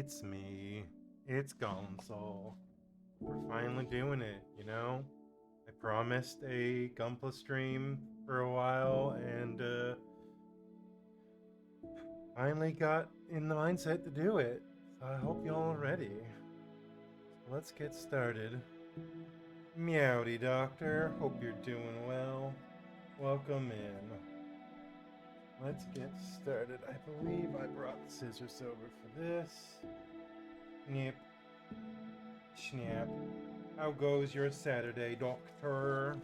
It's me. It's Gonzal. We're finally doing it, you know? I promised a Gunpla stream for a while and finally got in the mindset to do it. So I hope y'all are ready. So let's get started. Meowdy Doctor, hope you're doing well. Welcome in. Let's get started. I believe I brought the scissors over for this. Snip. Snap. How goes your Saturday, Doctor?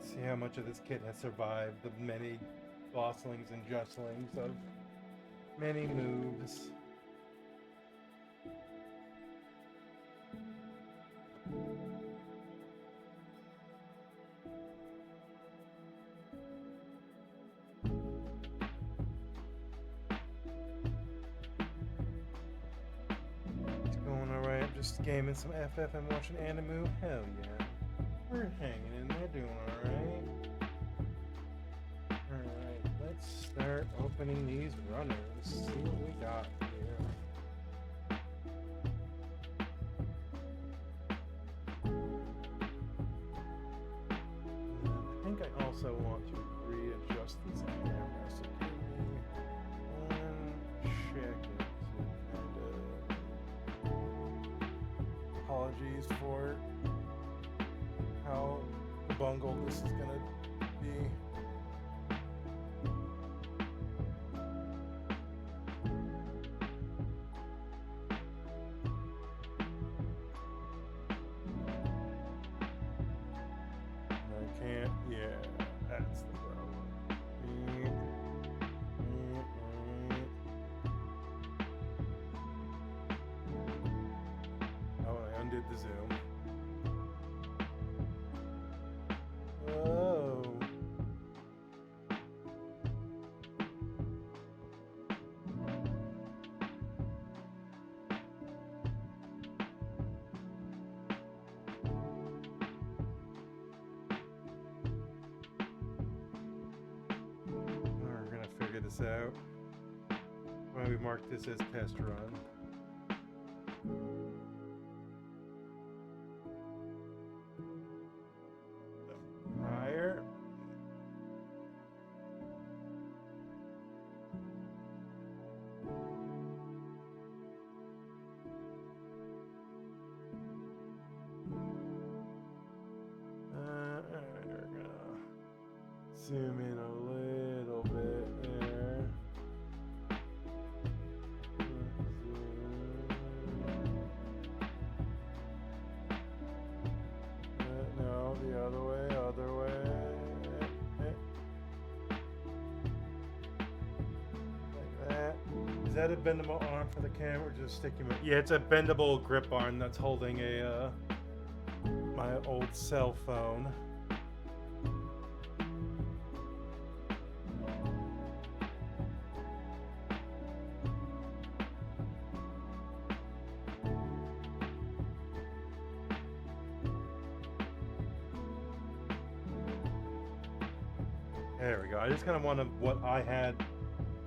See how much of this kit has survived the many bosslings and justlings of many moves. It's going alright. I'm just gaming some FF and watching Animu. Hell yeah. We're hanging in there, doing alright. Alright, let's start opening these runners. See what we got here. And I think I also want to readjust this camera, so give me 1 second to apologies for how bungled this is gonna be. I can't, yeah, that's the problem. Oh, I undid the zoom. Oh. We're gonna figure this out. Why we mark this as test run. Higher. Alright, we're gonna zoom in a little bit there. No, the other way, other way. Like that. Is that a bendable arm for the camera or just sticky? Yeah, it's a bendable grip arm that's holding a my old cell phone. There we go. I just kind of wanted what I had.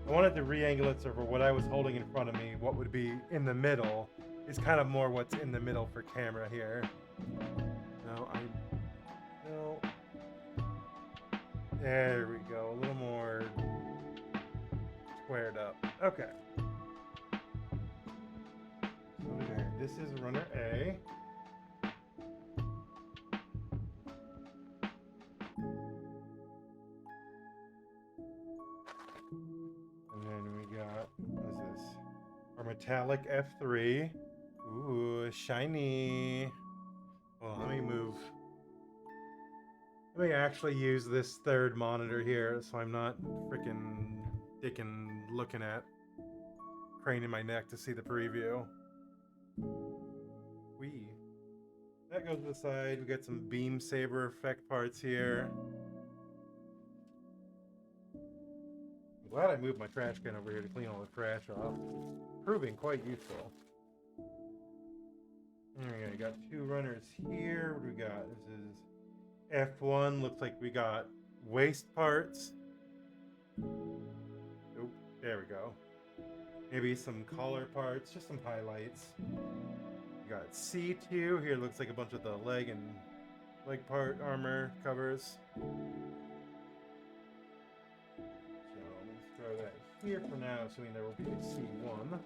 I wanted to re-angle it so for what I was holding in front of me, what would be in the middle is kind of more what's in the middle for camera here. No, no. There we go. A little more squared up. Okay. So there. This is runner A. And then we got, what is this? Our metallic F3. Ooh, shiny. Well, let me move. Let me actually use this third monitor here so I'm not freaking dicking looking at craning my neck to see the preview. Wee. That goes to the side. We got some beam saber effect parts here. I'm glad I moved my trash can over here to clean all the trash off. Proving quite useful. Alright, got 2 runners here. What do we got? This is F1 looks like we got waist parts. Nope, there we go. Maybe some collar parts, just some highlights. We got C2. Here looks like a bunch of the leg part armor covers. So let's throw that here for now, assuming there will be a C1.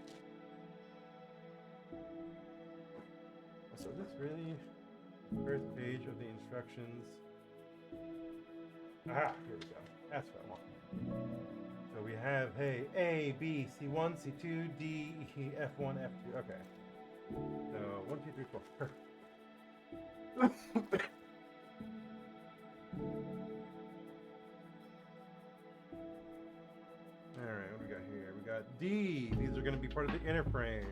So this really first page of the instructions. Aha, here we go. That's what I want. So we have, hey, A, B, C1, C2, D, E, F1, F2. Okay. So 1, 2, 3, 4. Perfect. Alright, what do we got here? We got D. These are going to be part of the inner frame.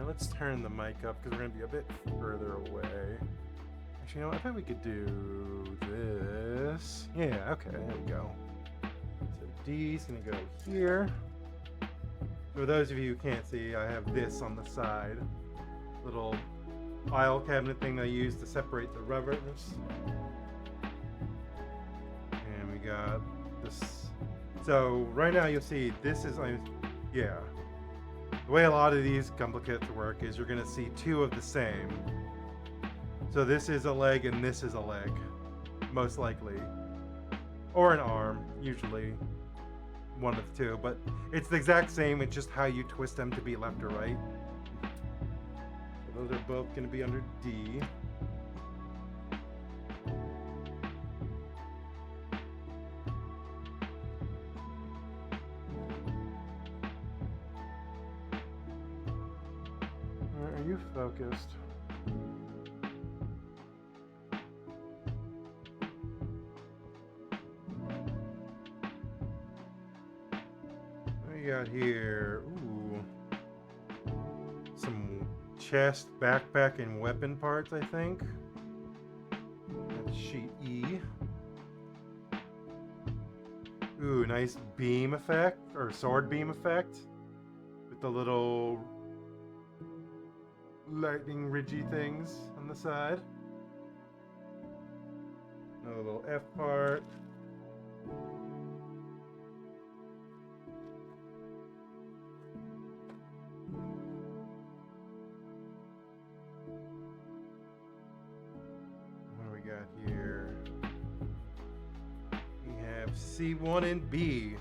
Let's turn the mic up because we're going to be a bit further away. Actually, you know what? I bet we could do this. Yeah, okay, there we go. So D's going to go here. For those of you who can't see, I have this on the side. Little file cabinet thing I use to separate the rubbers. And we got this. So right now you'll see this is, yeah. The way a lot of these Gunpla kits work is you're going to see two of the same. So this is a leg and this is a leg, most likely. Or an arm, usually one of the two. But it's the exact same, it's just how you twist them to be left or right. So those are both going to be under D. Are you focused? What do we got here? Ooh. Some chest, backpack, and weapon parts, I think. That's sheet E. Ooh, nice beam effect, or sword beam effect. With the little lightning ridgy things on the side. Another little F part. What do we got here? We have C1 and B.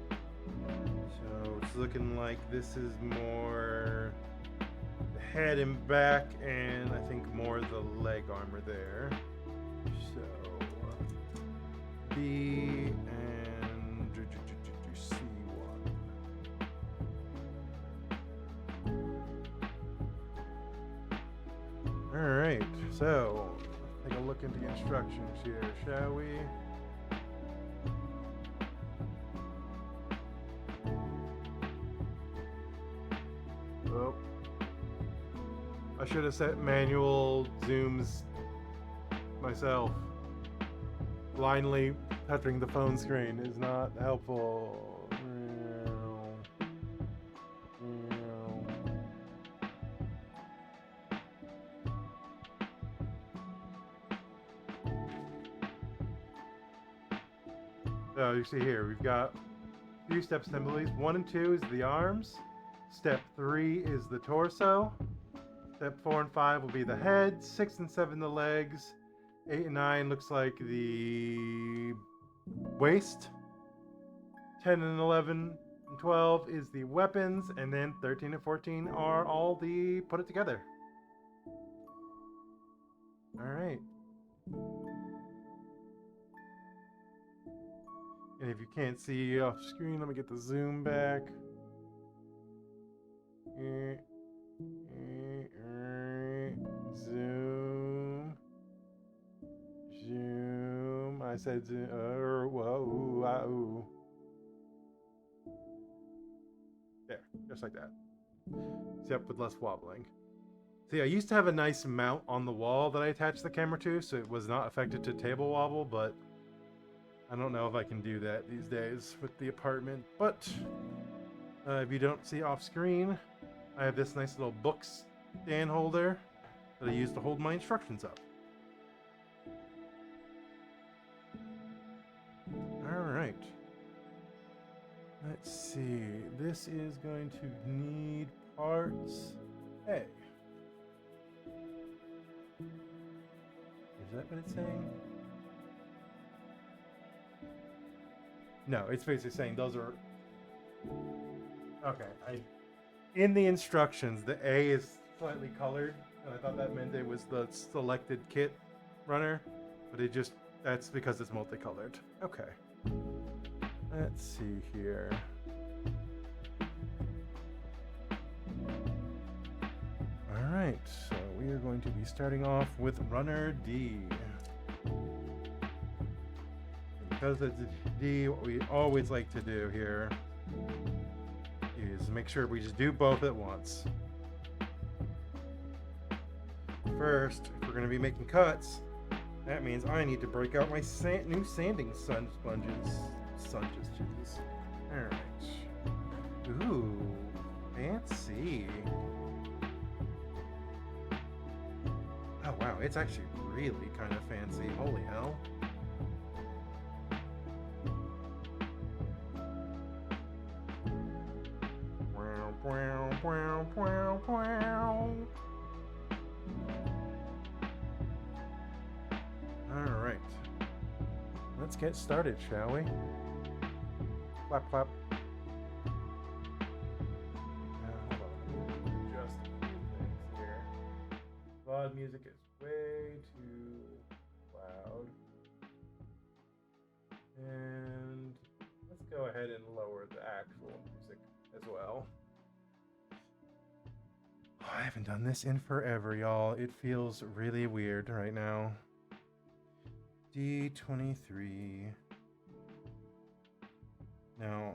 So it's looking like this is more head and back, and I think more the leg armor there. So B and C1. All right, so let's take a look into the instructions here, shall we? Oh. I should have set manual zooms myself. Blindly touching the phone screen is not helpful. So you see here, we've got a few step assemblies. 1 and 2 is the arms. Step 3 is the torso. Step 4 and 5 will be the head. 6 and 7 the legs. 8 and 9 looks like the waist. 10 and 11 and 12 is the weapons. And then 13 and 14 are all the put it together. Alright. And if you can't see off screen, let me get the zoom back. Zoom. Zoom. I said zoom. Whoa. There, just like that. Except with less wobbling. See, I used to have a nice mount on the wall that I attached the camera to, so it was not affected to table wobble, but I don't know if I can do that these days with the apartment, but If you don't see off screen, I have this nice little book stand holder that I use to hold my instructions up. Alright. Let's see. This is going to need parts A. Is that what it's saying? No, it's basically saying those are... Okay, in the instructions, the A is slightly colored, and I thought that meant it was the selected kit runner, but that's because it's multicolored. Okay. Let's see here. Alright, so we are going to be starting off with runner D. Because it's D, what we always like to do here is make sure we just do both at once. First, if we're going to be making cuts, that means I need to break out my new sanding sponges. Jeez. Alright. Ooh, fancy. Oh wow, it's actually really kind of fancy. Holy hell. Alright. Let's get started, shall we? Clap, clap. Hold on. Just a few things here. VOD music is way too loud. And let's go ahead and lower the actual music as well. Oh, I haven't done this in forever, y'all. It feels really weird right now. D23. Now,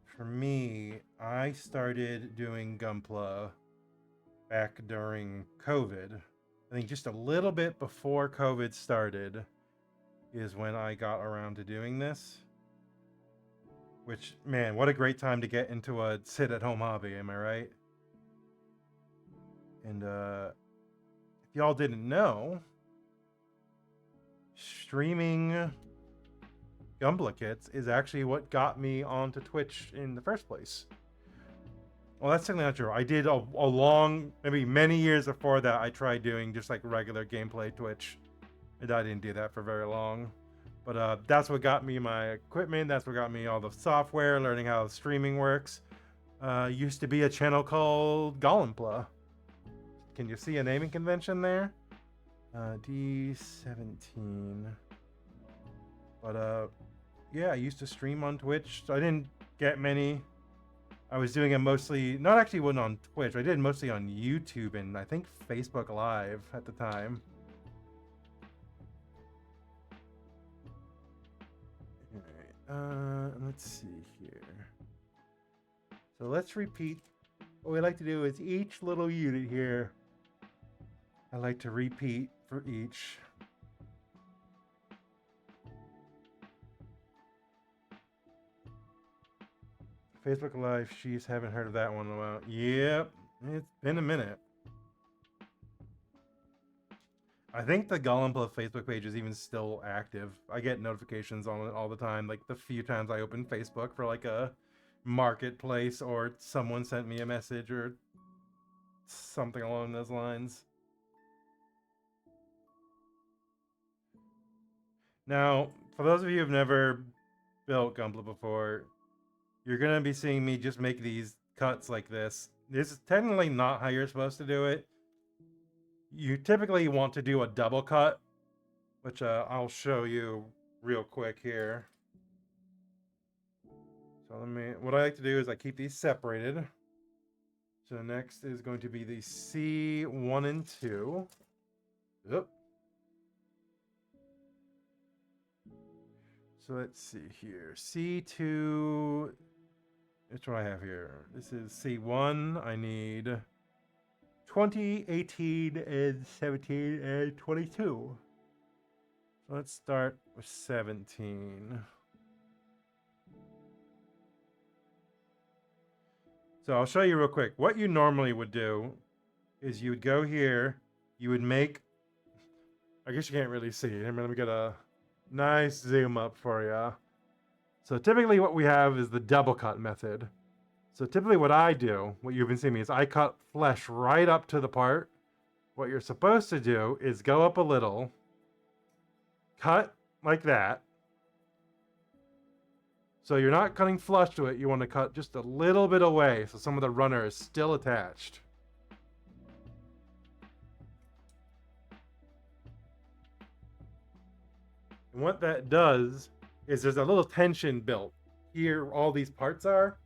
for me, I started doing Gunpla back during COVID. I think just a little bit before COVID started is when I got around to doing this. Which, man, what a great time to get into a sit-at-home hobby, am I right? And if y'all didn't know, streaming Gunpla kits is actually what got me onto Twitch in the first place. Well, that's certainly not true. I did a long, maybe many years before that, I tried doing just like regular gameplay Twitch. And I didn't do that for very long. But that's what got me my equipment. That's what got me all the software, learning how streaming works. Used to be a channel called Golin Gunpla. Can you see a naming convention there? D17. But yeah, I used to stream on Twitch. So I didn't get many. I was doing it mostly, not actually one on Twitch. I did mostly on YouTube and I think Facebook Live at the time. Let's see here. So let's repeat. What we like to do is each little unit here, I like to repeat for each. Facebook Live, she's haven't heard of that one in a while. Yep, it's been a minute. I think the Golin Gunpla Facebook page is even still active. I get notifications on it all the time. Like the few times I open Facebook for like a marketplace or someone sent me a message or something along those lines. Now, for those of you who've never built Gunpla before, you're going to be seeing me just make these cuts like this. This is technically not how you're supposed to do it. You typically want to do a double cut, which I'll show you real quick here. So what I like to do is I keep these separated. So next is going to be the C1 and 2. Yep. So let's see here. C2, which one I have here? This is C1. I need 20, 18, and 17, and 22. So let's start with 17. So I'll show you real quick. What you normally would do is you would go here, you would make, I guess you can't really see. Let me get a nice zoom up for you. So typically what we have is the double cut method. So typically what I do, what you've been seeing me, is I cut flesh right up to the part. What you're supposed to do is go up a little, cut like that. So you're not cutting flush to it, you want to cut just a little bit away so some of the runner is still attached. And what that does is there's a little tension built. Here all these parts are.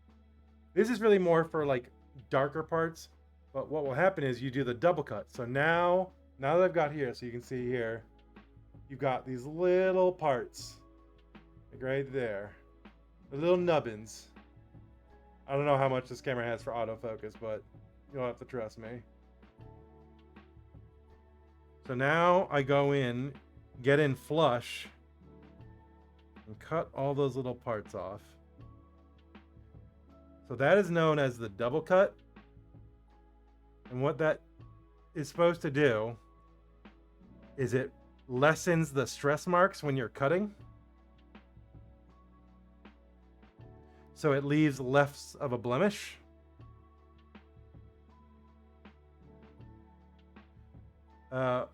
This is really more for like darker parts, but what will happen is you do the double cut. So now that I've got here, so you can see here, you've got these little parts like right there. The little nubbins. I don't know how much this camera has for autofocus, but you'll have to trust me. So now I go in, get in flush, and cut all those little parts off. So that is known as the double cut. And what that is supposed to do is it lessens the stress marks when you're cutting. So it leaves less of a blemish. And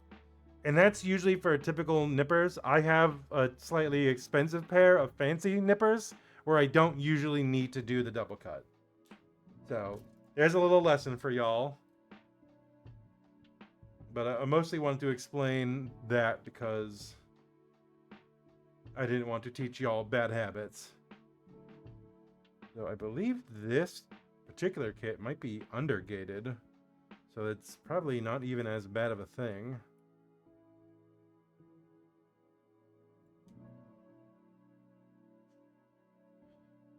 that's usually for typical nippers. I have a slightly expensive pair of fancy nippers where I don't usually need to do the double cut. So there's a little lesson for y'all. But I mostly wanted to explain that because I didn't want to teach y'all bad habits. So I believe this particular kit might be undergated, so it's probably not even as bad of a thing.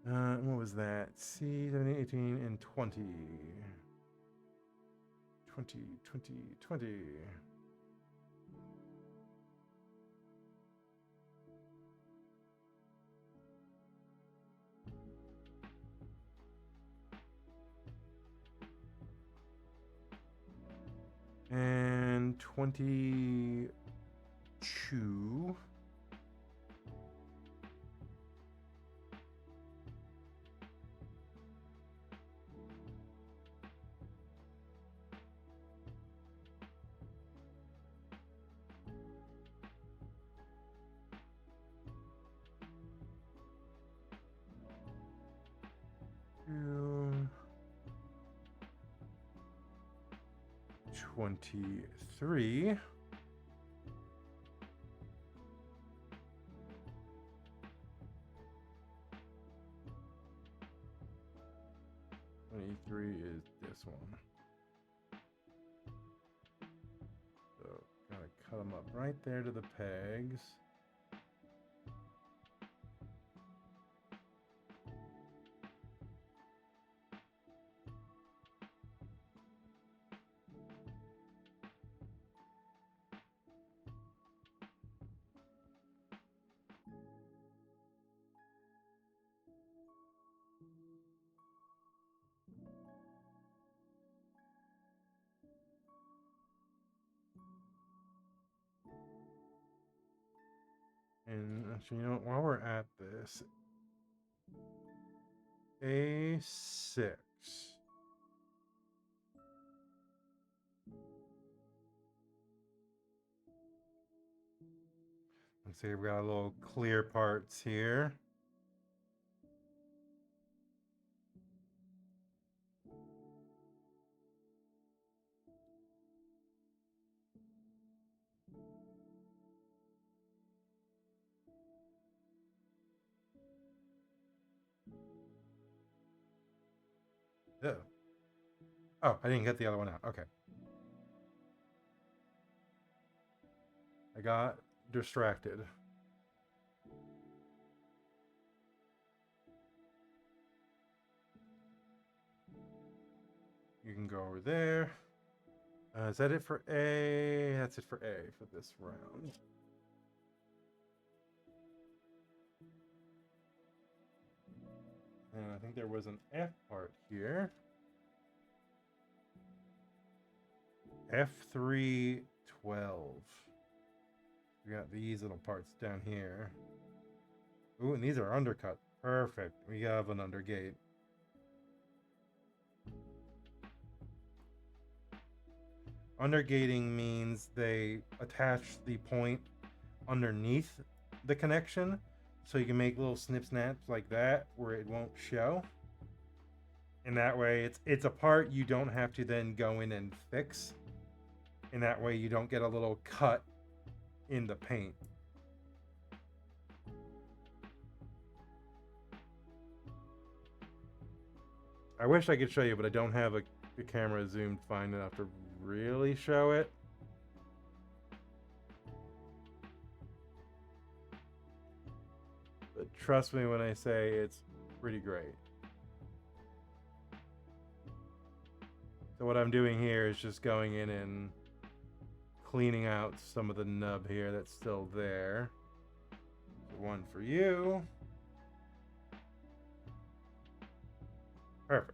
What was that? C, 17, 18, and 20. 20. And 22. Two. 23. Is this one. So gotta cut them up right there to the pegs. And actually, you know what? While we're at this, A6. Let's see, we've got a little clear parts here. Oh. Oh, I didn't get the other one out. Okay. I got distracted. You can go over there. Is that it for A? That's it for A for this round. And I think there was an F part here. F312. We got these little parts down here. Ooh, and these are undercut. Perfect. We have an undergate. Undergating means they attach the point underneath the connection, so you can make little snip snaps like that where it won't show. And that way it's a part you don't have to then go in and fix. And that way you don't get a little cut in the paint. I wish I could show you, but I don't have the camera zoomed fine enough to really show it. But trust me when I say it's pretty great. So what I'm doing here is just going in and cleaning out some of the nub here that's still there. One for you. Perfect.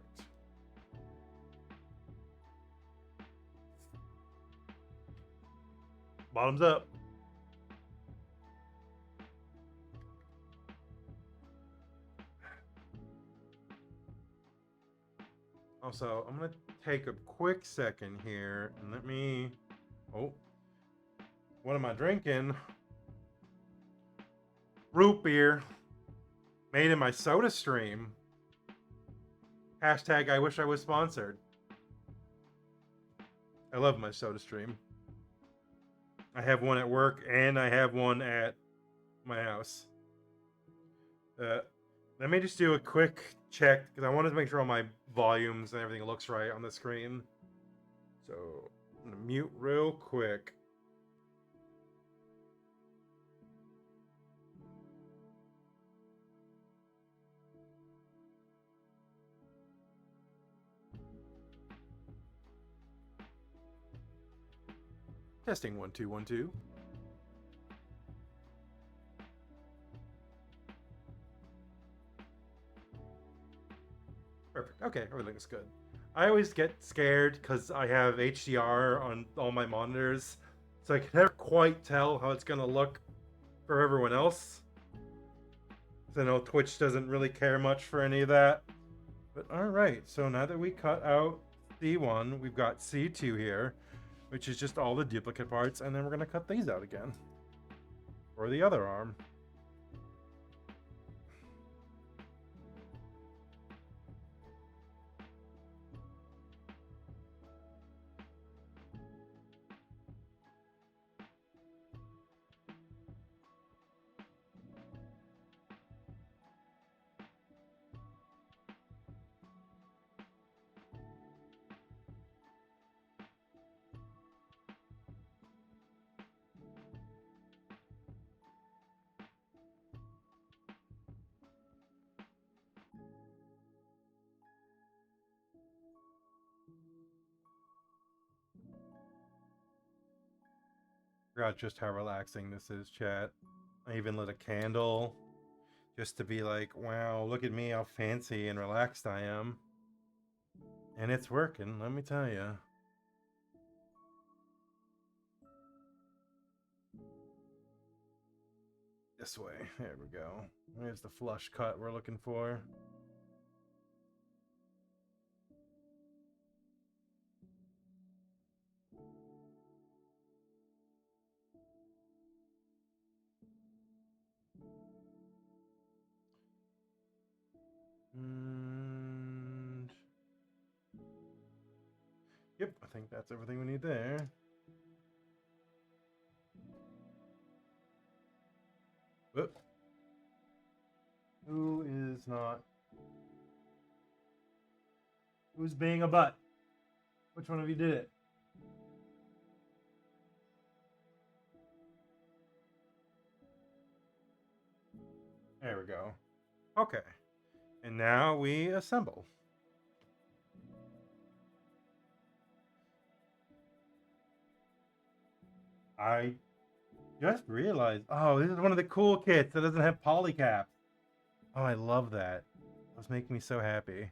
Bottoms up. Also, I'm going to take a quick second here and let me... Oh. What am I drinking? Root beer. Made in my soda stream. Hashtag I wish I was sponsored. I love my soda stream. I have one at work and I have one at my house. Let me just do a quick check because I wanted to make sure all my volumes and everything looks right on the screen. So I'm gonna mute real quick. Testing 1 2 1 2. Perfect. Okay, everything's good. I always get scared because I have HDR on all my monitors, so I can never quite tell how it's gonna look for everyone else. So I know Twitch doesn't really care much for any of that. But alright, so now that we cut out C1, we've got C2 here, which is just all the duplicate parts, and then we're gonna cut these out again. Or the other arm. Forgot just how relaxing this is, chat. I even lit a candle just to be like, wow, look at me, how fancy and relaxed I am. And it's working, let me tell you. This way, there we go. There's the flush cut we're looking for. And... Yep, I think that's everything we need there. Whoop. Who is not? Who's being a butt? Which one of you did it? There we go. Okay. And now we assemble. I just realized, oh, this is one of the cool kits that doesn't have polycap. Oh, I love that. That's making me so happy.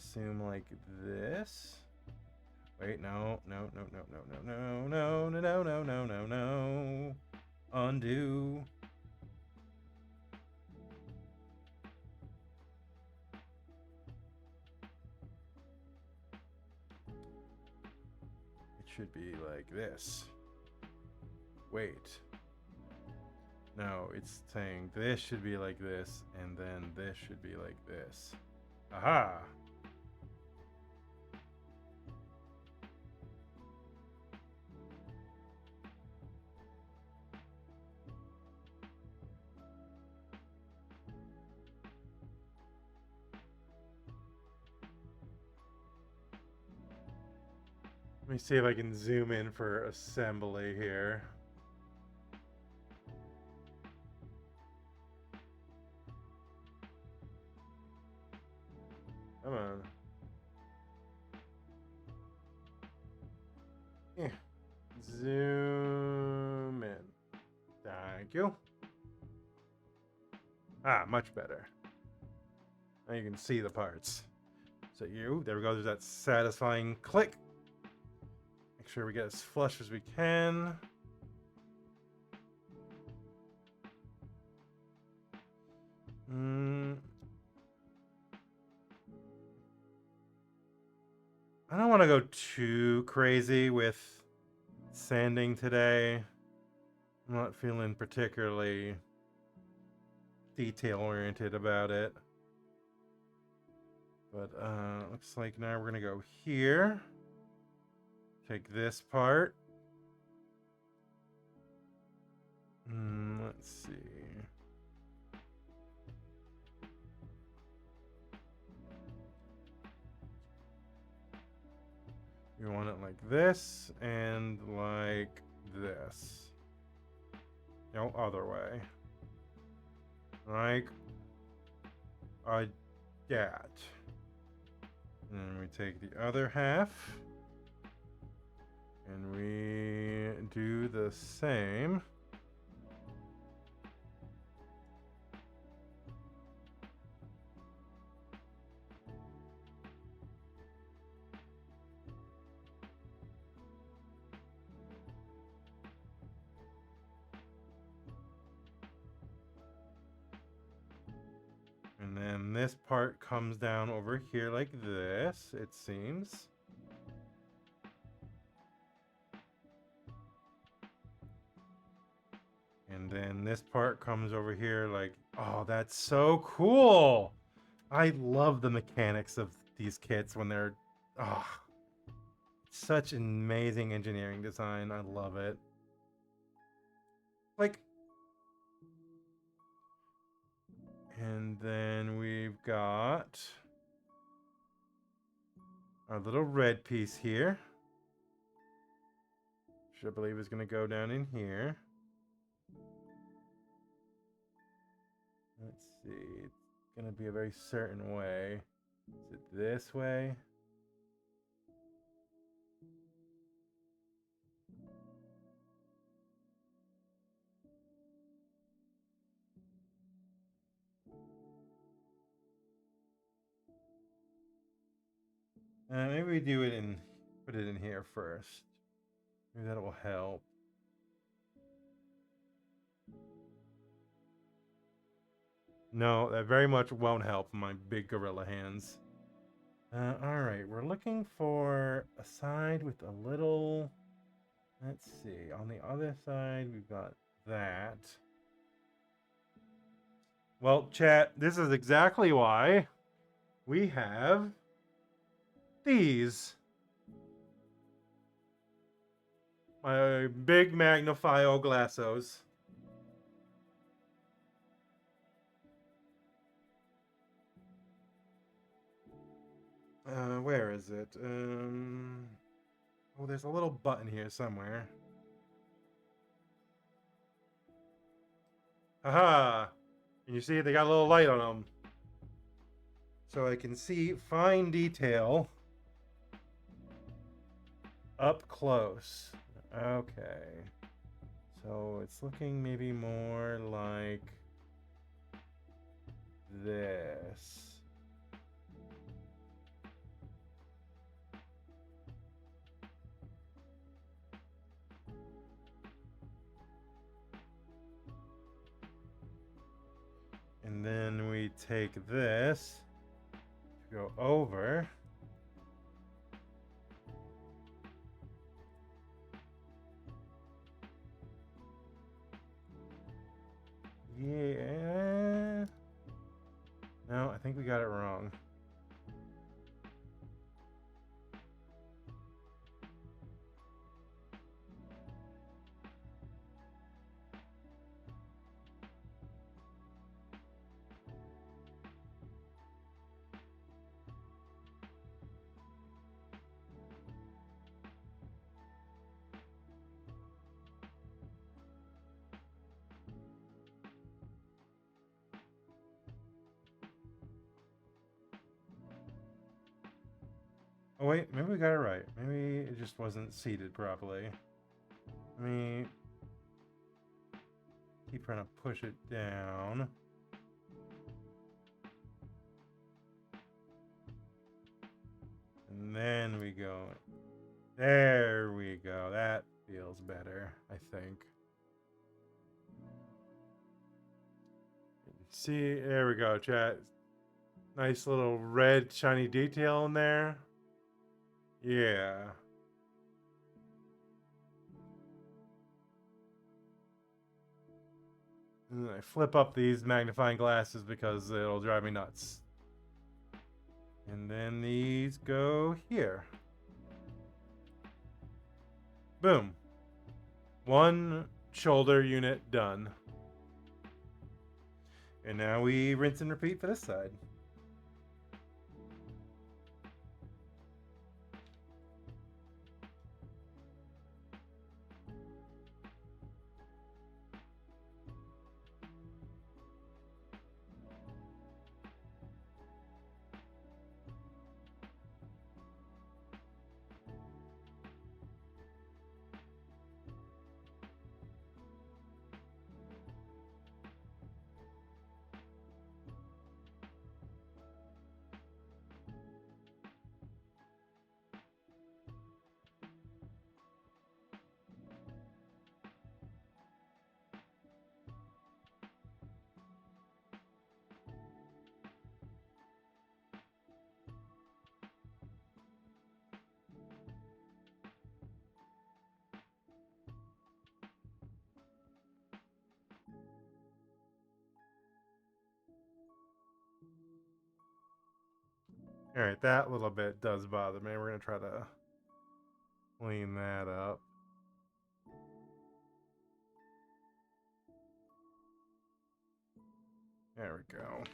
assume like this. Wait, no. Undo. It should be like this. Wait. No, it's saying this should be like this, and then this should be like this. Aha! Let me see if I can zoom in for assembly here. Come on. Yeah. Zoom in. Thank you. Ah, much better. Now you can see the parts. So there we go. There's that satisfying click. Make sure we get as flush as we can. I don't want to go too crazy with sanding today. I'm not feeling particularly detail-oriented about it. But looks like now we're going to go here. Take this part. Let's see. We want it like this and like this. No, other way. Like that. And then we take the other half and we do the same. And then this part comes down over here like this, it seems. And then this part comes over here like, oh, that's so cool. I love the mechanics of these kits when they're, such amazing engineering design. I love it. Like, and then we've got our little red piece here, which I believe is going to go down in here. Let's see. It's going to be a very certain way. Is it this way? Maybe we do it in, put it in here first. Maybe that will help. No, that very much won't help my big gorilla hands. Alright, we're looking for a side with a little... Let's see, on the other side we've got that. Well, chat, this is exactly why we have these. My big magnifio glassos. Where is it? Oh, there's a little button here somewhere. Haha! And you see they got a little light on them. So I can see fine detail up close. Okay. So it's looking maybe more like this. And then we take this to go over. Yeah. No, I think we got it wrong. Oh wait, maybe we got it right. Maybe it just wasn't seated properly. Let me keep trying to push it down. And then we go. There we go. That feels better, I think. See, there we go, chat. Nice little red shiny detail in there. Yeah. And I flip up these magnifying glasses because it'll drive me nuts. And then these go here. Boom. One shoulder unit done. And now we rinse and repeat for this side. All right, that little bit does bother me. We're going to try to clean that up. There we go.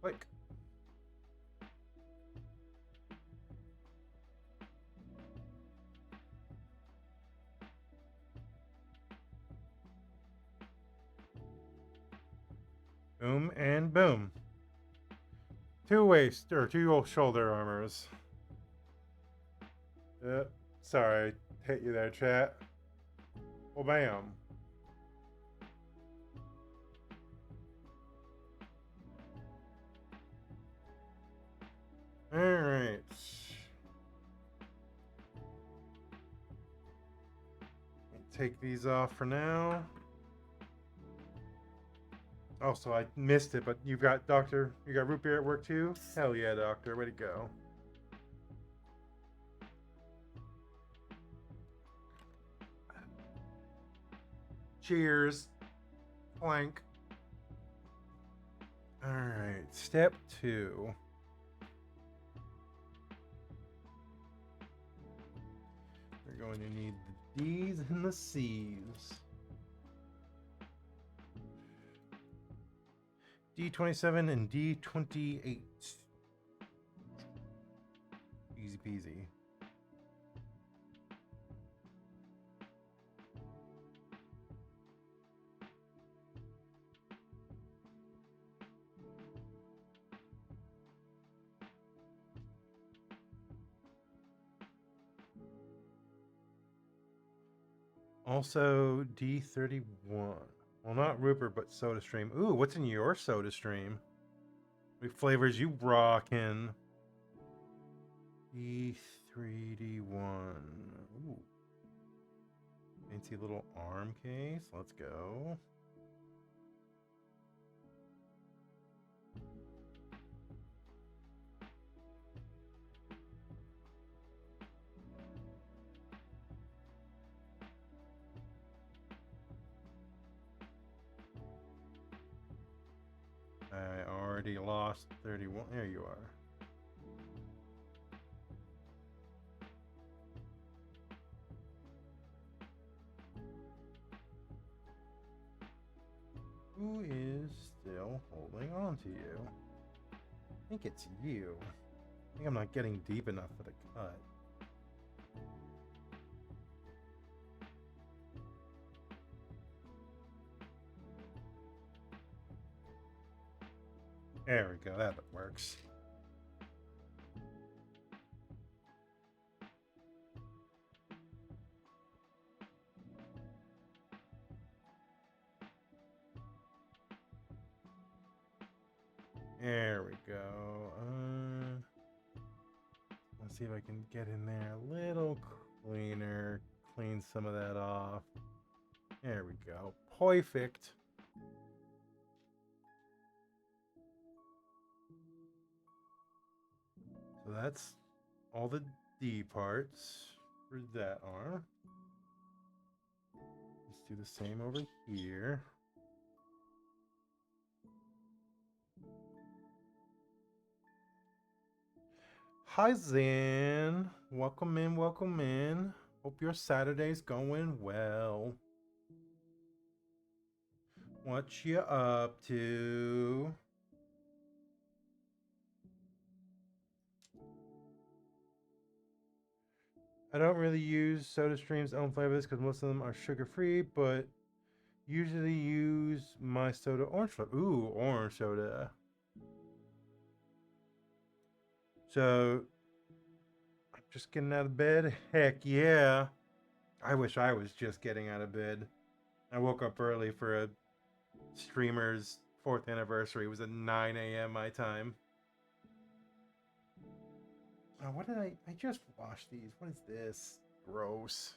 Quick. Boom and boom. Two waist or two shoulder armors. Sorry, hit you there, chat. Well, bam. All right. Take these off for now. Oh, so I missed it, but you got root beer at work too? Hell yeah, Doctor. Way to go. Cheers. Clank. Alright, step 2. We're going to need the D's and the C's. D27 and D28. Easy peasy. Also, D31. Well, not Rupert, but SodaStream. Ooh, what's in your SodaStream? What flavors you rockin'? D3D1. Ooh. Fancy little arm case. Let's go. I already lost 31. There you are. Who is still holding on to you? I think it's you. I think I'm not getting deep enough for the cut. There we go, that works. There we go. Let's see if I can get in there a little cleaner. Clean some of that off. There we go. Perfect. So that's all the D parts for that arm. Let's do the same over here. Hi Zan, welcome in, welcome in. Hope your Saturday's going well. What you up to? I don't really use SodaStream's own flavors because most of them are sugar-free, but usually use my soda orange flavor. Ooh, orange soda. So, I'm just getting out of bed. Heck yeah. I wish I was just getting out of bed. I woke up early for a streamer's 4th anniversary. It was at 9 a.m. my time. Oh, what did I just washed these. What is this? Gross.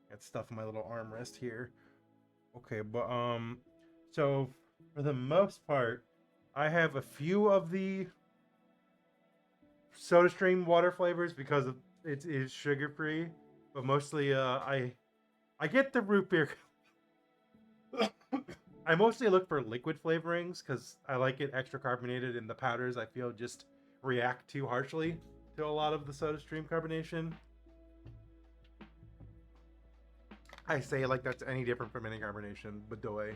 Got stuff in my little armrest here. Okay, but so for the most part, I have a few of the SodaStream water flavors because it is sugar free, but mostly I get the root beer. I mostly look for liquid flavorings because I like it extra carbonated, and the powders I feel just react too harshly to a lot of the SodaStream carbonation. I say like that's any different from any carbonation, Bedoy.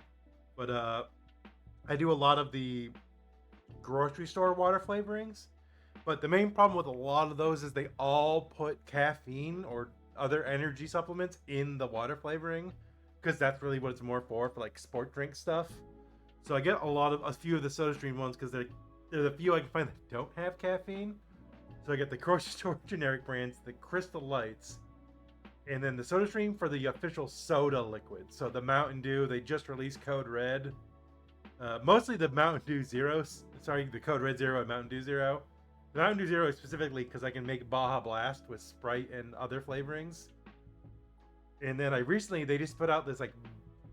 But I do a lot of the grocery store water flavorings. But the main problem with a lot of those is they all put caffeine or other energy supplements in the water flavoring because that's really what it's more for like sport drink stuff. So I get a few of the SodaStream ones because they're the few I can find that don't have caffeine. So I get the grocery store generic brands, the Crystal Lights, and then the SodaStream for the official soda liquid. So the Mountain Dew, they just released Code Red. Mostly the Mountain Dew Zeros. Sorry, the Code Red Zero and Mountain Dew Zero. The Mountain Dew Zero is specifically because I can make Baja Blast with Sprite and other flavorings. And then they just put out this like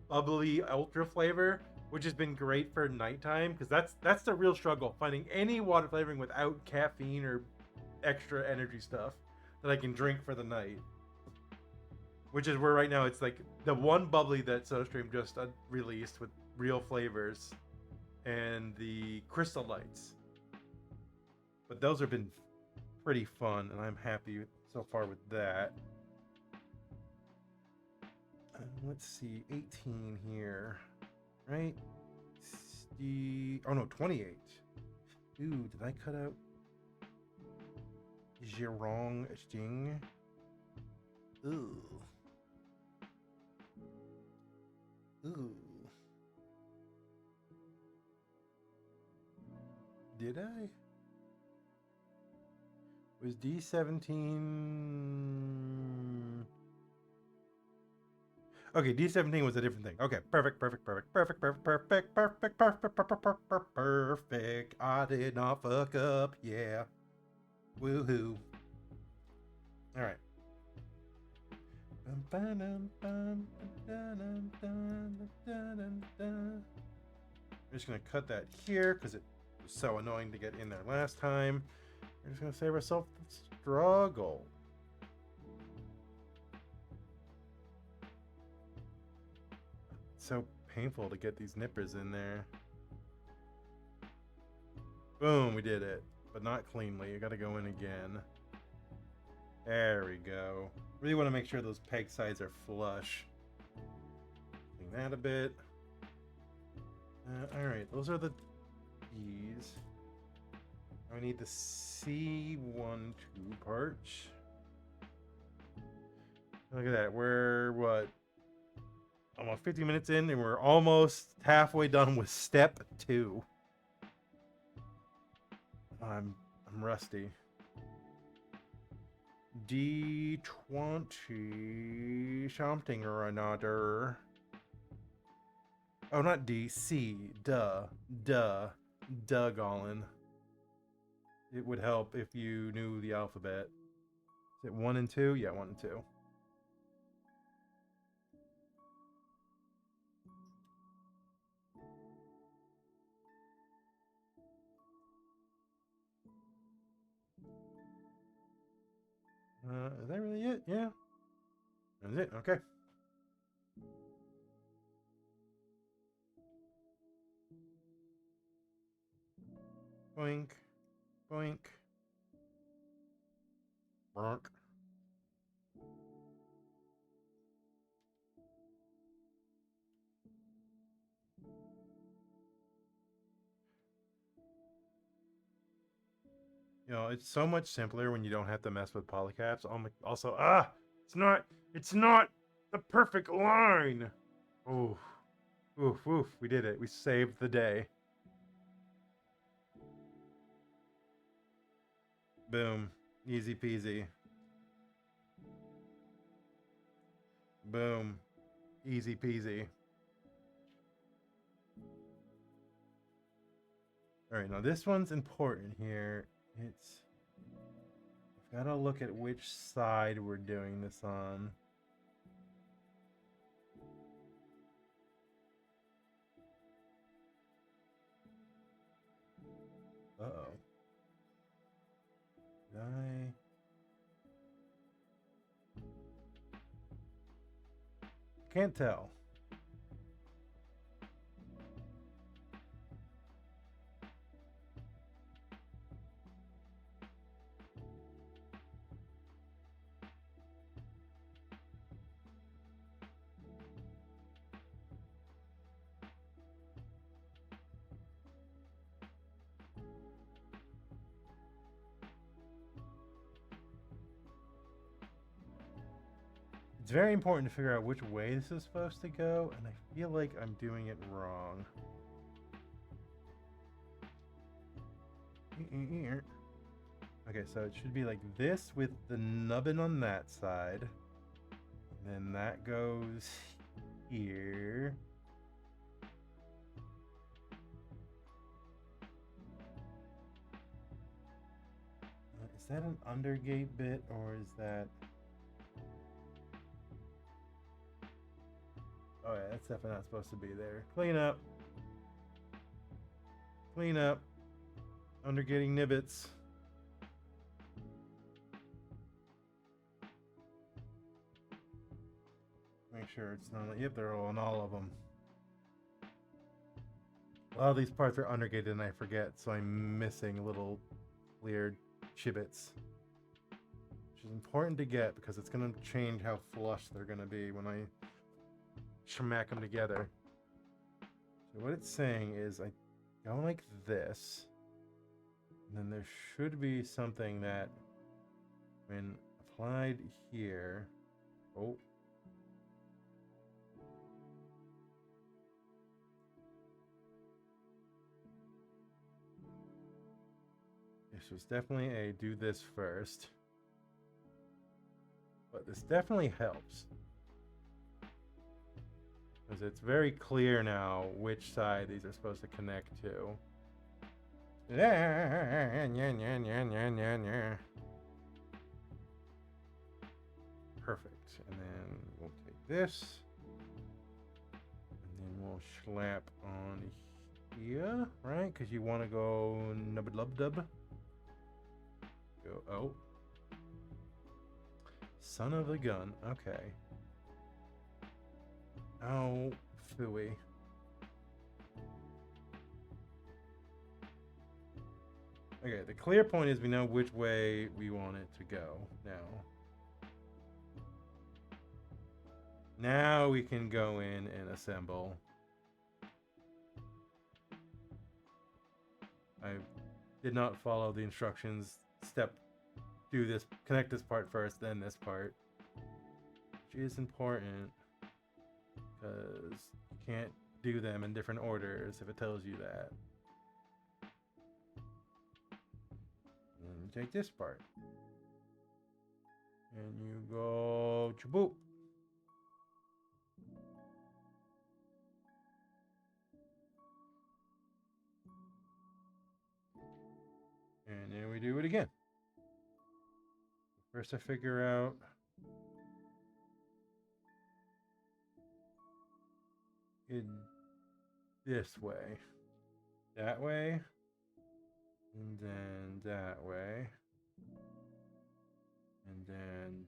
bubbly ultra flavor which has been great for nighttime because that's the real struggle, finding any water flavoring without caffeine or extra energy stuff that I can drink for the night. Which is where right now it's like the one bubbly that SodaStream just released with real flavors and the Crystal Lights. But those have been pretty fun, and I'm happy so far with that. Let's see, 18 here, right? Oh no, 28. Ooh, did I cut out Zhirong Jing? Ooh. Ooh. Did I? Was D17... Okay, D17 was a different thing. Okay, perfect. I did not fuck up. Yeah. Woohoo. Alright. I'm just going to cut that here because it was so annoying to get in there last time. We're just going to save ourselves the struggle. It's so painful to get these nippers in there. Boom, we did it. But not cleanly. You got to go in again. There we go. Really want to make sure those peg sides are flush. Clean that a bit. Alright, those are the E's. I need the C1-2 parts. Look at that. We're what? Almost 50 minutes in, and we're almost halfway done with step 2. I'm rusty. D20 something or another. Oh, not D, C. Duh, Golin. It would help if you knew the alphabet. Is it 1 and 2? Yeah, 1 and 2. Is that really it? Yeah. That's it. Okay. Boink. Boink. Bonk. You know, it's so much simpler when you don't have to mess with polycaps. Also, it's not the perfect line. Oof. Oof. We did it. We saved the day. Boom. Easy peasy. Boom. Easy peasy. Alright, now this one's important here. I've got to look at which side we're doing this on. Uh-oh. Did I... Can't tell. It's very important to figure out which way this is supposed to go, and I feel like I'm doing it wrong. Okay, so it should be like this with the nubbin on that side. And then that goes here. Is that an undergate bit, or is that... Oh yeah, that's definitely not supposed to be there. Clean up. Clean up. Undergating nibbits. Make sure it's not. Yep, they're on all of them. A lot of these parts are undergated and I forget, so I'm missing little clear chibbits. Which is important to get because it's going to change how flush they're going to be when I smack them together. So what it's saying is I go like this. And then there should be something that when applied here. Oh. This was definitely a do this first. But this definitely helps. Because it's very clear now which side these are supposed to connect to. Perfect. And then we'll take this. And then we'll slap on here, right? Because you want to go nub dub dub. Go, oh. Son of a gun. Okay. Oh, phooey. Okay, the clear point is we know which way we want it to go now. Now we can go in and assemble. I did not follow the instructions. Do this, connect this part first, then this part. Which is important. Because you can't do them in different orders if it tells you that. And you take this part. And you go chaboop. And then we do it again. First I figure out it this way, that way, and then that way, and then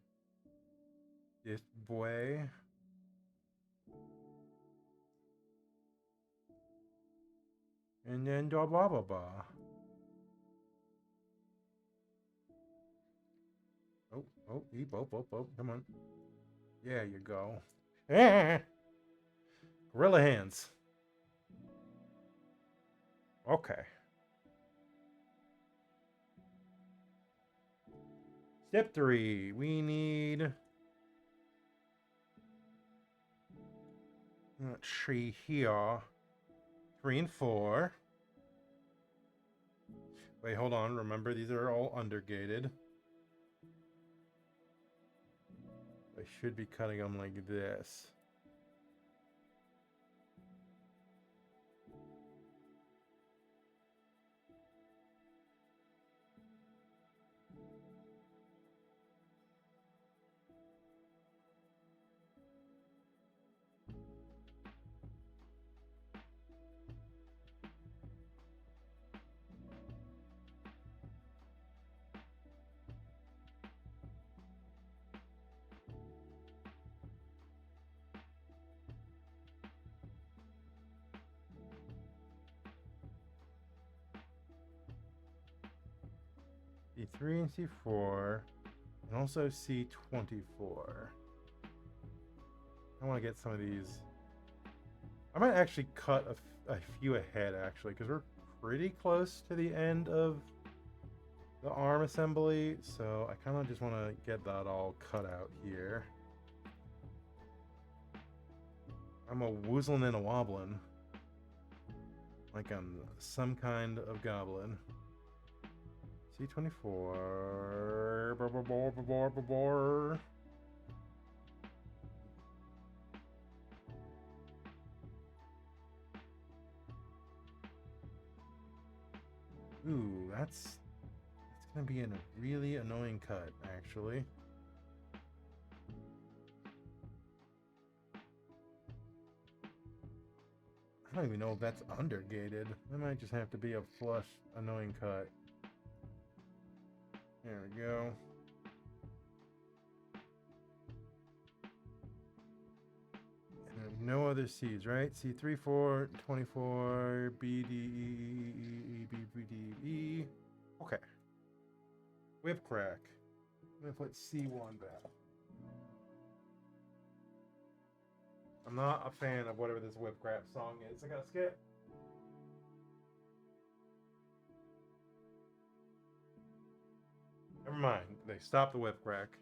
this way, and then blah blah blah blah. Oh, oh, come on. Yeah, you go. Gorilla hands. Okay. Step 3. We need... Let's see here. 3 and 4. Wait, hold on. Remember, these are all undergated. I should be cutting them like this. C3 and C4, and also C24. I want to get some of these. I might actually cut a few ahead, actually, because we're pretty close to the end of the arm assembly, so I kind of just want to get that all cut out here. I'm a woozling and a wobbling. Like I'm some kind of goblin. C24. Ooh, that's gonna be a really annoying cut, actually. I don't even know if that's undergated. That might just have to be a flush, annoying cut. There we go. And no other C's, right? C3, 4, 24, B, D, E, B, B, D, E. Okay. Whip crack. I'm going to put C1 back. I'm not a fan of whatever this whip crack song is. I gotta skip. Never mind. They stopped the whip crack.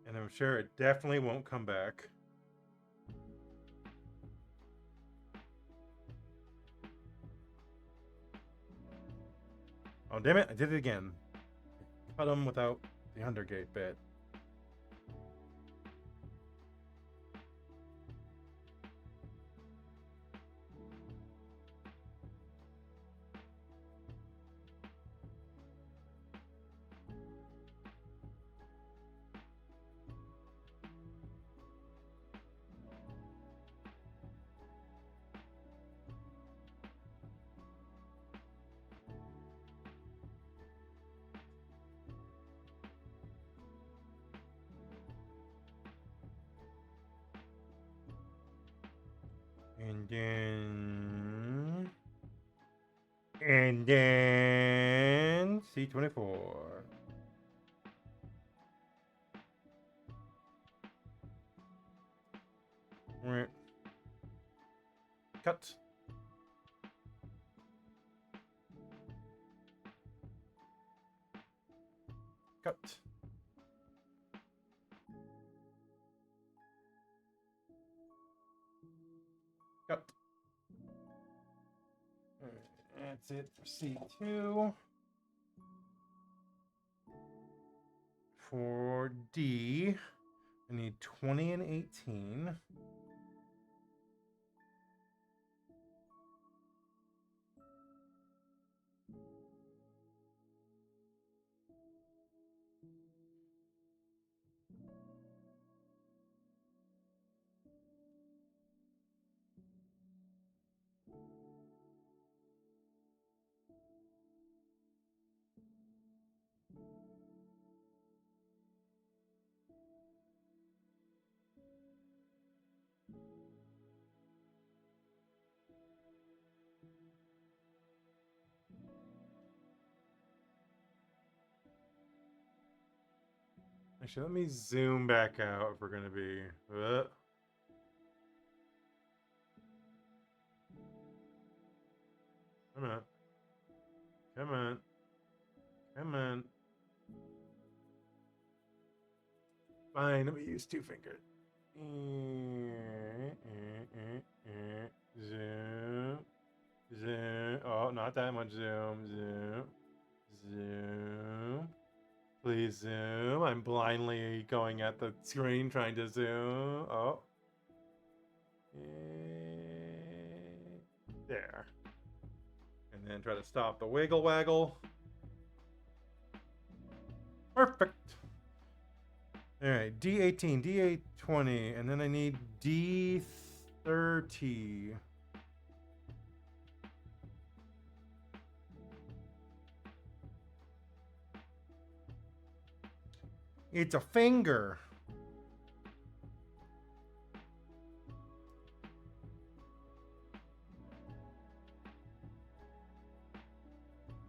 And I'm sure it definitely won't come back. Oh, damn it. I did it again. Cut them without the undergate bit. And then C24. Right. Cut. Cut. Cut. Alright, that's it for C2. For D, I need 20 and 18. Actually, let me zoom back out if we're going to be... Come on. Come on. Come on. Fine, let me use two fingers. Zoom. Zoom. Oh, not that much zoom. Zoom. Zoom. Please zoom. I'm blindly going at the screen trying to zoom. Oh. There. And then try to stop the wiggle waggle. Perfect. All right, D18, D820, and then I need D30. It's a finger.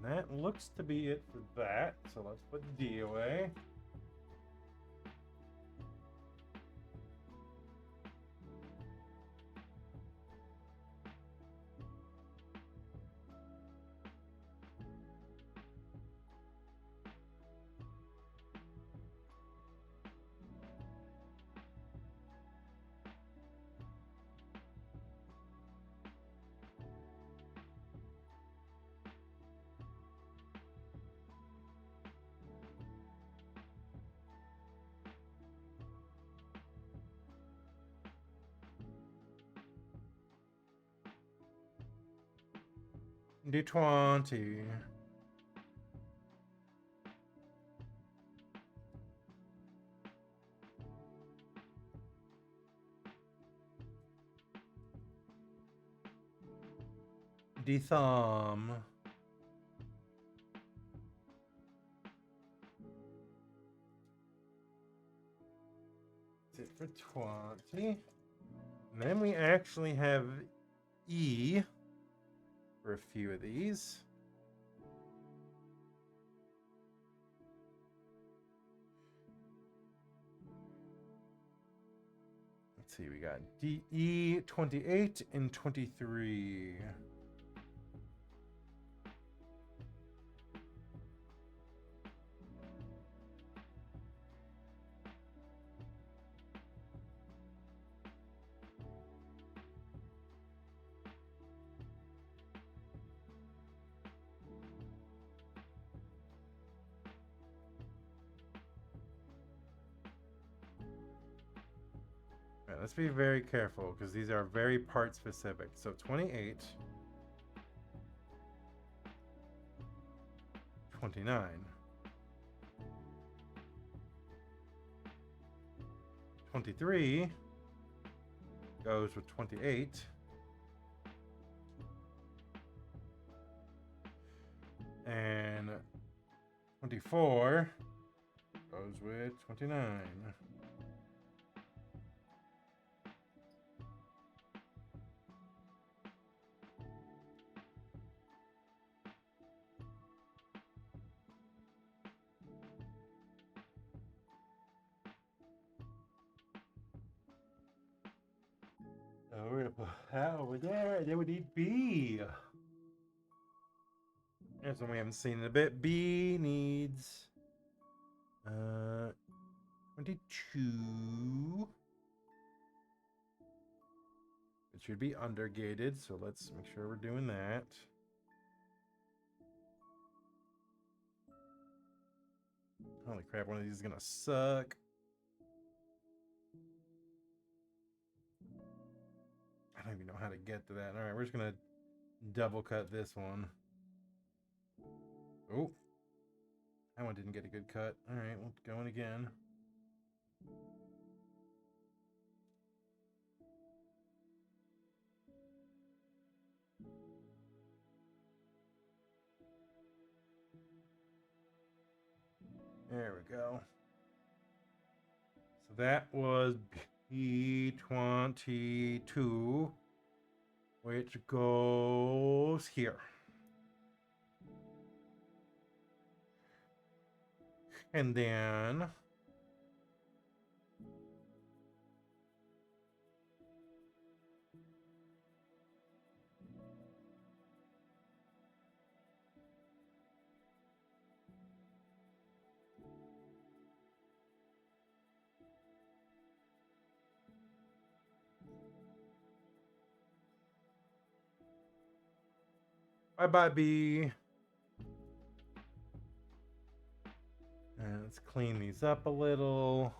That looks to be it for that, so let's put D away. D20. The thumb. That's it for 20. And then we actually have E for a few of these. Let's see, we got DE 28 and 23. Let's be very careful because these are very part specific. So 28, 29, 23 goes with 28, and 24 goes with 29. So we're gonna put that over there, and then we need B. There's one we haven't seen in a bit. B needs 22. It should be undergated, so let's make sure we're doing that. Holy crap, one of these is gonna suck. I don't even know how to get to that. Alright, we're just gonna double cut this one. Oh, that one didn't get a good cut. Alright, we'll go in again. There we go. So that was B22, which goes here. And then bye-bye, B. And let's clean these up a little.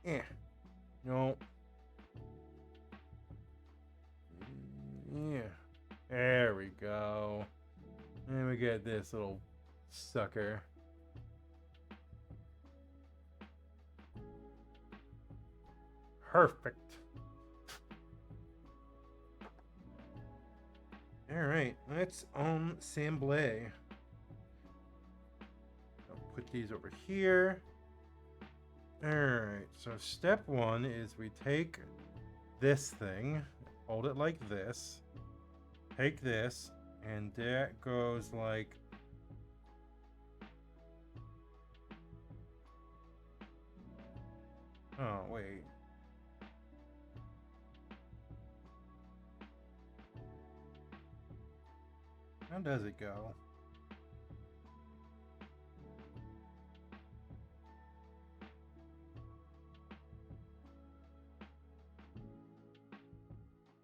Yeah. No. Yeah. There we go. And we get this little sucker. Perfect. Alright, let's ensemble. I'll put these over here. Alright, so step one is we take this thing, hold it like this, take this, and that goes like oh wait. How does it go?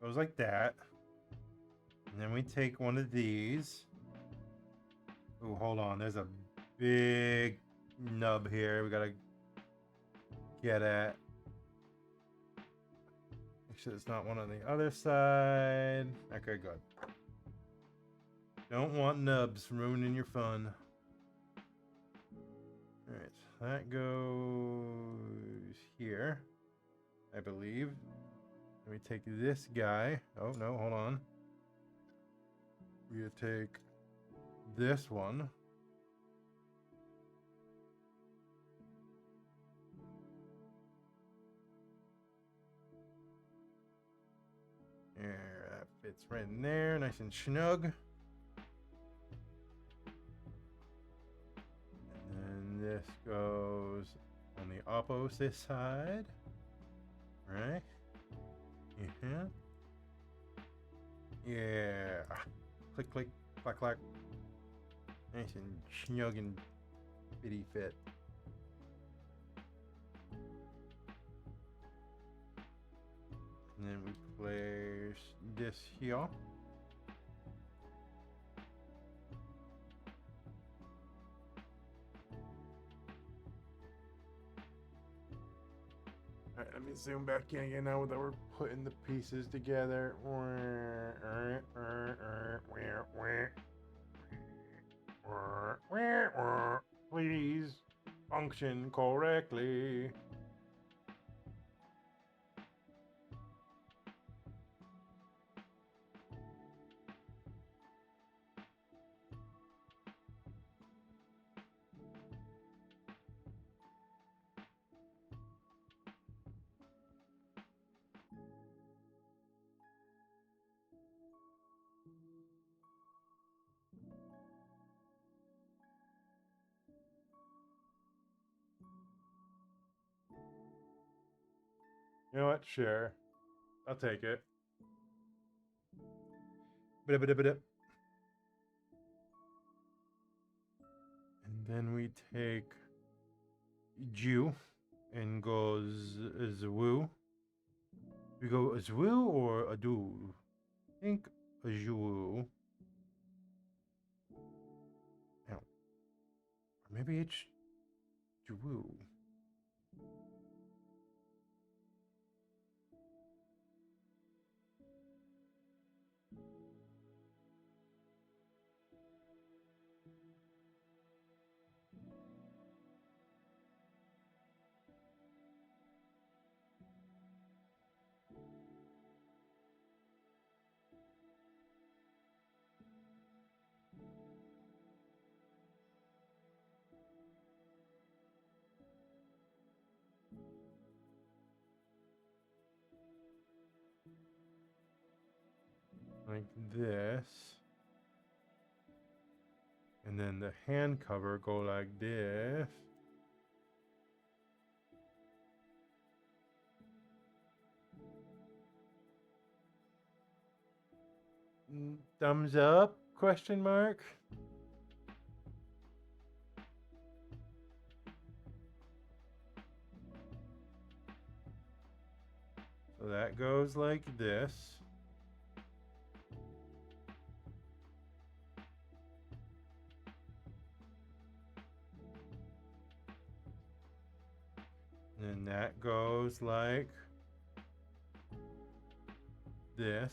Goes like that. And then we take one of these. Oh, hold on. There's a big nub here we gotta get at. Make sure it's not one on the other side. Okay, good. Don't want nubs ruining your fun. Alright, so that goes here, I believe. We take this guy. Oh, no, hold on. We take this one. There, that fits right in there, nice and snug. And then this goes on the opposite side, right? Yeah. Yeah. Click, click, clack, clack. Nice and snug and bitty fit. And then we place this here. Alright, let me zoom back in again now that we're putting the pieces together. Please function correctly. You know what? Sure. I'll take it. And then we take Jew and go Zwoo. We go Zwoo or Adu? I think Azwu. No. Or maybe it's Jwu. Like this. And then the hand cover go like this. Thumbs up? Question mark. So that goes like this. And that goes like this.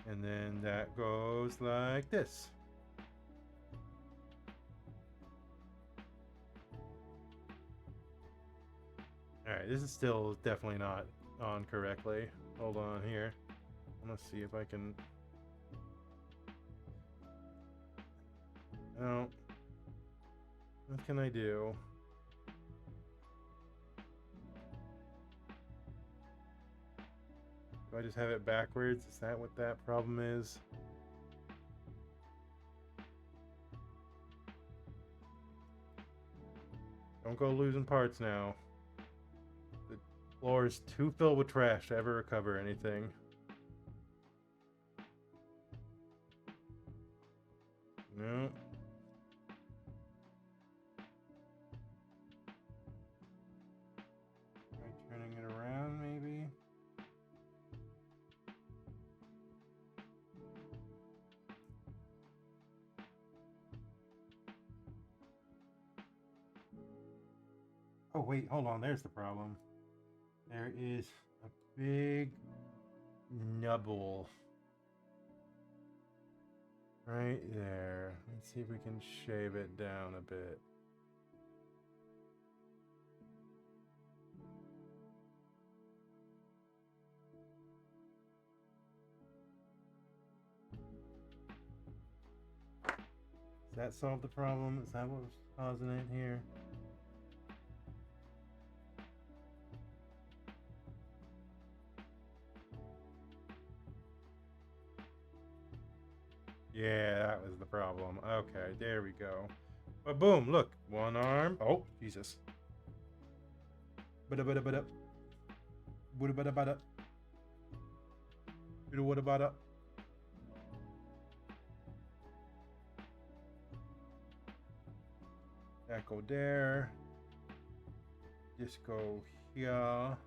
And then that goes like this. Alright, this is still definitely not on correctly. Hold on here. I'm gonna see if I can... No. What can I do? Do I just have it backwards? Is that what that problem is? Don't go losing parts now. The floor is too filled with trash to ever recover anything. No. Try turning it around, maybe? Oh, wait, hold on. There's the problem. There is a big nubble right there. Let's see if we can shave it down a bit. Does that solve the problem? Is that what was causing it here? Yeah, that was the problem. Okay, there we go. But boom, look. One arm. Oh, Jesus. Bada bada bada. Bada bada bada. Bada bada. That go there. Just go here.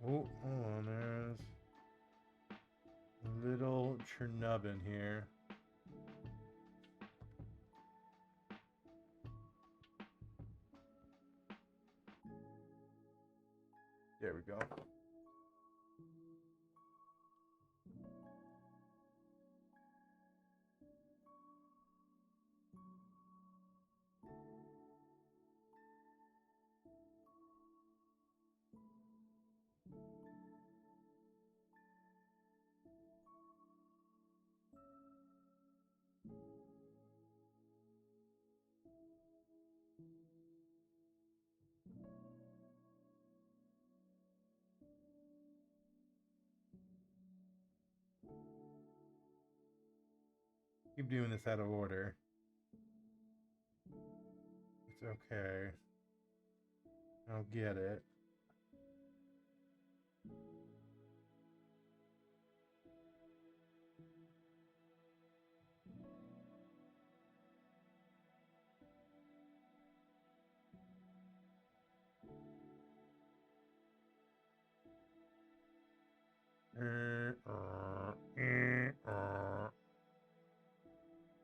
Oh, hold on, there's a little Chernobyl here. There we go. Keep doing this out of order. It's okay. I'll get it.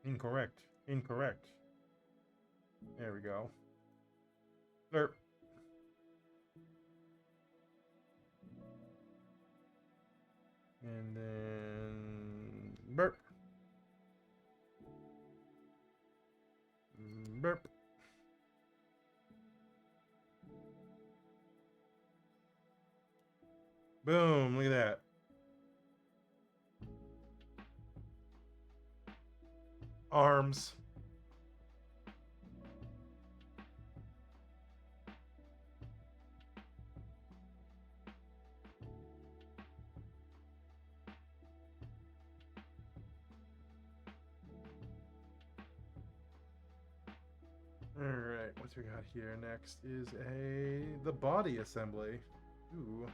Incorrect. Incorrect. There we go. Slurp. And then burp. Burp. Boom, look at that. Arms. All right, what's we got here next is the body assembly. Ooh,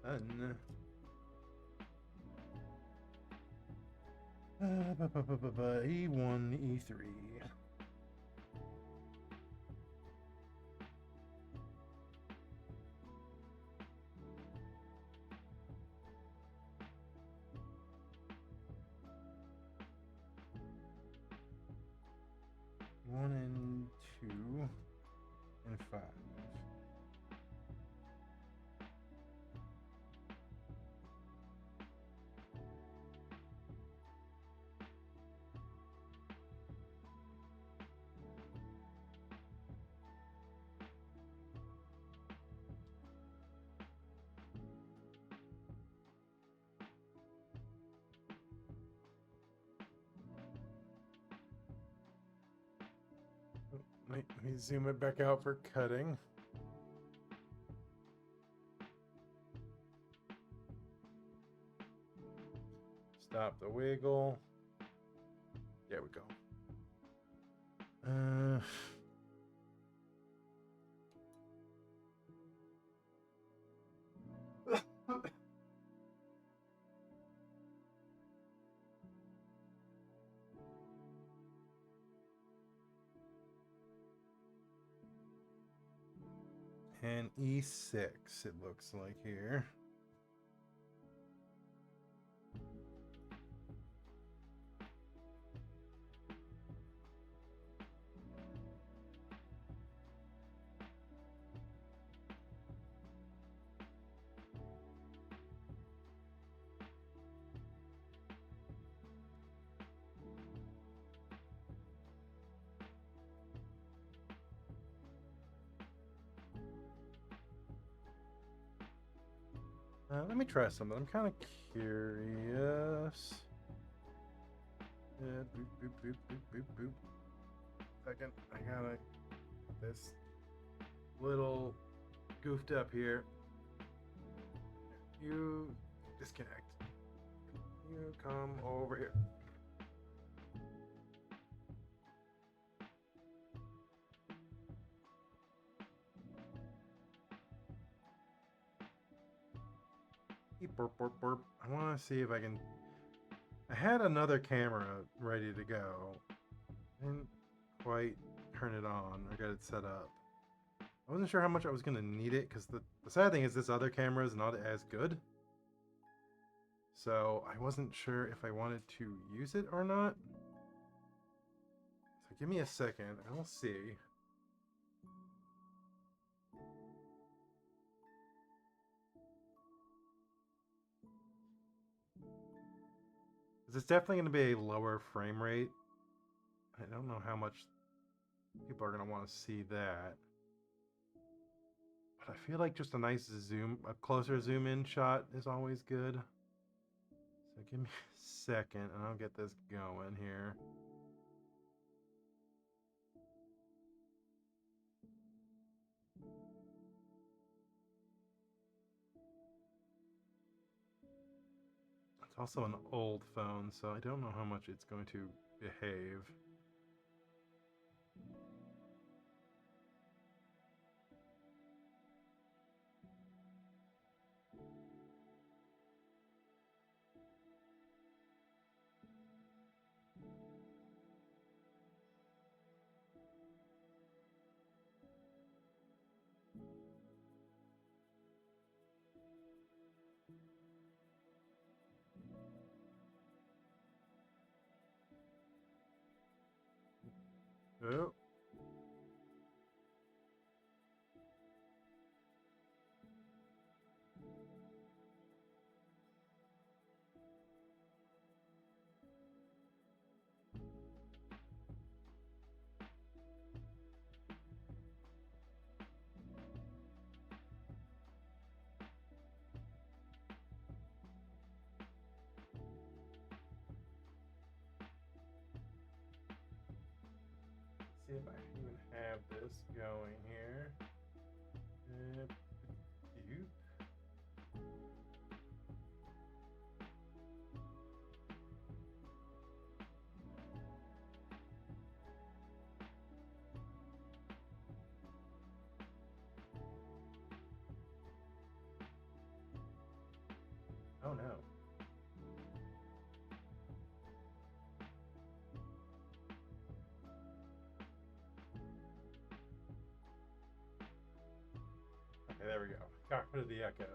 fun. E1, E3. One and two and five. Let me zoom it back out for cutting. Stop the wiggle. There we go. And E6, it looks like here. Let me try something. I'm kind of curious. Boop, boop, boop, boop, boop, boop. Second, I gotta this little goofed up here. You disconnect. You come over here. Burp, burp, burp. I want to see if I can. I had another camera ready to go. Didn't quite turn it on or get it set up. I wasn't sure how much I was going to need it because the sad thing is this other camera is not as good. So I wasn't sure if I wanted to use it or not. So give me a second. I'll see. It's definitely going to be a lower frame rate. I don't know how much people are going to want to see that. But I feel like just a nice zoom, a closer zoom in shot is always good. So give me a second and I'll get this going here. It's also an old phone, so I don't know how much it's going to behave. Oh. See if I even have this going here. Oh no. Okay, there we go. Got rid of the echo.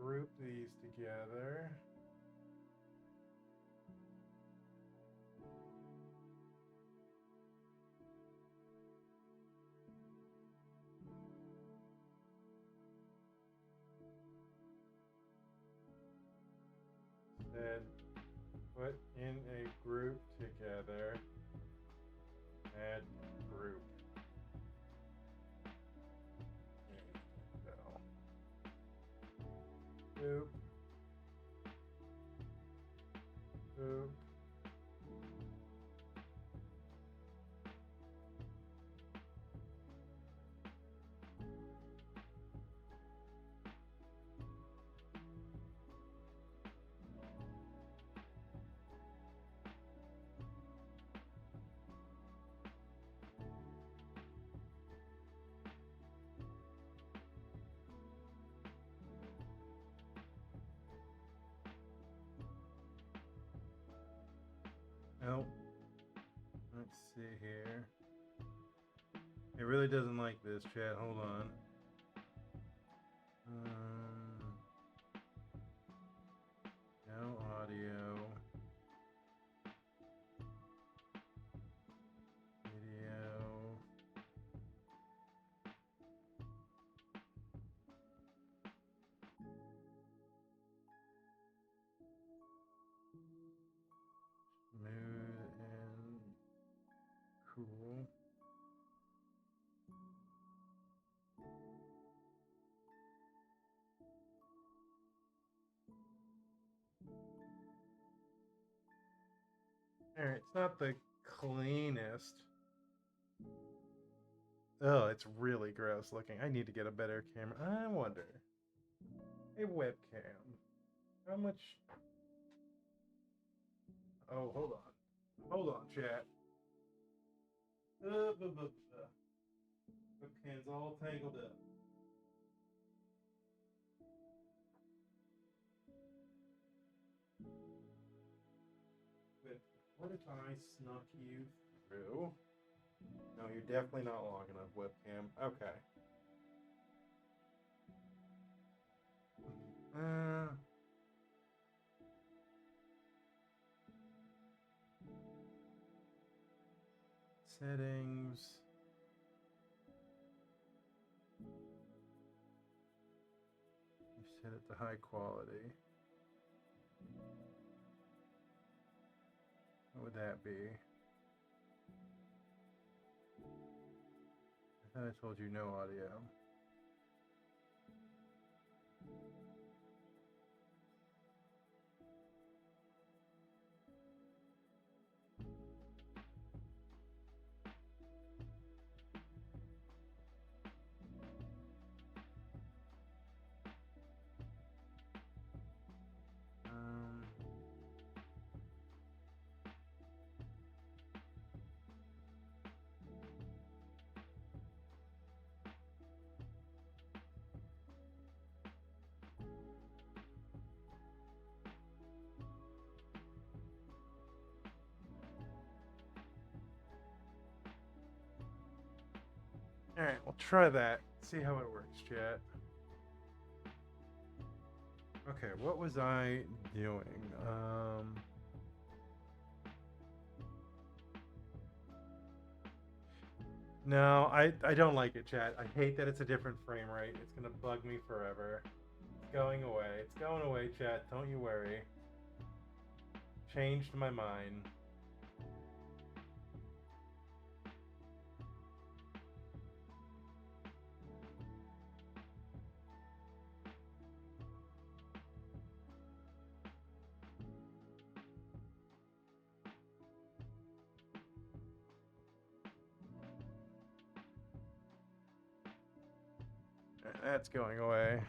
Group these together. Then put in a group together. Add group. Boop. Boop. Oh, let's see here. It really doesn't like this, chat. Hold on. No audio. Video. Smooth and cool. Alright, it's not the cleanest. Oh, it's really gross looking. I need to get a better camera. I wonder. A webcam. How much? Oh, hold on. Hold on, chat. Webcam's all tangled up. What if I snuck you through? No, you're definitely not long enough, webcam. Okay. Settings. You set it to high quality. What would that be? I thought I told you no audio. Alright, we'll try that. See how it works, chat. Okay, what was I doing? No, I don't like it, chat. I hate that it's a different frame rate. It's gonna bug me forever. It's going away. It's going away, chat. Don't you worry. Changed my mind. That's going away.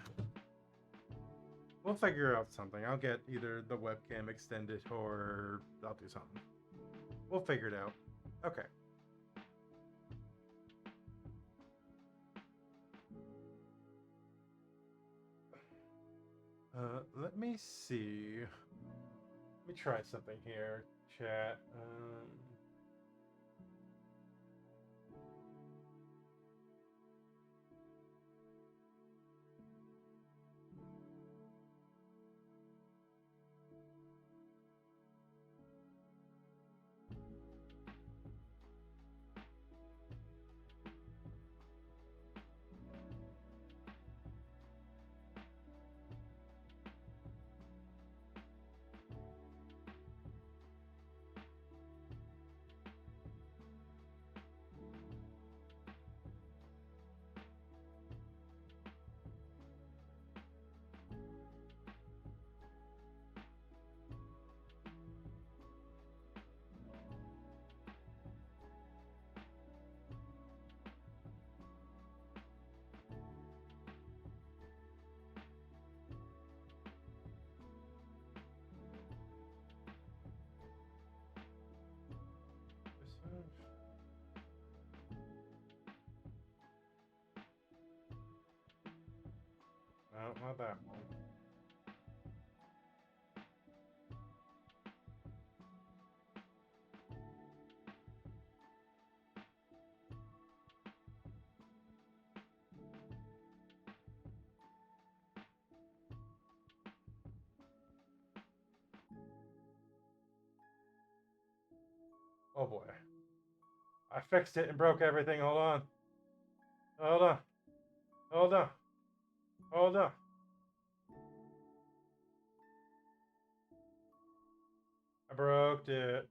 We'll figure out something. I'll get either the webcam extended or I'll do something. We'll figure it out. Okay. Let me see. Let me try something here, chat. No, not that one. Oh boy. I fixed it and broke everything. Hold on. Hold on. Hold on. Hold on. I broke it.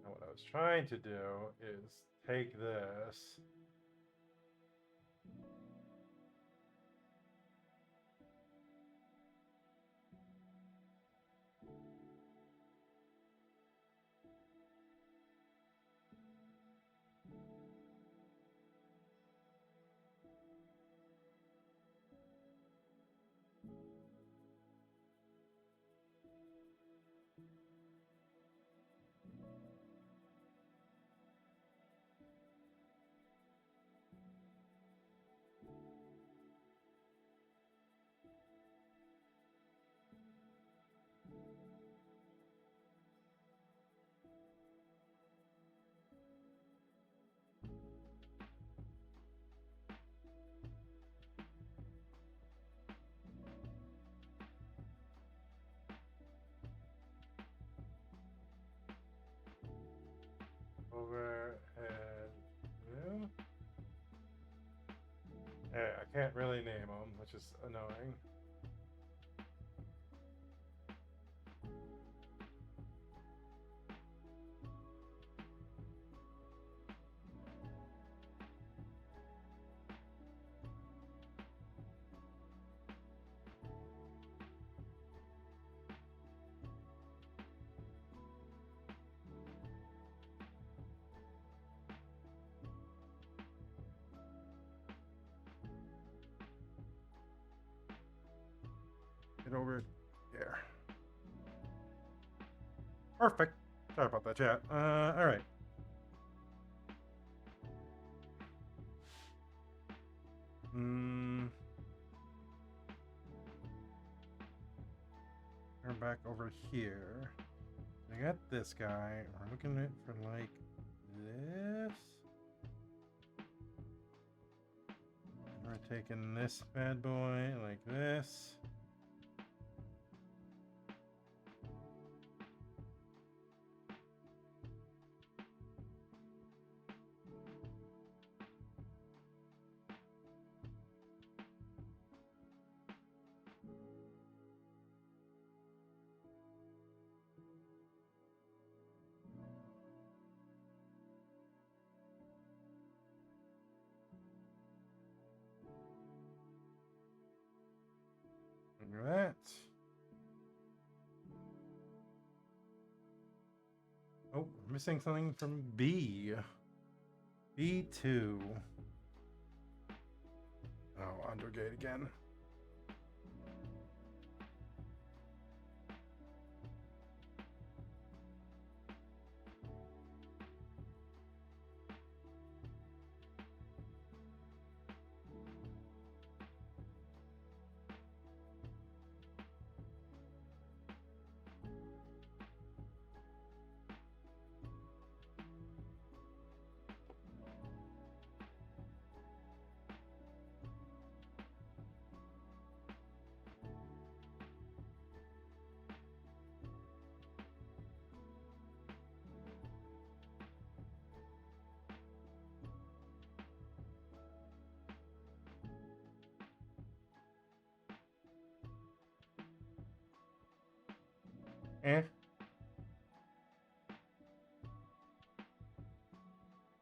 And what I was trying to do is take this. Overhead view. Yeah, I can't really name them, which is annoying. Get over there. Perfect. Sorry about that, chat. All right. Turn back over here. I got this guy. We're looking at for like this. And we're taking this bad boy like this. Look at that. Oh, we're missing something from B. B2. Oh, undergate again. Eh?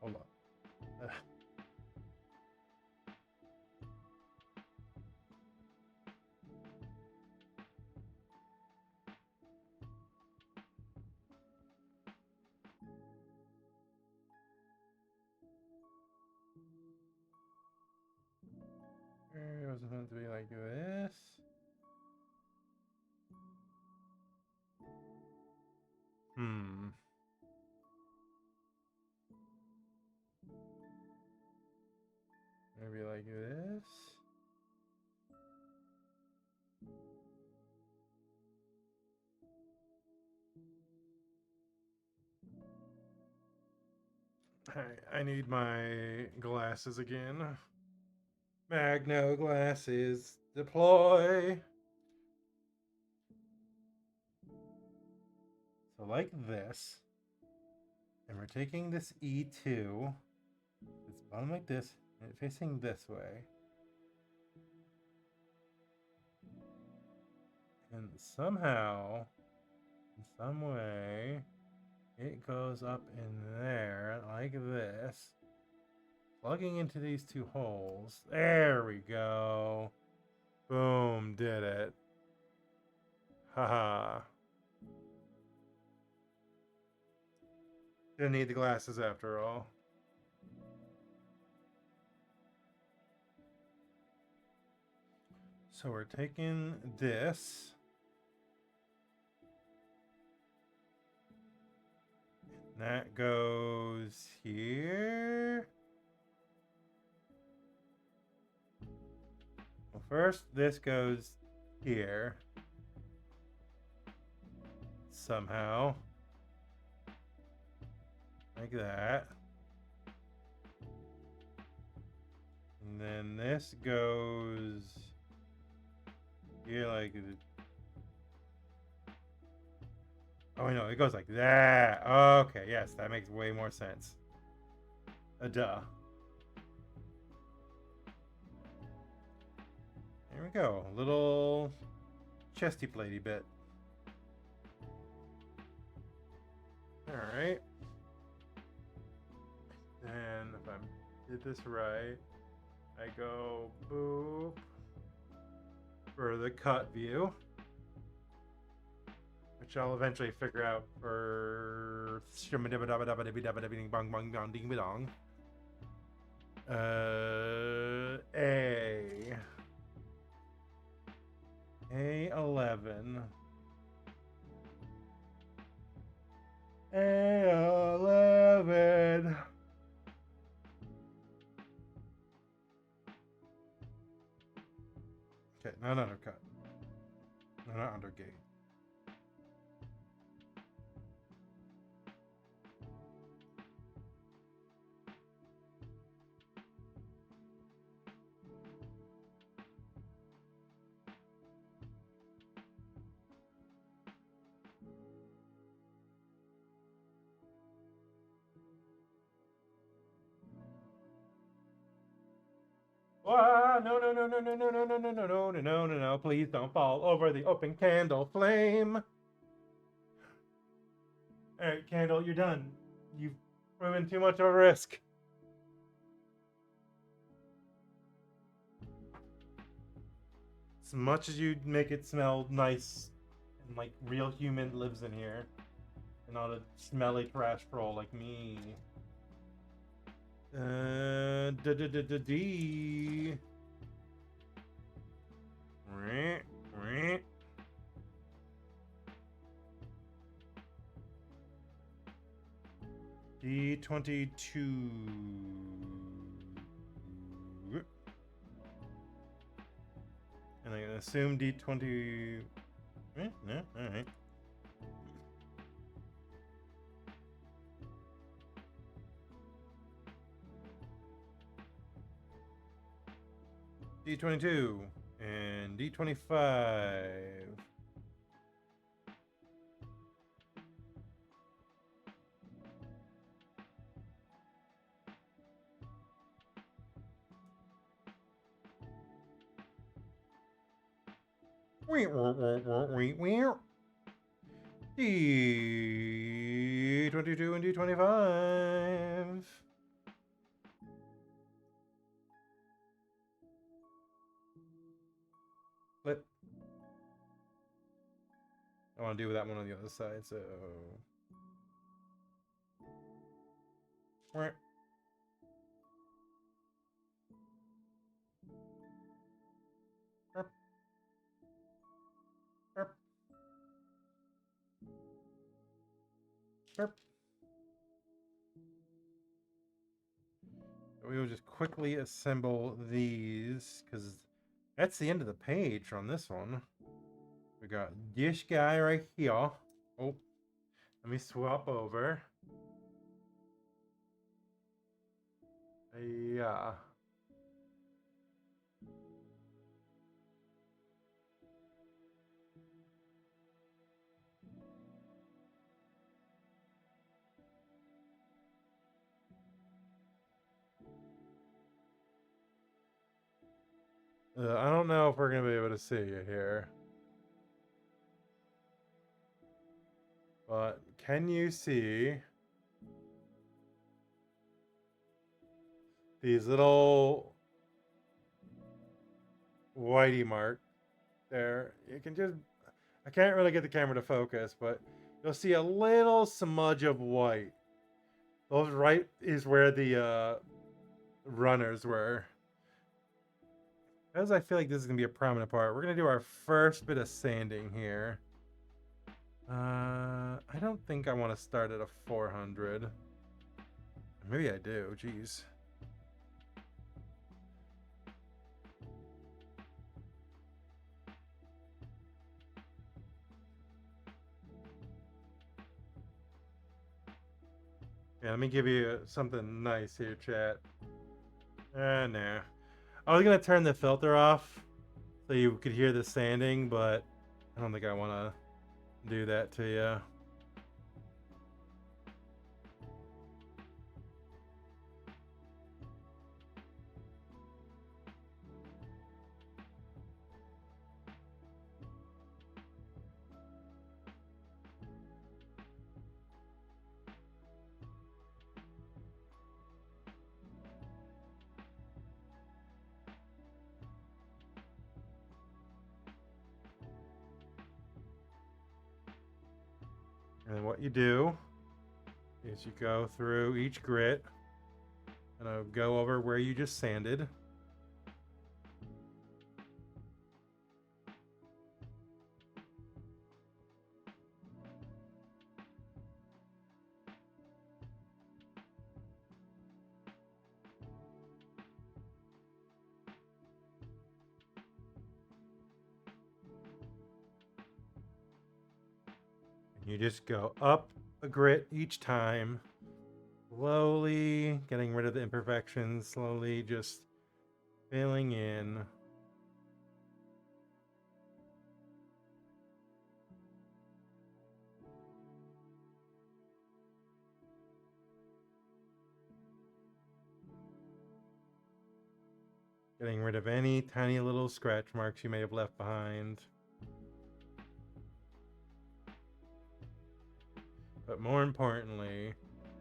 Hold on. It was meant to be like this. Hmm. I need my glasses again. Magno glasses, deploy. So like this. And we're taking this E2. It's bottom like this, and it's facing this way. And somehow, in some way, it goes up in there like this. Plugging into these two holes. There we go. Boom, did it. Haha. Didn't need the glasses after all. So we're taking this. That goes here. Well, first, this goes here. Somehow. Like that. And then this goes here like... Oh, no, it goes like that. Okay, yes, that makes way more sense. Duh. There we go. Little chesty platey bit. Alright. And if I did this right, I go boop for the cut view, which I'll eventually figure out for A11. A11. Okay, not undercut. No, not undergate. Oh, no, no, no, no, no, no, no, no, no, no, no, no, no, no, no, please don't fall over the open candle flame. Alright, Candle, you're done. You've proven too much of a risk. As much as you make it smell nice and like real human lives in here, and not a smelly trash troll like me. D. D22. And I can assume D20. No, alright. D22 and D25. D22 and D25. Flip. I want to do that one on the other side, so. We will just quickly assemble these because that's the end of the page on this one. We got this guy right here. Oh, let me swap over. Yeah. I don't know if we're gonna be able to see you here, but can you see these little whitey marks there? You can just, I can't really get the camera to focus, but you'll see a little smudge of white. Those right is where the runners were. As I feel like this is gonna be a prominent part, we're gonna do our first bit of sanding here. I don't think I want to start at a 400. Maybe I do. Jeez. Yeah, let me give you something nice here, chat. Nah. I was gonna turn the filter off so you could hear the sanding, but I don't think I want to do that to you. And what you do is you go through each grit and I'll go over where you just sanded. You just go up a grit each time, slowly getting rid of the imperfections, slowly just filling in. Getting rid of any tiny little scratch marks you may have left behind. But more importantly,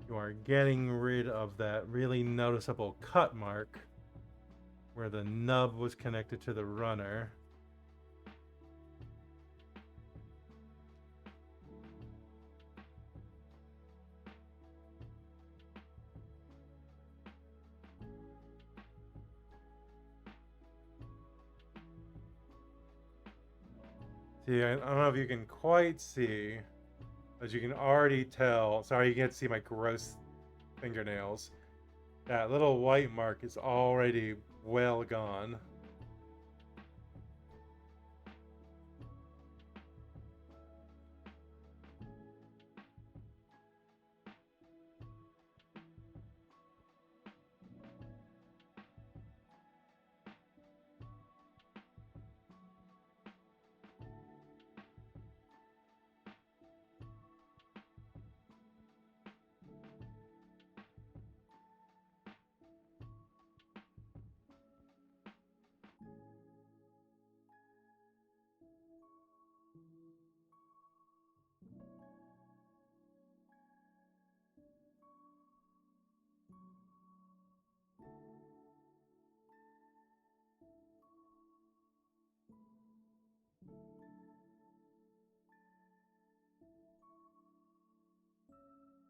you are getting rid of that really noticeable cut mark where the nub was connected to the runner. See, I don't know if you can quite see, but you can already tell. Sorry, you can't see my gross fingernails. That little white mark is already well gone.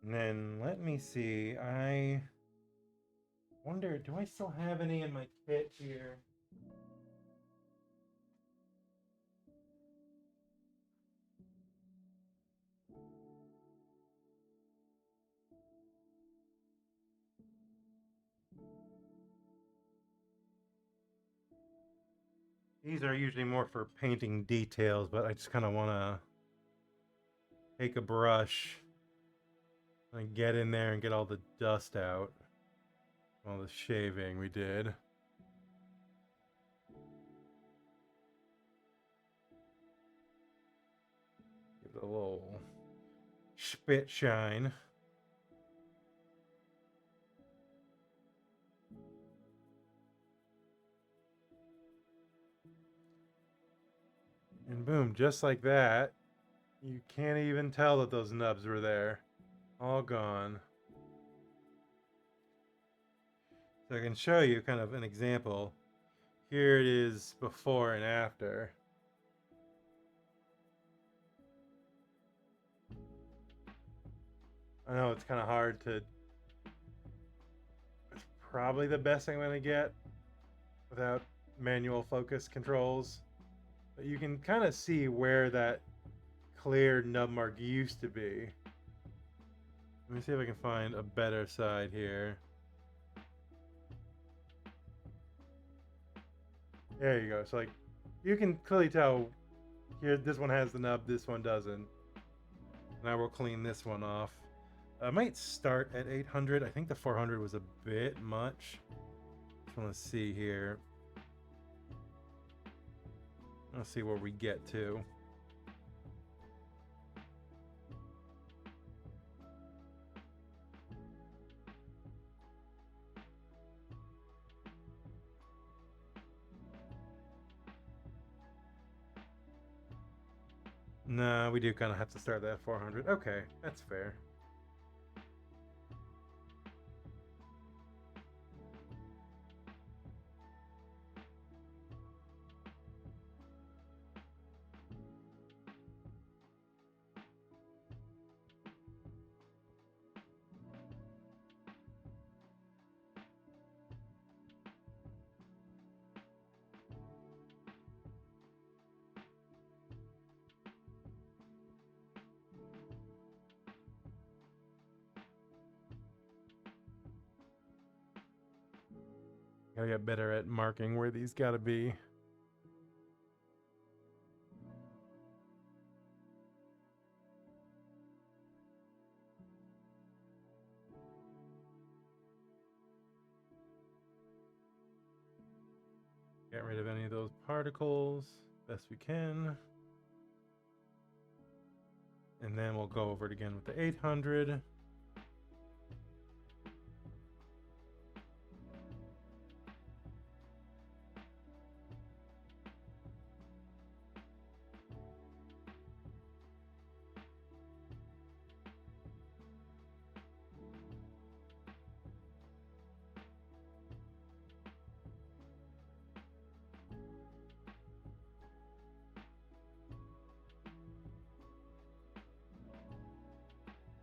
And then let me see. I wonder, do I still have any in my kit here? These are usually more for painting details, but I just kind of want to take a brush and get in there and get all the dust out. All the shaving we did. Give it a little spit shine. And boom, just like that, you can't even tell that those nubs were there. All gone. So I can show you kind of an example. Here it is before and after. I know it's kind of hard to... It's probably the best I'm going to get without manual focus controls. But you can kind of see where that clear nub mark used to be. Let me see if I can find a better side here. There you go. So like, you can clearly tell here this one has the nub, this one doesn't. Now we'll clean this one off. I might start at 800. I think the 400 was a bit much. Just want to see here. Let's see where we get to. No, we do kind of have to start at 400. Okay, that's fair. Gotta get better at marking where these gotta be. Get rid of any of those particles best we can. And then we'll go over it again with the 800.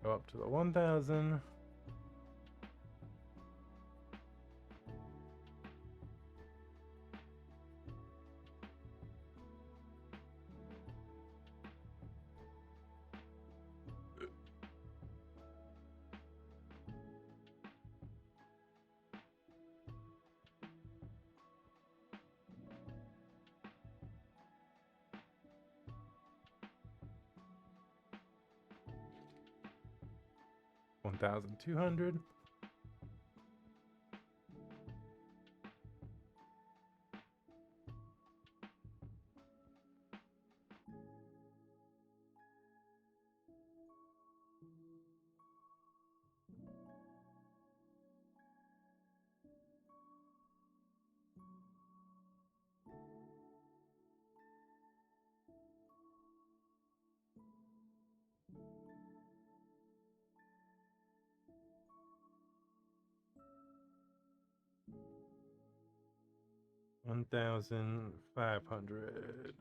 Go up to the 1000. $1,200. $1,500.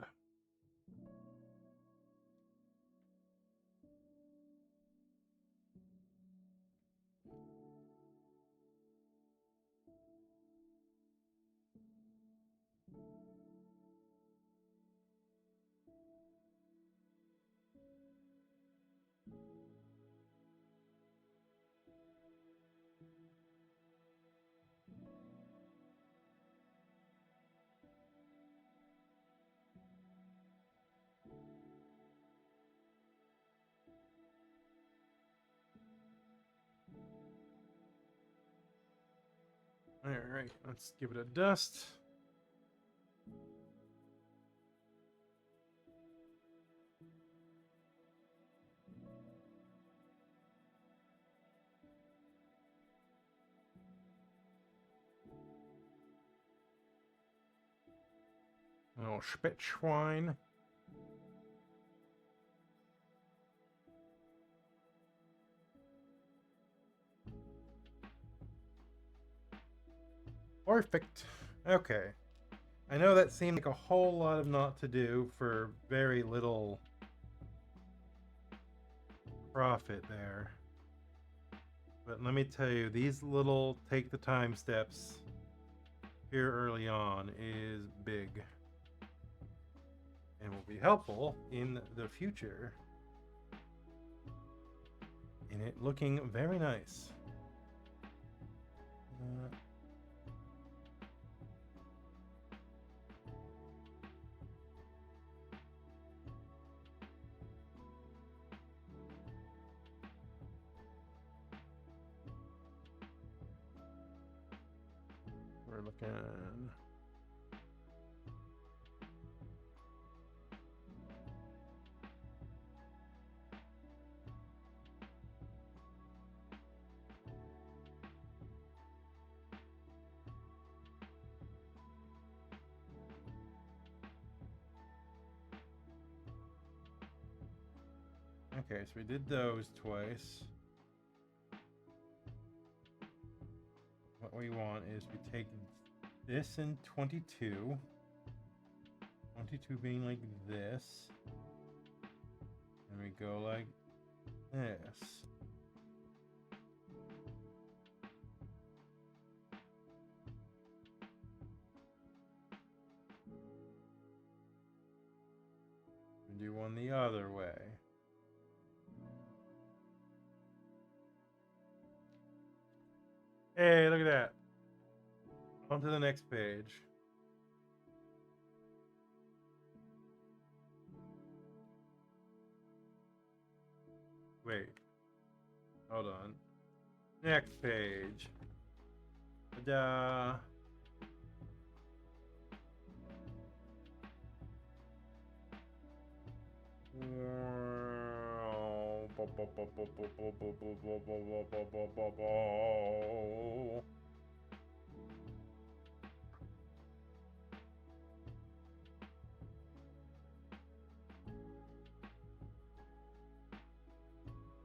Alright, let's give it a dust. A little Spitzschwein. Perfect. Okay. I know that seemed like a whole lot of not to do for very little profit there. But let me tell you, these little take the time steps here early on is big. And will be helpful in the future. In it looking very nice. We're looking. Okay, so we did those twice. What we want is we take this in 22. 22 being like this. And we go like this. We do one the other way. Hey, look at that. On to the next page. Wait. Hold on. Next page. Ta-da.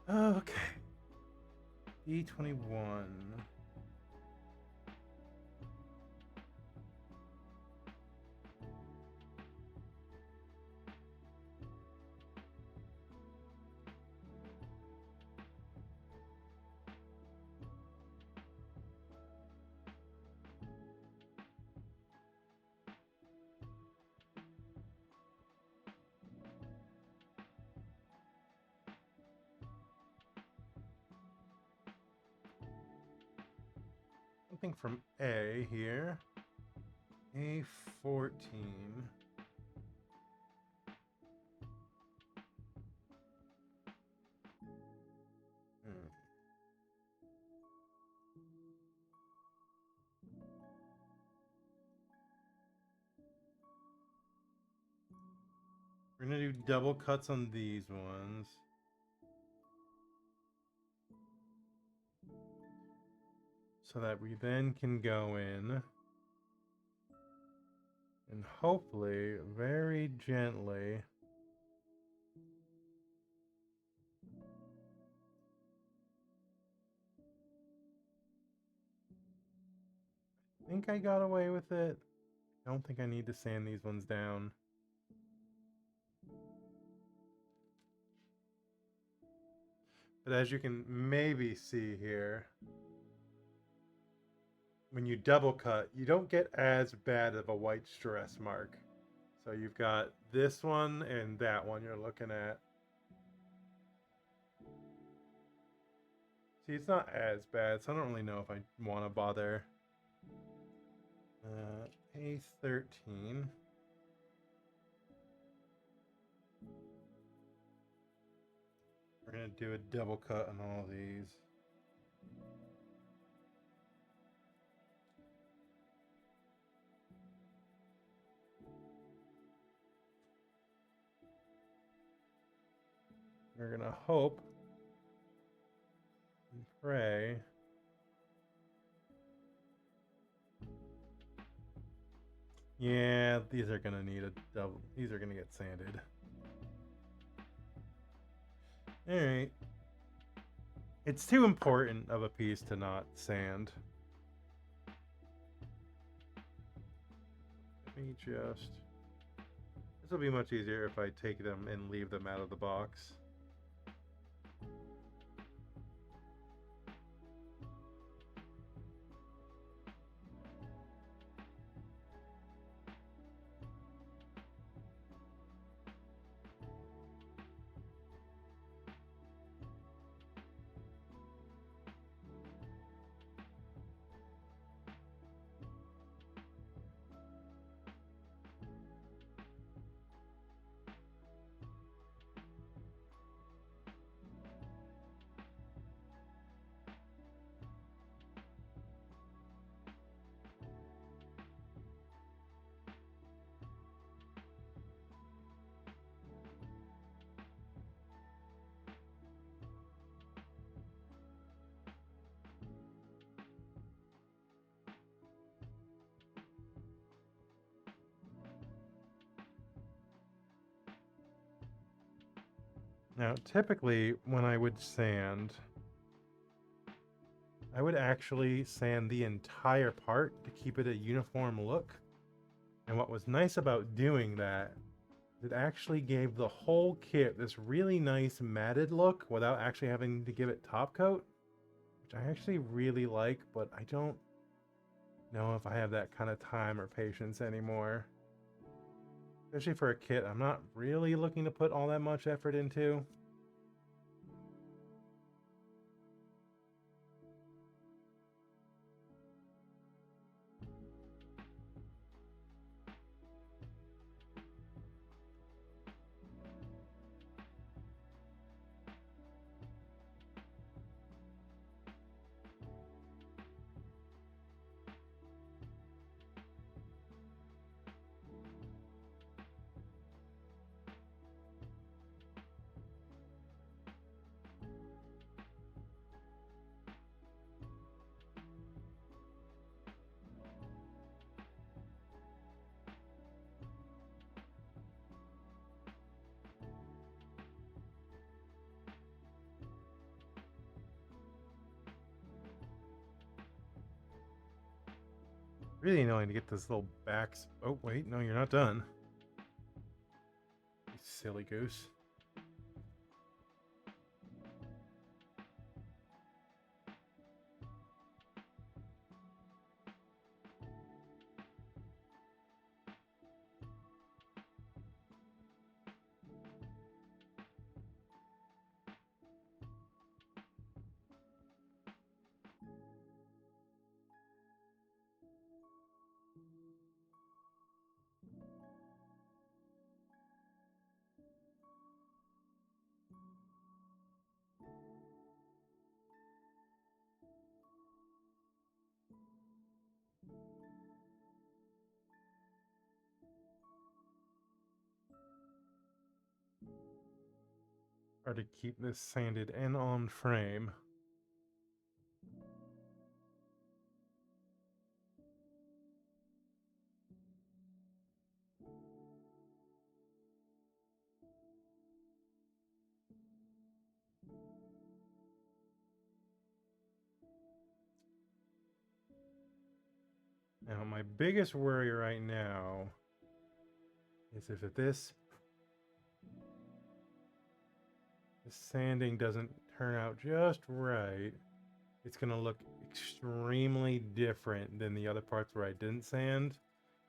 Okay. E21. Something from A here. A14. We're gonna do double cuts on these ones. So that we then can go in and hopefully very gently I think I got away with it. I don't think I need to sand these ones down. But as you can maybe see here, when you double cut, you don't get as bad of a white stress mark. So you've got this one and that one you're looking at. See, it's not as bad, so I don't really know if I want to bother. A13. We're going to do a double cut on all these. we're gonna hope and pray. Yeah, these are gonna need a double. These are gonna get sanded. All right. It's too important of a piece to not sand. Let me just... This will be much easier if I take them and leave them out of the box. Now, typically, when I would sand, I would actually sand the entire part to keep it a uniform look. And what was nice about doing that, it actually gave the whole kit this really nice matted look without actually having to give it top coat, which I actually really like, but I don't know if I have that kind of time or patience anymore. Especially for a kit I'm not really looking to put all that much effort into. Really annoying to get this little backs. Oh, wait, no, you're not done. You silly goose. Try to keep this sanded and on frame. Now, my biggest worry right now is if this sanding doesn't turn out just right, it's going to look extremely different than the other parts where I didn't sand,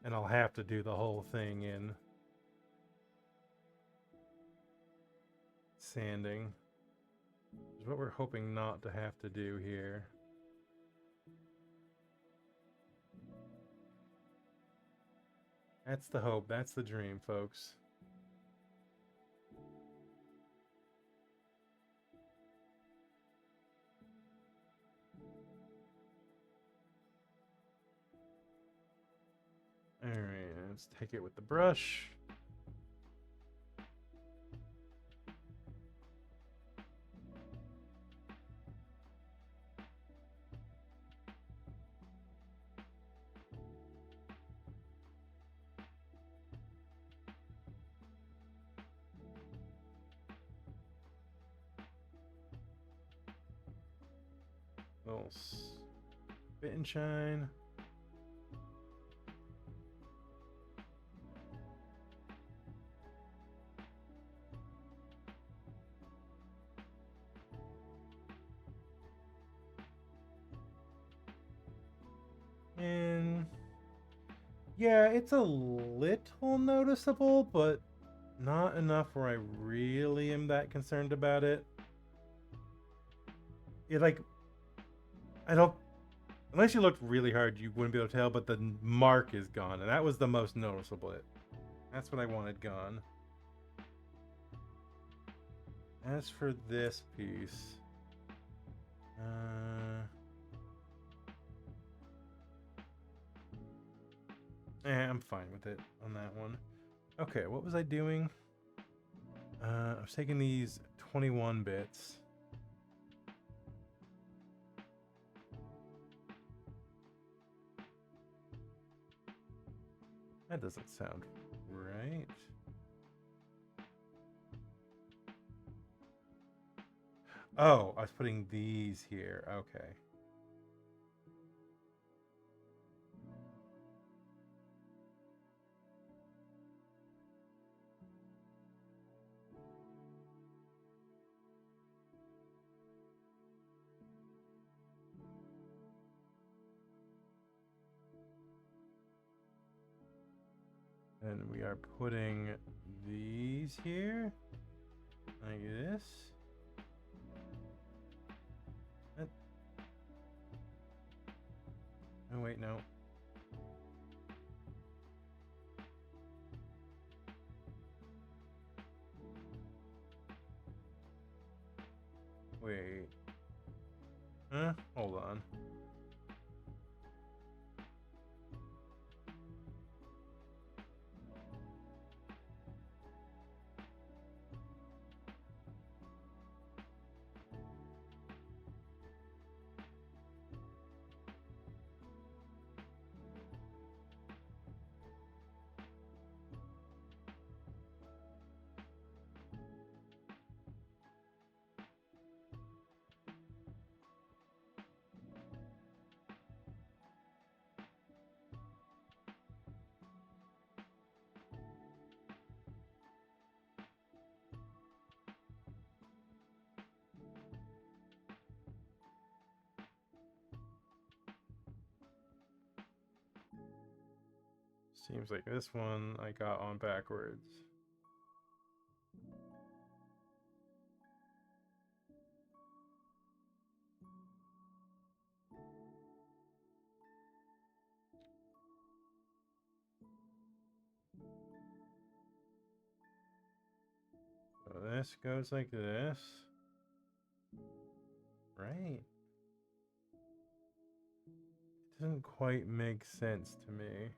and I'll have to do the whole thing in sanding. Which is what we're hoping not to have to do here. That's the hope. That's the dream, folks. Alright, let's take it with the brush. Little spit and shine. And yeah, it's a little noticeable, but not enough where I really am that concerned about it. It like, I don't, unless you looked really hard, you wouldn't be able to tell, but the mark is gone, and that was the most noticeable. That's what I wanted gone. As for this piece, I'm fine with it on that one. Okay, what was I doing? I was taking these 21 bits. That doesn't sound right. Oh, I was putting these here. Okay. And we are putting these here, like this. Oh wait, no. Wait. Huh? Hold on. Seems like this one I got on backwards. So this goes like this. Right. It doesn't quite make sense to me.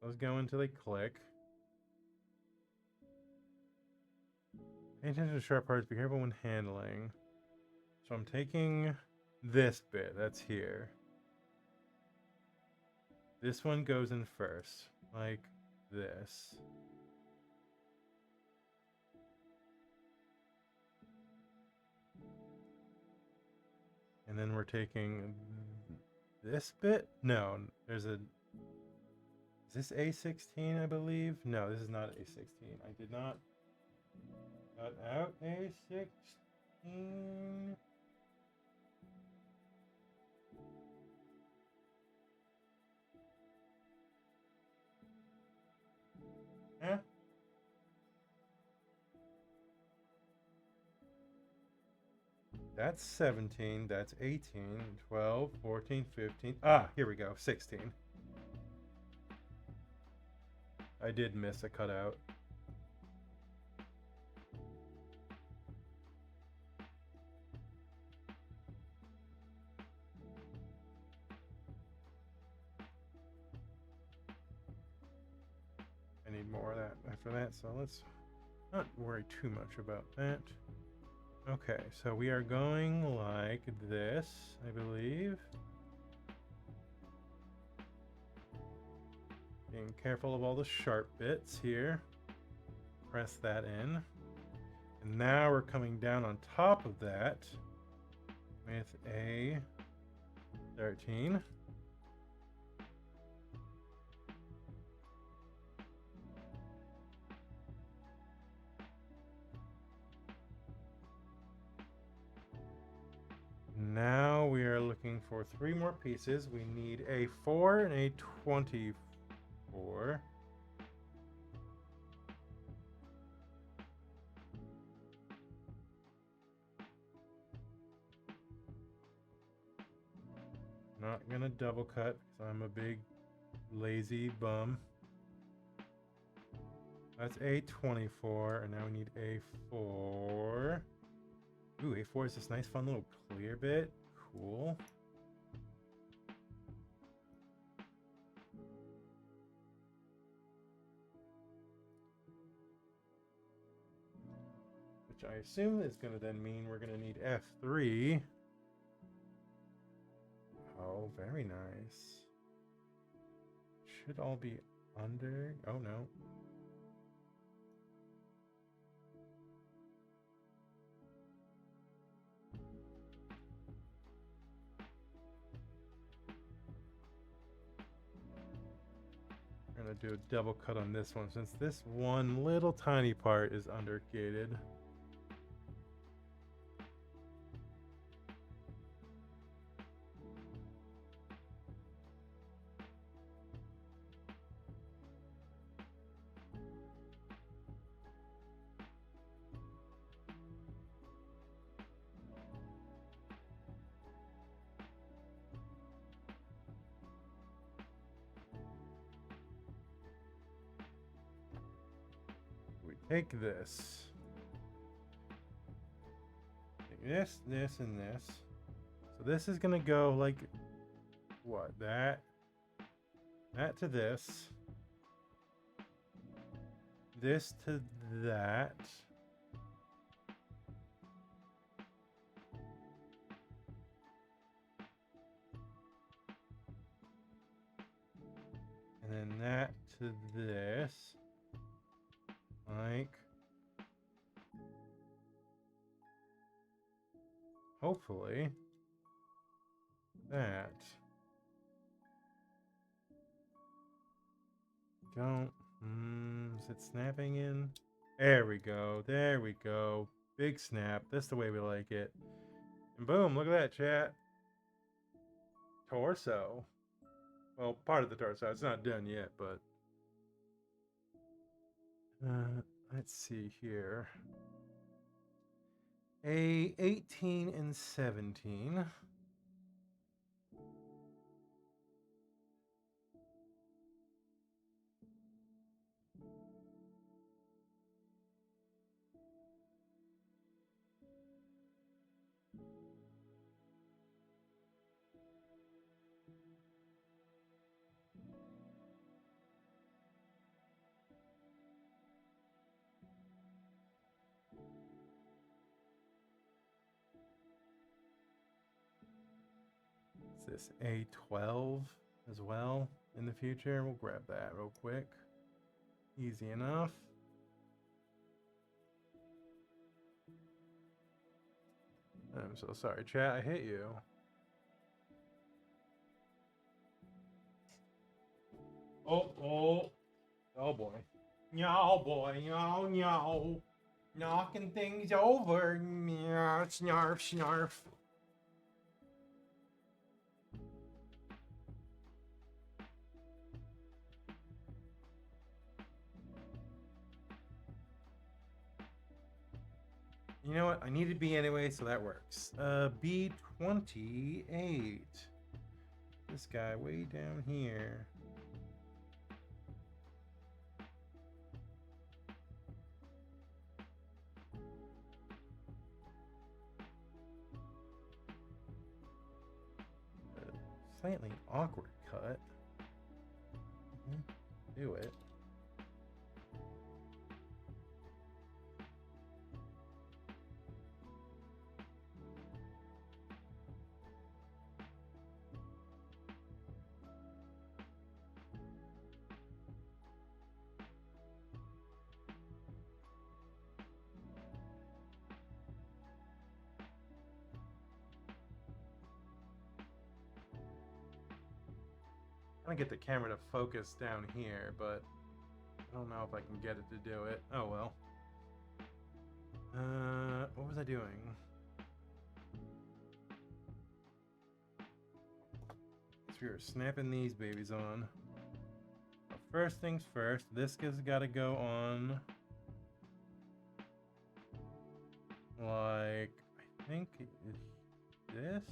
Those go until they click. Pay attention to sharp parts. Be careful when handling. So I'm taking this bit that's here. This one goes in first, like this. And then we're taking this bit? No, there's a... Is this A16, I believe? No, this is not A16. I did not cut out A16. Eh? That's 17, that's 18, 12, 14, 15. Ah, here we go, 16. I did miss a cutout. I need more of that after that, so let's not worry too much about that. Okay, so we are going like this, I believe. Being careful of all the sharp bits here. Press that in. And now we're coming down on top of that with a 13. Now we are looking for 3 more pieces. We need a 4 and a 24. Not gonna double cut because I'm a big lazy bum. That's a 24, and now we need a 4. Ooh, A4 is this nice fun little clear bit. Cool. Which I assume is going to then mean we're going to need F3. Oh, very nice. Should all be under. Oh, no. I'm going to do a double cut on this one since this one little tiny part is undergated. Take this. Take this, this, and this. So this is gonna go like what? That to this. This to that. And then that to this. Like, hopefully, that. Don't, is it snapping in? There we go, there we go. Big snap, that's the way we like it. And boom, look at that, chat. Torso. Well, part of the torso, it's not done yet, but. Let's see here. A 18 and 17. This A12 as well in the future. We'll grab that real quick. Easy enough. I'm so sorry, chat. I hit you. Oh boy. No boy, no. Knocking things over. Snarf, snarf. You know what? I need to be anyway, so that works. B28. This guy way down here. Slightly awkward cut. Do it. trying to get the camera to focus down here, but I don't know if I can get it to do it. Oh well. What was I doing? So we were snapping these babies on. But first things first, this has got to go on. Like, I think it's this.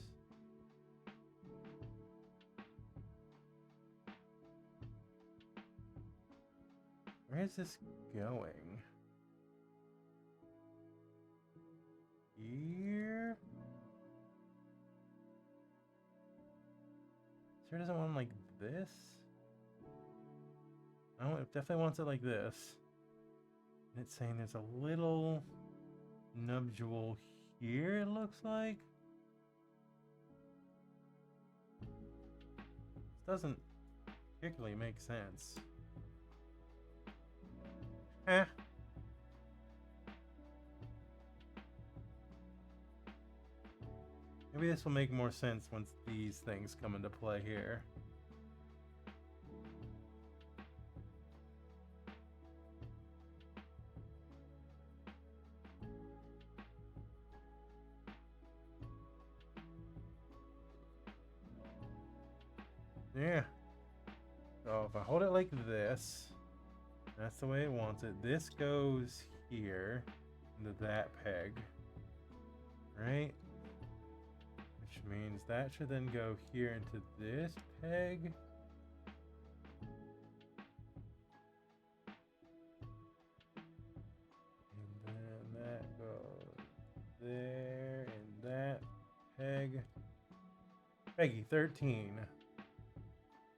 Where is this going? Here? Sure doesn't want like this? Oh, it definitely wants it like this. And it's saying there's a little nubule here, it looks like. This doesn't particularly make sense. Eh. Maybe this will make more sense once these things come into play here. Yeah. So if I hold it like this, that's the way it wants it. This goes here into that peg, right? Which means that should then go here into this peg. And then that goes there and that peg. Peggy 13.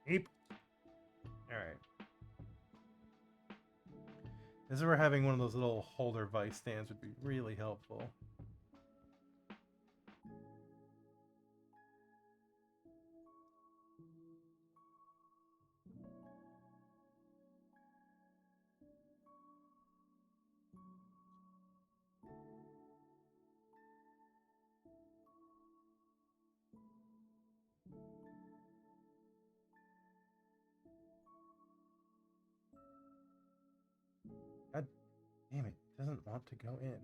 Eep. Alright. This is where having one of those little holder vice stands would be really helpful. God damn it, it doesn't want to go in.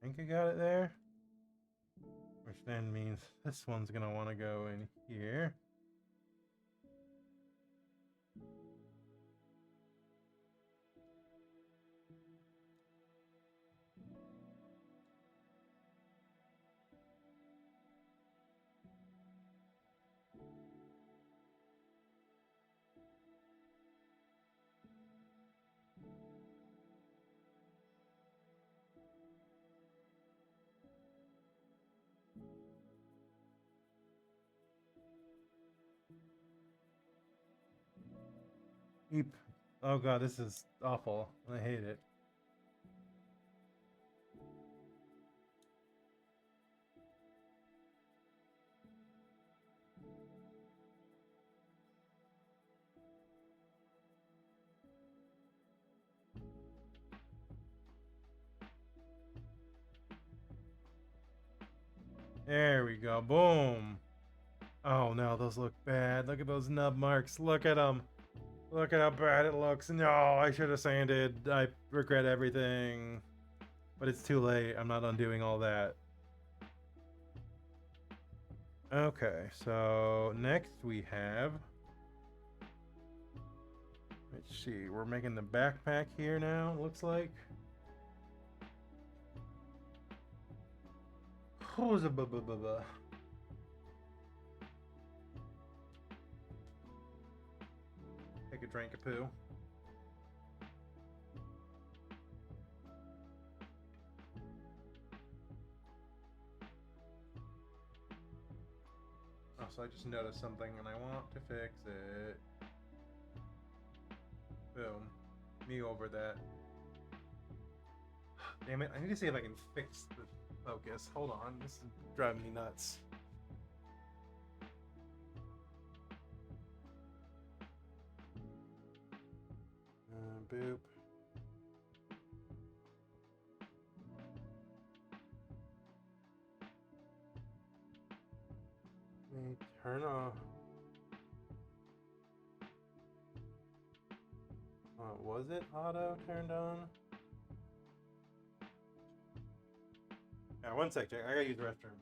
Think I got it there? Which then means this one's gonna want to go in here. Eep. Oh god, this is awful. I hate it. There we go. Boom. Oh no, those look bad. Look at those nub marks. Look at them. Look at how bad it looks. No, I should have sanded. I regret everything. But it's too late. I'm not undoing all that. Okay, so next we have... Let's see. We're making the backpack here now, it looks like. Who's a ba-ba-ba-ba? Take a drink of poo. Oh, so I just noticed something and I want to fix it. Boom. Me over that. Damn it, I need to see if I can fix the focus. Hold on, this is driving me nuts. boop. Turn off. Was it auto turned on? Yeah, one sec, Jack. I gotta use the restroom.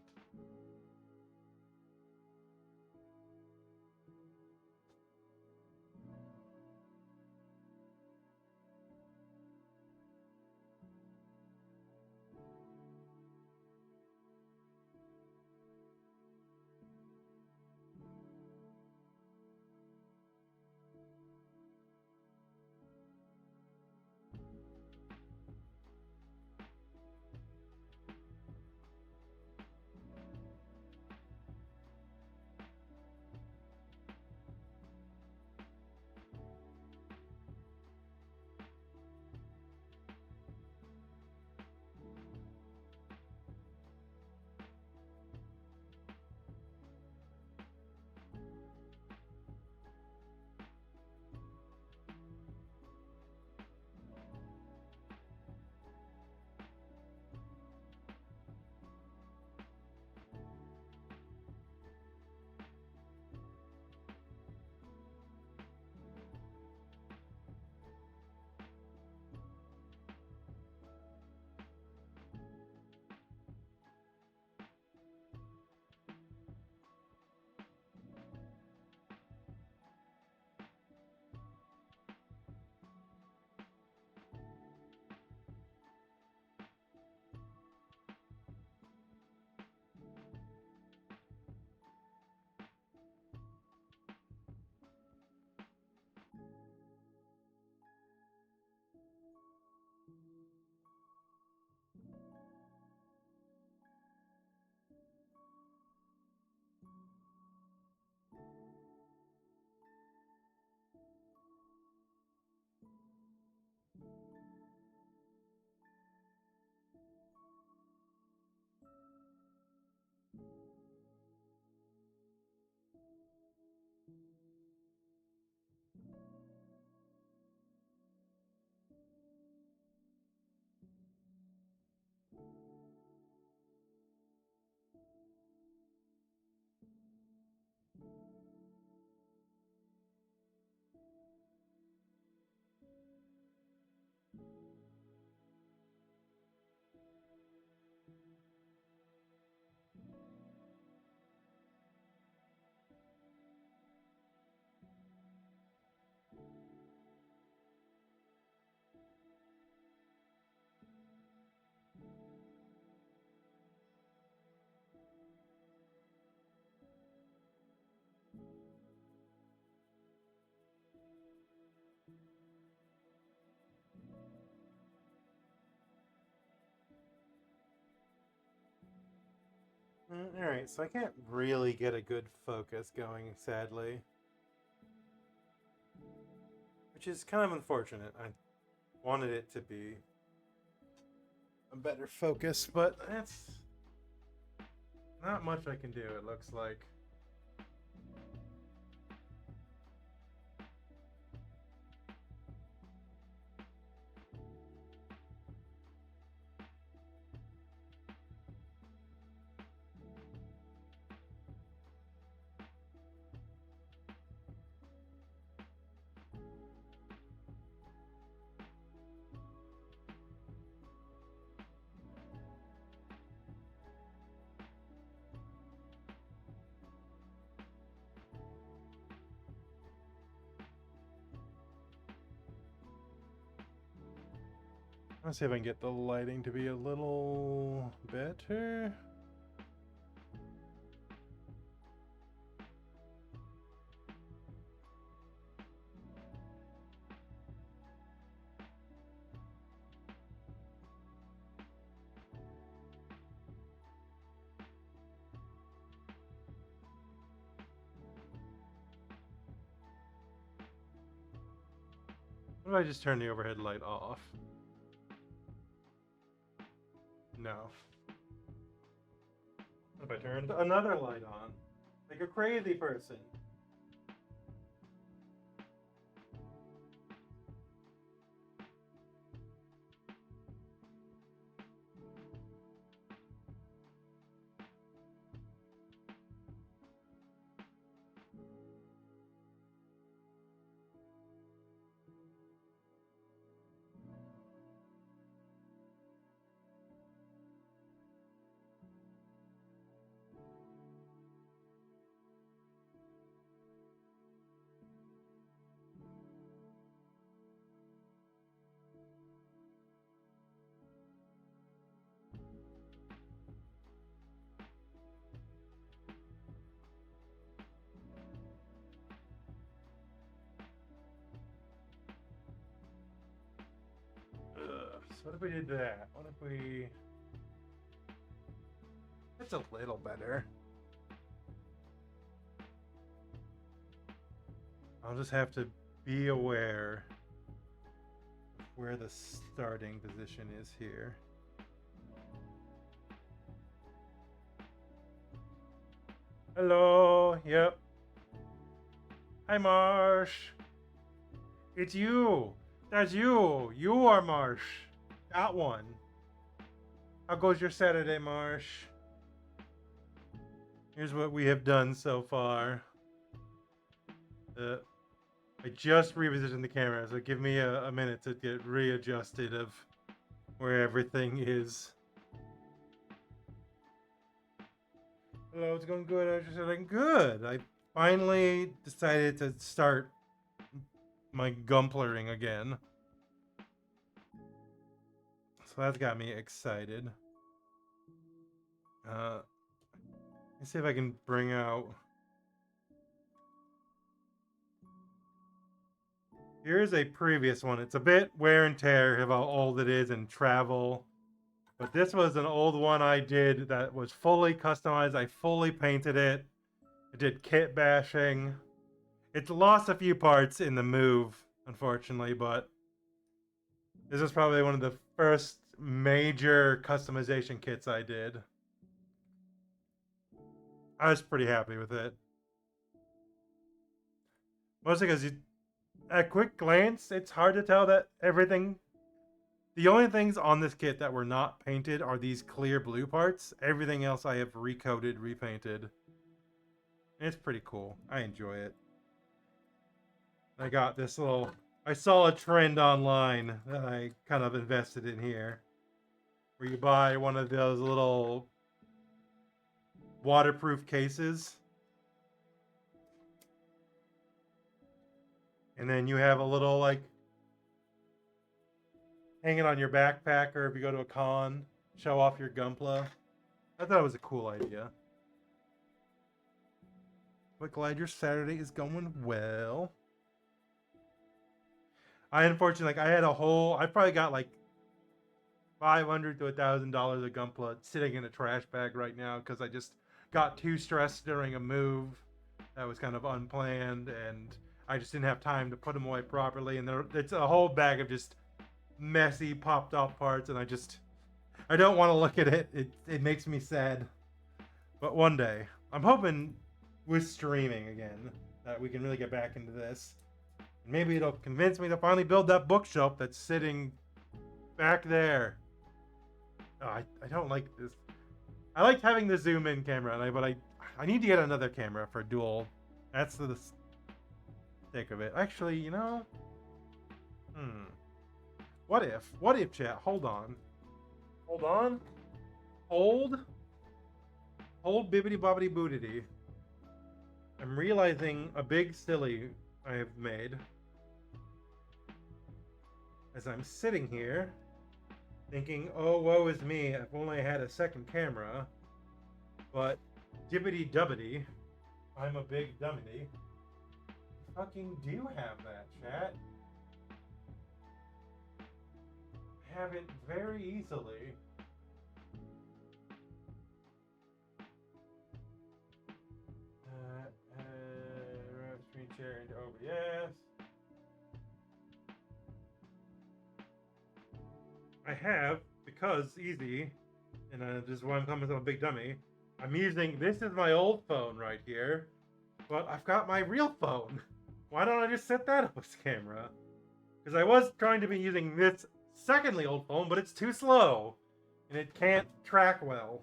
Alright, so I can't really get a good focus going, sadly. Which is kind of unfortunate. I wanted it to be a better focus, but that's not much I can do, it looks like. Let's see if I can get the lighting to be a little better. What if I just turn the overhead light off? No. What if I turned another light on? Like a crazy person. What if we did that? What if we... It's a little better. I'll just have to be aware of where the starting position is here. Hello, yep. Hi, Marsh. It's you. That's you. You are Marsh. Got one. How goes your Saturday, Marsh? Here's what we have done so far. I just repositioned the camera, so give me a minute to get readjusted of where everything is. Hello, it's going good. I was just saying good. I finally decided to start my Gunplaing again. So that's got me excited. Let's see if I can bring out... Here's a previous one. It's a bit wear and tear of how old it is and travel. But this was an old one I did that was fully customized. I fully painted it. I did kit bashing. It's lost a few parts in the move, unfortunately, but this is probably one of the first major customization kits I did. I was pretty happy with it. Mostly because at quick glance, it's hard to tell that everything... The only things on this kit that were not painted are these clear blue parts. Everything else I have recoated, repainted. It's pretty cool. I enjoy it. I got this little... I saw a trend online that I kind of invested in here. Where you buy one of those little waterproof cases. And then you have a little, like, hang it on your backpack, or if you go to a con, show off your Gunpla. I thought it was a cool idea. But glad your Saturday is going well. I unfortunately, like, I had a whole... I probably got like $500 to $1,000 of Gunpla sitting in a trash bag right now because I just got too stressed during a move that was kind of unplanned, and I just didn't have time to put them away properly. And it's a whole bag of just messy, popped off parts, and I don't want to look at it. It makes me sad. But one day, I'm hoping with streaming again that we can really get back into this. And maybe it'll convince me to finally build that bookshelf that's sitting back there. Oh, I don't like this. I liked having the zoom in camera, but I need to get another camera for dual. That's the sake of it. Actually, you know, What if, chat? Hold on. Hold bibbity bobbity bootity. I'm realizing a big silly I have made as I'm sitting here thinking, oh, woe is me, if only I had a second camera. But dibbity dubbity, I'm a big dummity. Fucking do have that, chat. Have it very easily. Screen share into OBS. I have, because easy, and this is why I'm coming from a big dummy. I'm using, this is my old phone right here, but I've got my real phone. Why don't I just set that up as camera? Because I was trying to be using this secondly old phone, but it's too slow, and it can't track well.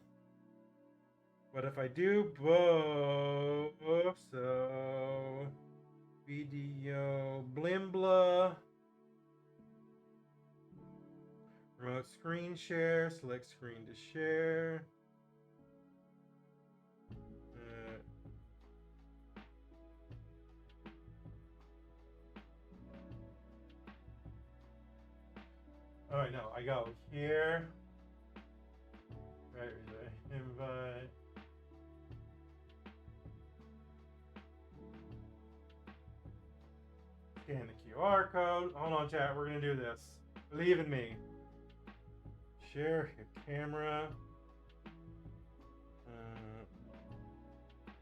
But if I do both, so video blimbla, remote screen share, select screen to share. All right, no, I go here. Right, invite. Scan the QR code. Hold on, chat. We're gonna do this. Believe in me. share your camera.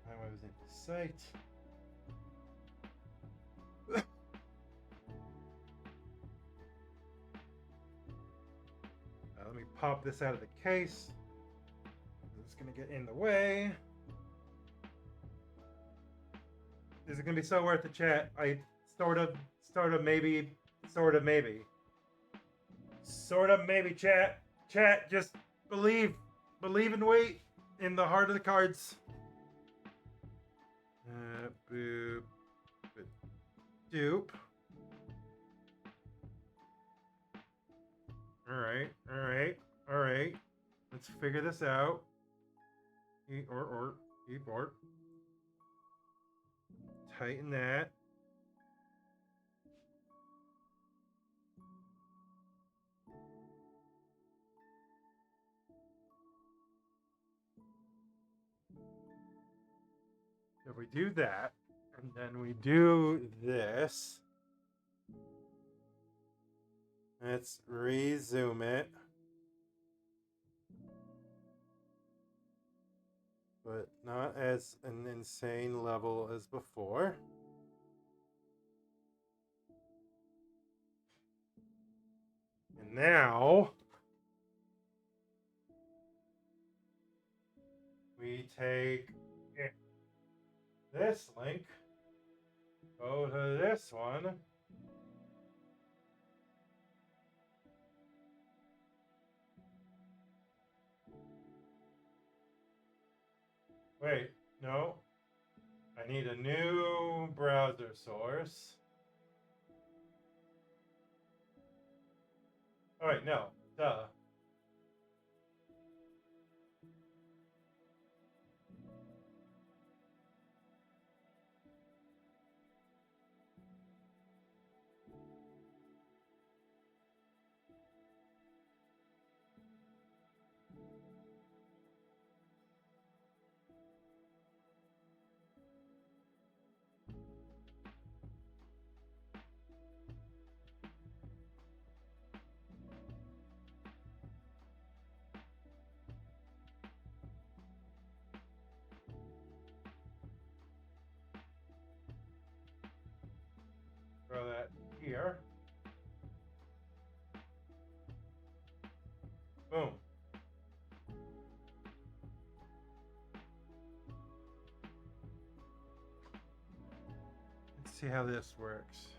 How I was into sight. Let me pop this out of the case. It's gonna get in the way. Is it gonna be so worth the chat? I sort of, maybe, maybe, chat. Just believe and wait in the heart of the cards. Boop, doop. All right. Let's figure this out. Keyboard. Tighten that. If we do that, and then we do this, let's resume it. But not as an insane level as before. And now we take this link, go to this one, wait, no, I need a new browser source. Oh wait, no, duh. Throw that here. Boom. Let's see how this works.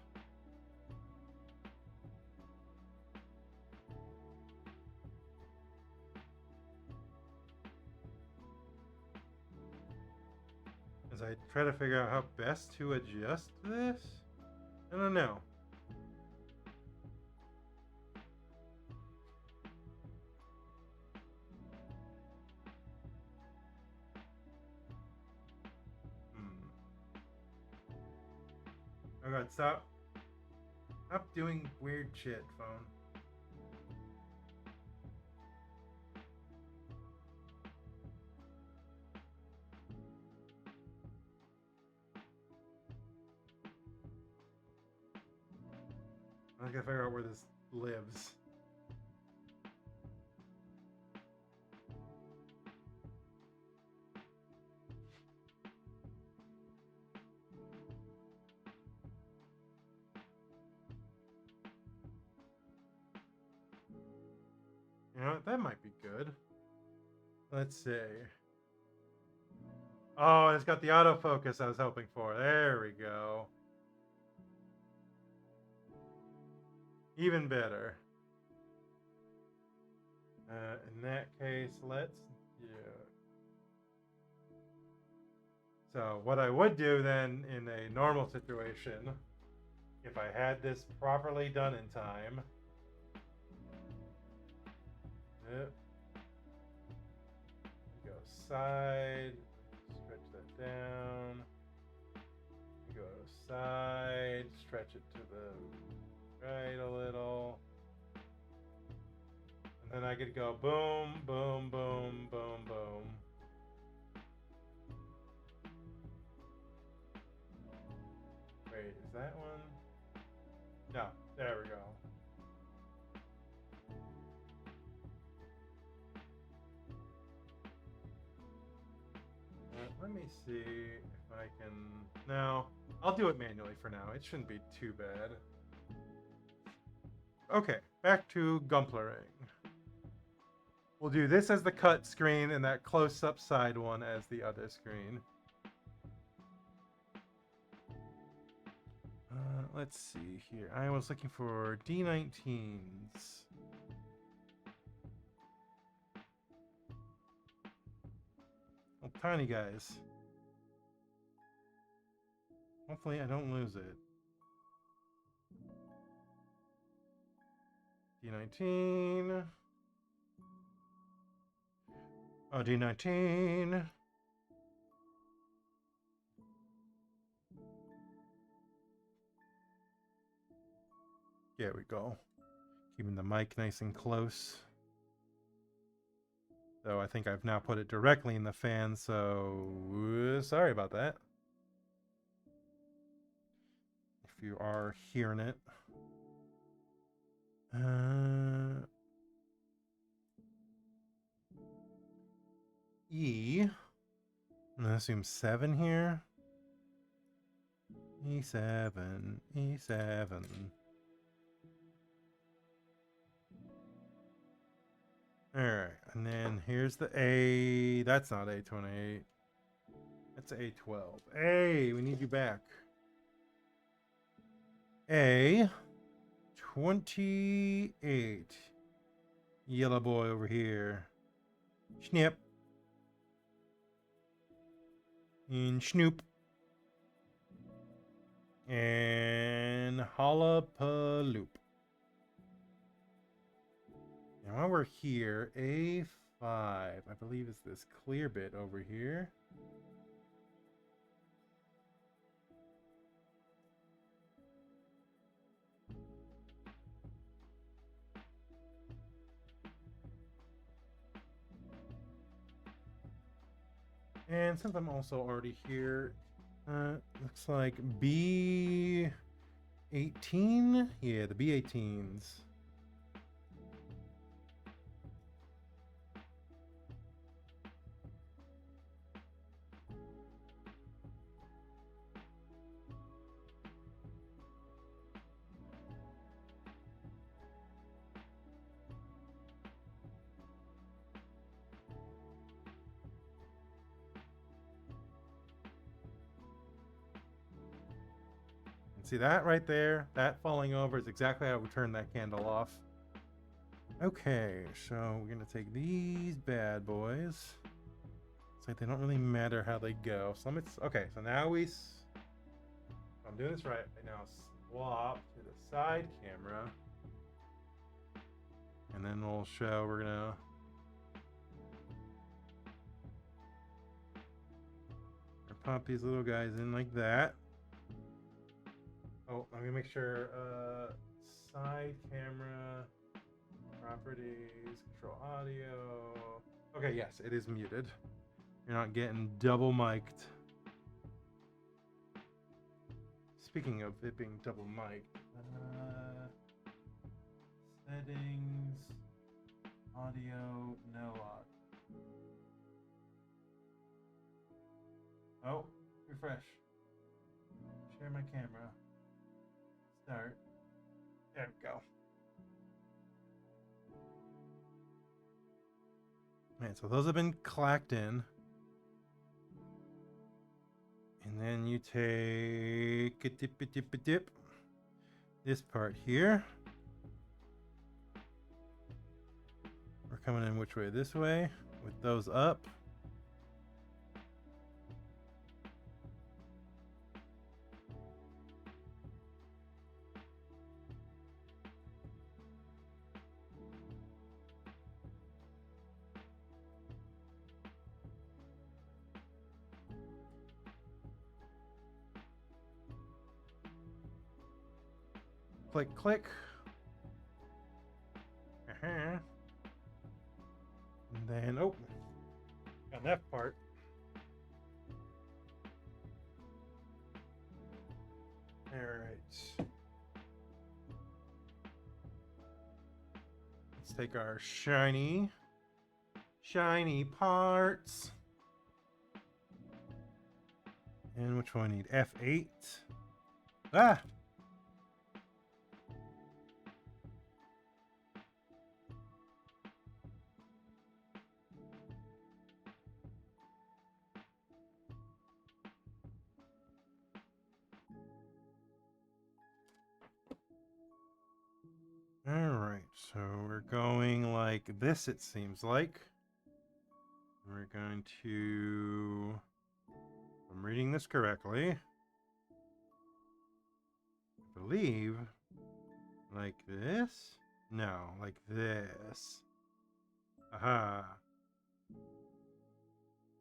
As I try to figure out how best to adjust this, I don't know. Oh god, stop doing weird shit, phone. I gotta figure out where this lives. You know what? That might be good. Let's see. Oh, and it's got the autofocus I was hoping for. There we go. Even better. In that case, let's do. So what I would do then in a normal situation, if I had this properly done in time, go side, stretch that down, go side, stretch it to the right a little, and then I could go boom, boom, boom, boom, boom. Wait, is that one? No, there we go. see if I can... No, I'll do it manually for now. It shouldn't be too bad. Okay, back to Gunplaing. We'll do this as the cut screen and that close-up side one as the other screen. Let's see here. I was looking for D19s. Oh, tiny guys. Hopefully I don't lose it. D19. Oh, D19. There we go. Keeping the mic nice and close. So I think I've now put it directly in the fan, so sorry about that. If you are hearing it. E. I'm gonna assume 7 here. E7, E7. Alright, and then here's the A. That's not A28. That's A12. A, we need you back. A28. Yellow boy over here. Snip. And Snoop. And Hollapaloop. Now while we're here, A5, I believe is this clear bit over here. And since I'm also already here, looks like B18? Yeah, the B18s. See that right there? That falling over is exactly how we turn that candle off. Okay, so we're gonna take these bad boys. It's like they don't really matter how they go. Okay, so now I'm doing this right. I now swap to the side camera. And then we'll show, we're gonna pop these little guys in like that. Oh, let me make sure, side camera, properties, control audio. Okay, yes, it is muted. You're not getting double mic'd. Speaking of it being double mic'd, settings, audio, no audio. Oh, refresh. Share my camera. Start. There we go. Alright, so those have been clacked in. And then you take a dip. This part here. We're coming in which way? This way, with those up. Click, click. And then, oh, got that part. All right. Let's take our shiny parts. And which one I need? F8. Ah! Alright, so we're going like this, it seems like. We're going to... if I'm reading this correctly. I believe... like this? No, like this. Aha.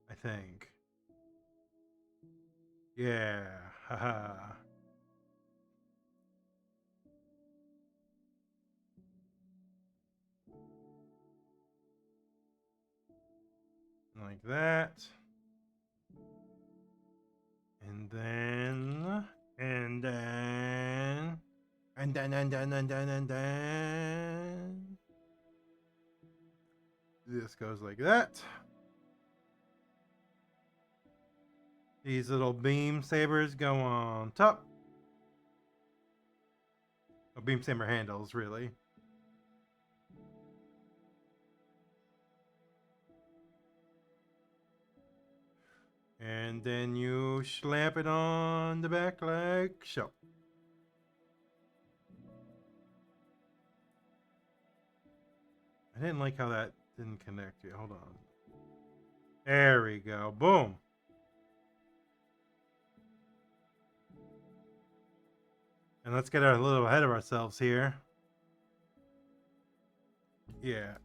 I think. Yeah, haha. Like that. And then... and then... and then... this goes like that. These little beam sabers go on top. Oh, beam saber handles, really. And then you slap it on the back like so. I didn't like how that didn't connect you. Hold on. There we go. Boom. And let's get a little ahead of ourselves here. Yeah.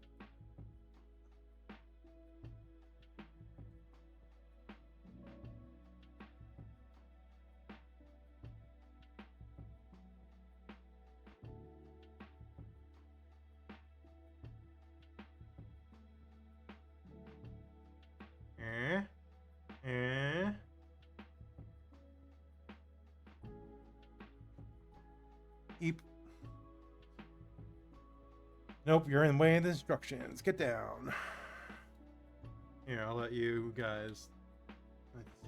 Eh. Eep. Nope, you're in the way of the instructions. Get down. Here, I'll let you guys. Let's see.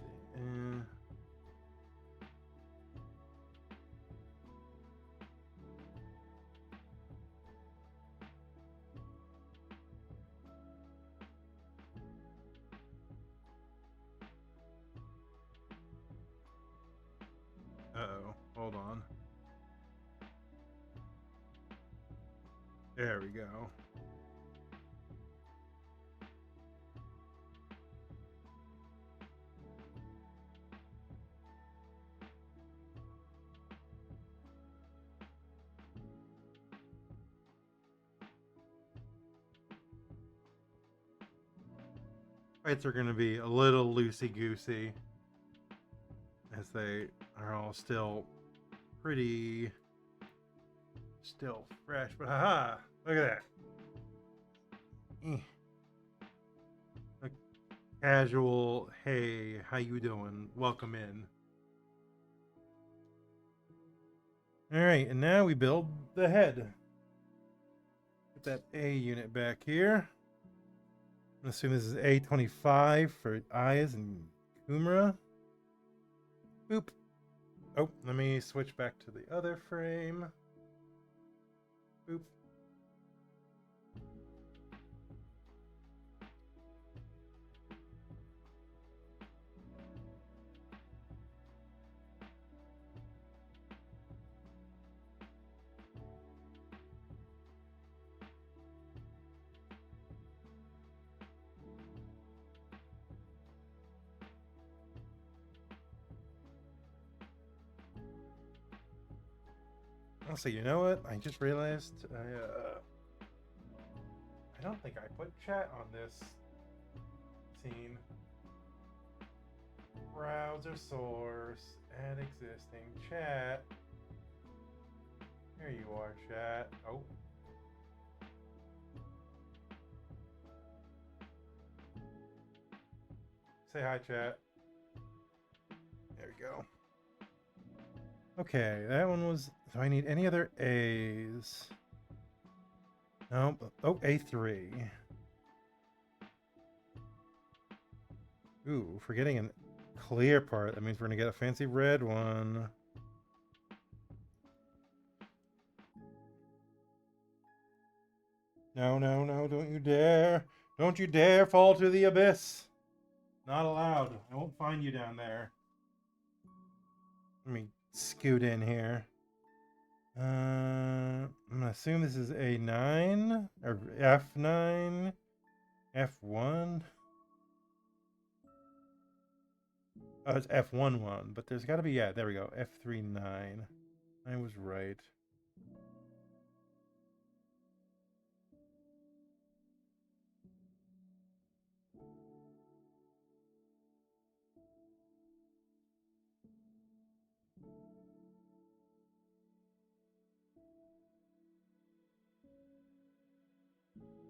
Uh-oh. Hold on. There we go. Fights are going to be a little loosey-goosey, as they are all still pretty fresh. But haha, look at that. A casual, hey, how you doing? Welcome in. Alright, and now we build the head. Put that A unit back here. I'm assuming this is A25 for eyes and Kumra. Boop. Oh, let me switch back to the other frame. Boop. Also, you know what? I just realized I don't think I put chat on this scene. Browser source, add existing chat. Here you are, chat. Oh. Say hi, chat. There we go. Okay, that one was... do I need any other A's? Nope. Oh, A3. Ooh, forgetting an clear part. That means we're gonna get a fancy red one. No, no, no, don't you dare. Don't you dare fall to the abyss. Not allowed. I won't find you down there. Let me scoot in here. I'm gonna assume this is A9 or F9, F1. Oh, it's F11, but there's got to be, yeah, there we go, F39. I was right.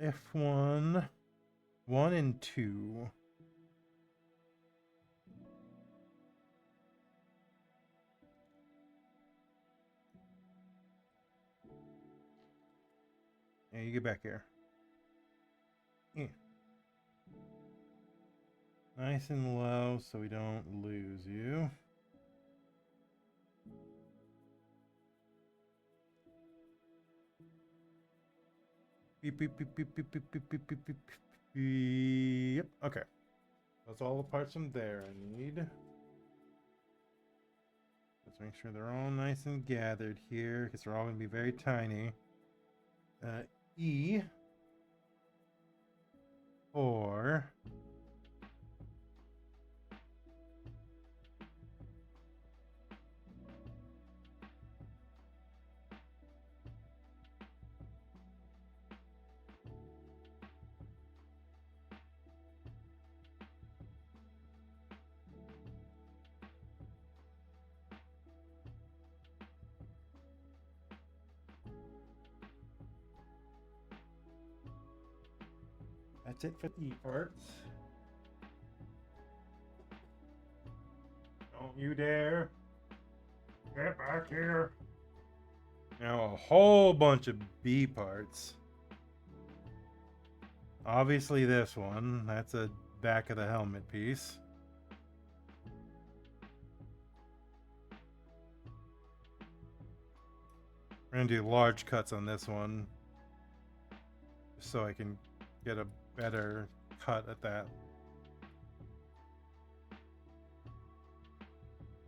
F1, 1 and 2. Yeah, you get back here. Yeah. Nice and low so we don't lose you. Beep, beep, beep, beep, beep, beep, beep, beep, beep, beep. Yep, okay. That's all the parts from there I need. Let's make sure they're all nice and gathered here, because they're all going to be very tiny. E. 4. That's it for the E parts. Don't you dare. Get back here. Now a whole bunch of B parts. Obviously this one. That's a back of the helmet piece. We're going to do large cuts on this one, so I can get a better cut at that.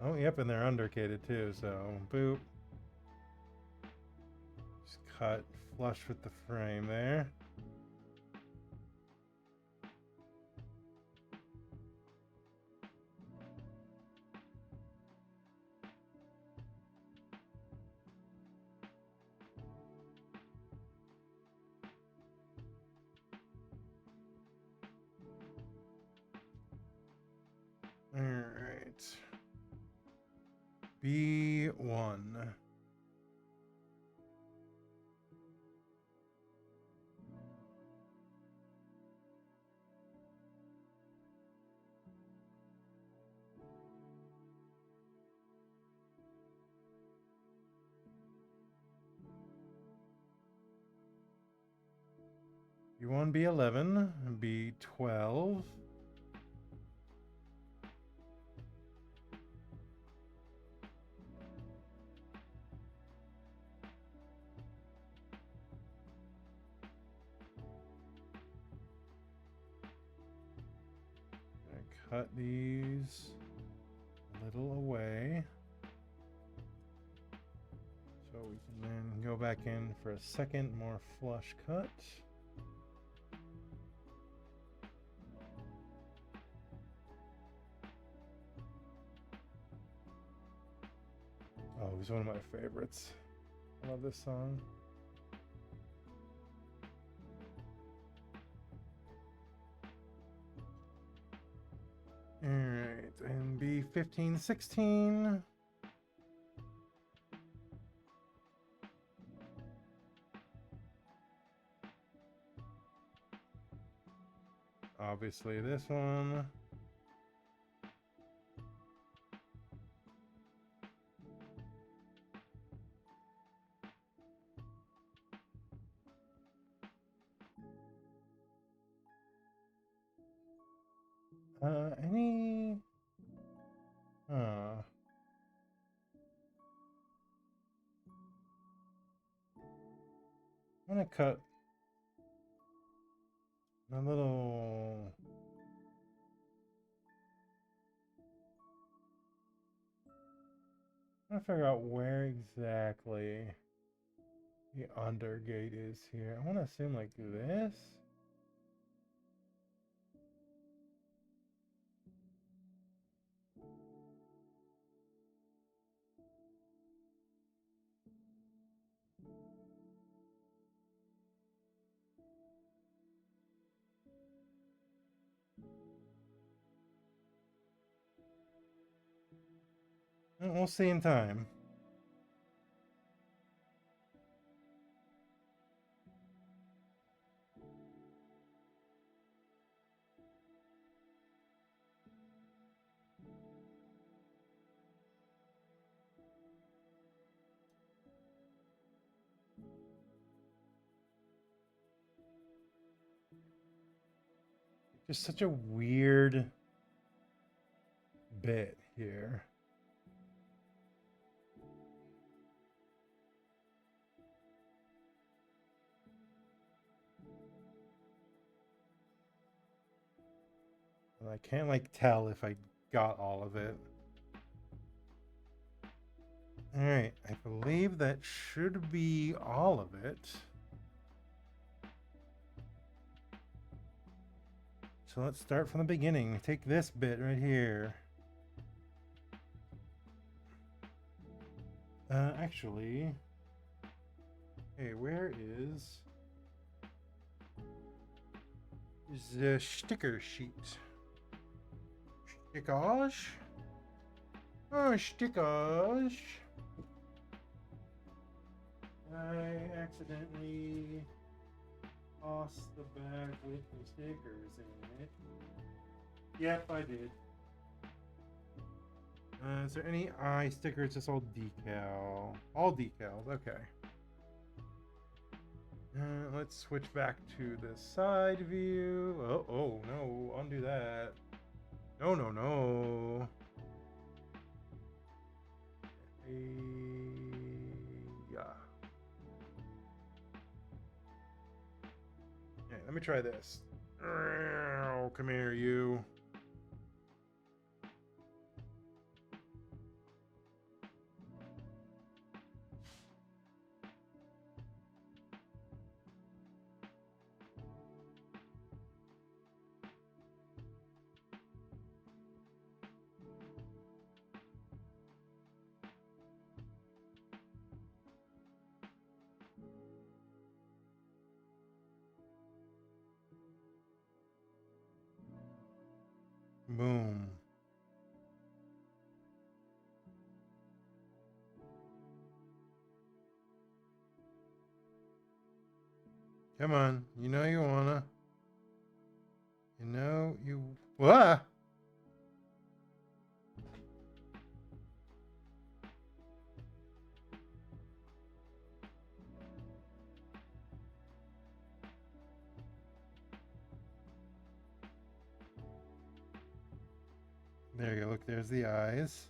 Oh, yep, and they're undercated too, so boop. Just cut flush with the frame there. All right. B1. B1, B11, B12. Cut these a little away, so we can then go back in for a second more flush cut. Oh, he's one of my favorites. I love this song. Alright, and B15, 16. Obviously this one. Any I'm gonna cut my little. I'm trying to figure out where exactly the undergate is here. I want to assume like this. We'll see in time. Just such a weird bit here. And I can't like tell if I got all of it. All right, I believe that should be all of it. So let's start from the beginning. Take this bit right here. Actually, hey, where is the sticker sheet? Stickage? Oh, stickage. I accidentally tossed the bag with the stickers in it. Yep, I did. Is there any eye stickers? Just all decal. All decals, okay. Let's switch back to the side view. Oh, no, undo that. No. Yeah. Yeah, let me try this. Come here, you. Boom. Come on. You know you wanna. You know you. What? There you go. Look, there's the eyes.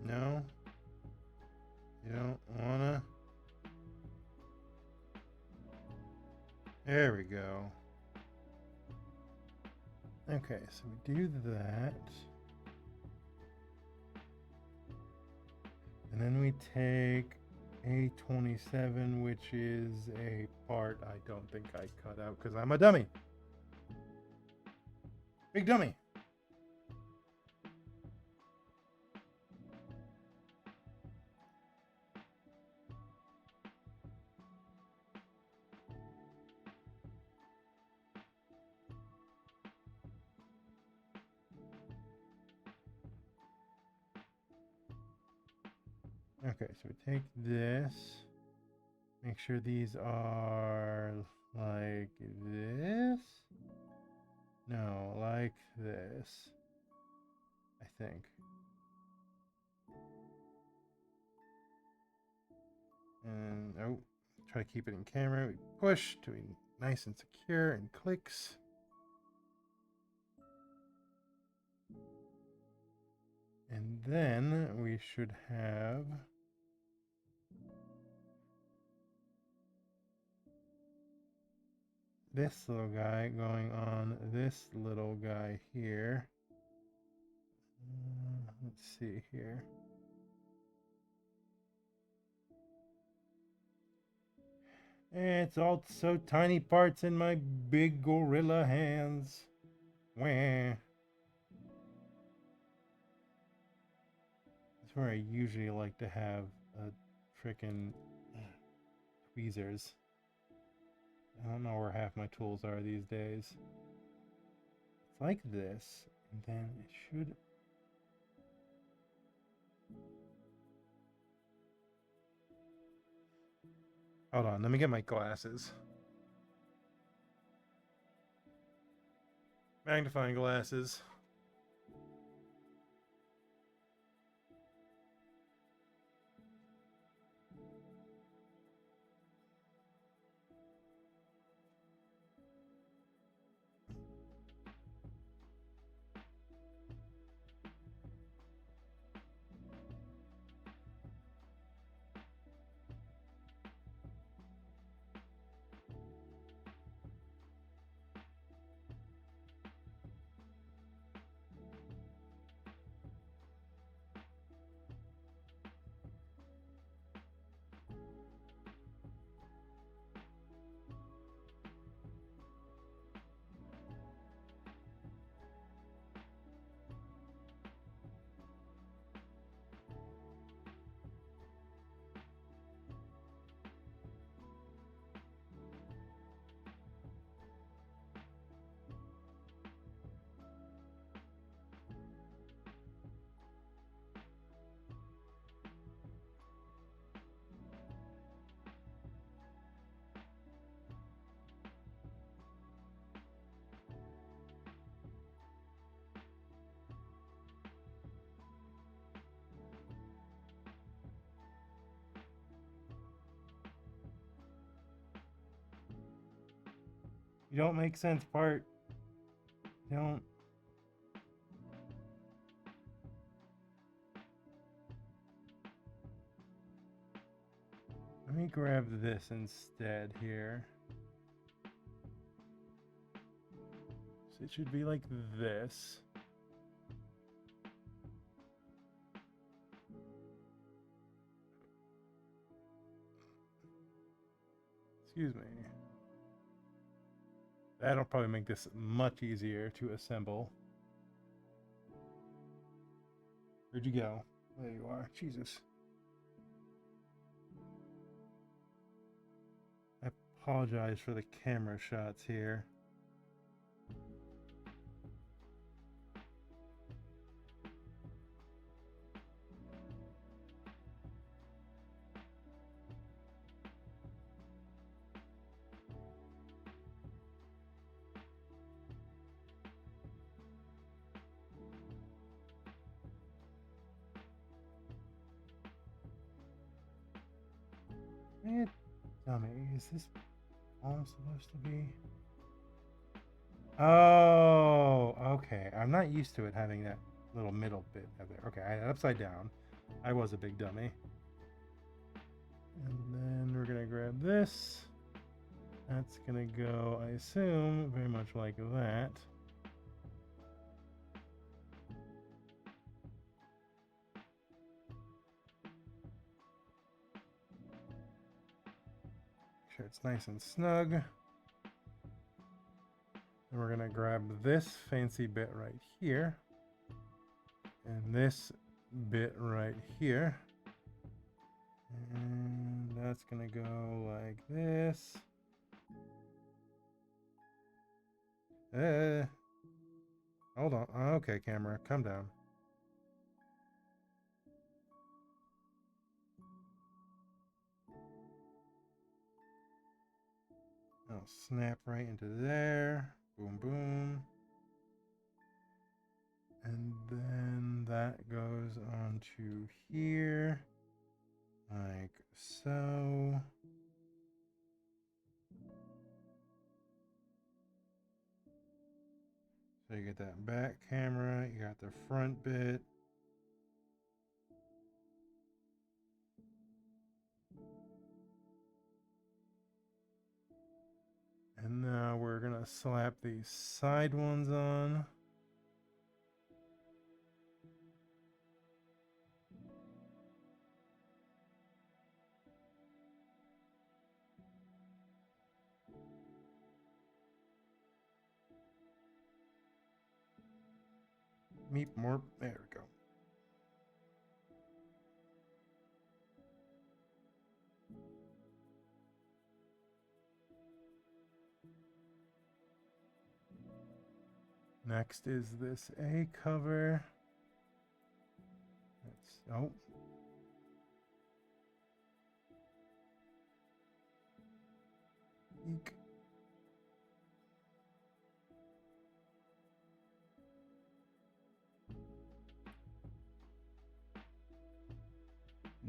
No? You don't wanna? There we go. Okay, so we do that. And then we take A27, which is a part I don't think I cut out because I'm a dummy. Big dummy. Okay, so we take this. Make sure these are like this. No, like this. I think. And oh, try to keep it in camera. We push to be nice and secure and clicks. And then we should have this little guy going on this little guy here. Let's see here. It's all so tiny parts in my big gorilla hands. Wah. That's where I usually like to have a frickin' tweezers. I don't know where half my tools are these days. It's like this, and then it should... Hold on, let me get my glasses. Magnifying glasses. You don't make sense part. You don't. Let me grab this instead here. So it should be like this. Excuse me. That'll probably make this much easier to assemble. Where'd you go? There you are. Jesus. I apologize for the camera shots here. Dummy, is this all supposed to be? Oh, okay. I'm not used to it having that little middle bit of there. Okay, upside down. I was a big dummy. And then we're gonna grab this. That's gonna go, I assume, very much like that. Sure it's nice and snug. And we're gonna grab this fancy bit right here. And this bit right here. And that's gonna go like this. Hold on. Okay, camera, come down. I'll snap right into there. Boom, boom. And then that goes onto here. Like so. So you get that back camera, you got the front bit. And now we're gonna slap these side ones on. Meep more. There we go. Next is this A cover. Oh. Eek.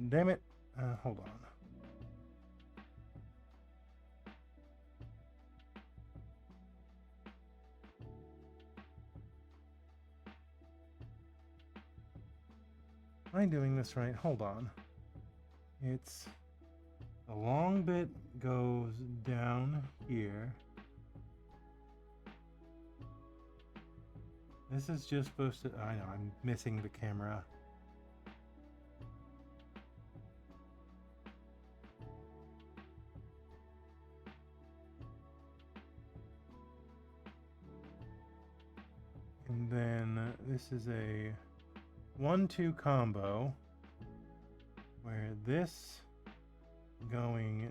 Damn it. Hold on. Am I doing this right? Hold on. It's the long bit goes down here. This is just supposed to... I know, I'm missing the camera. And then this is a 1-2 combo where this going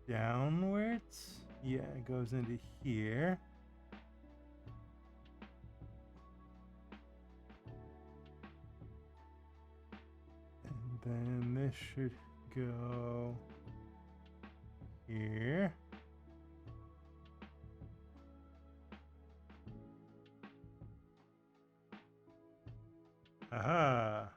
downwards, yeah, it goes into here. And then this should go here. Aha!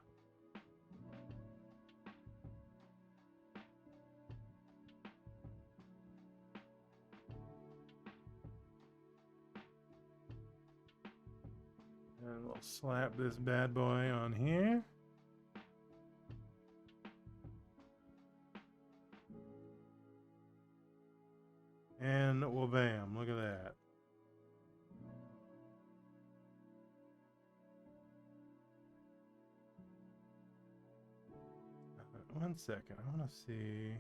And we'll slap this bad boy on here. And well, bam, look at that. One second, I want to see.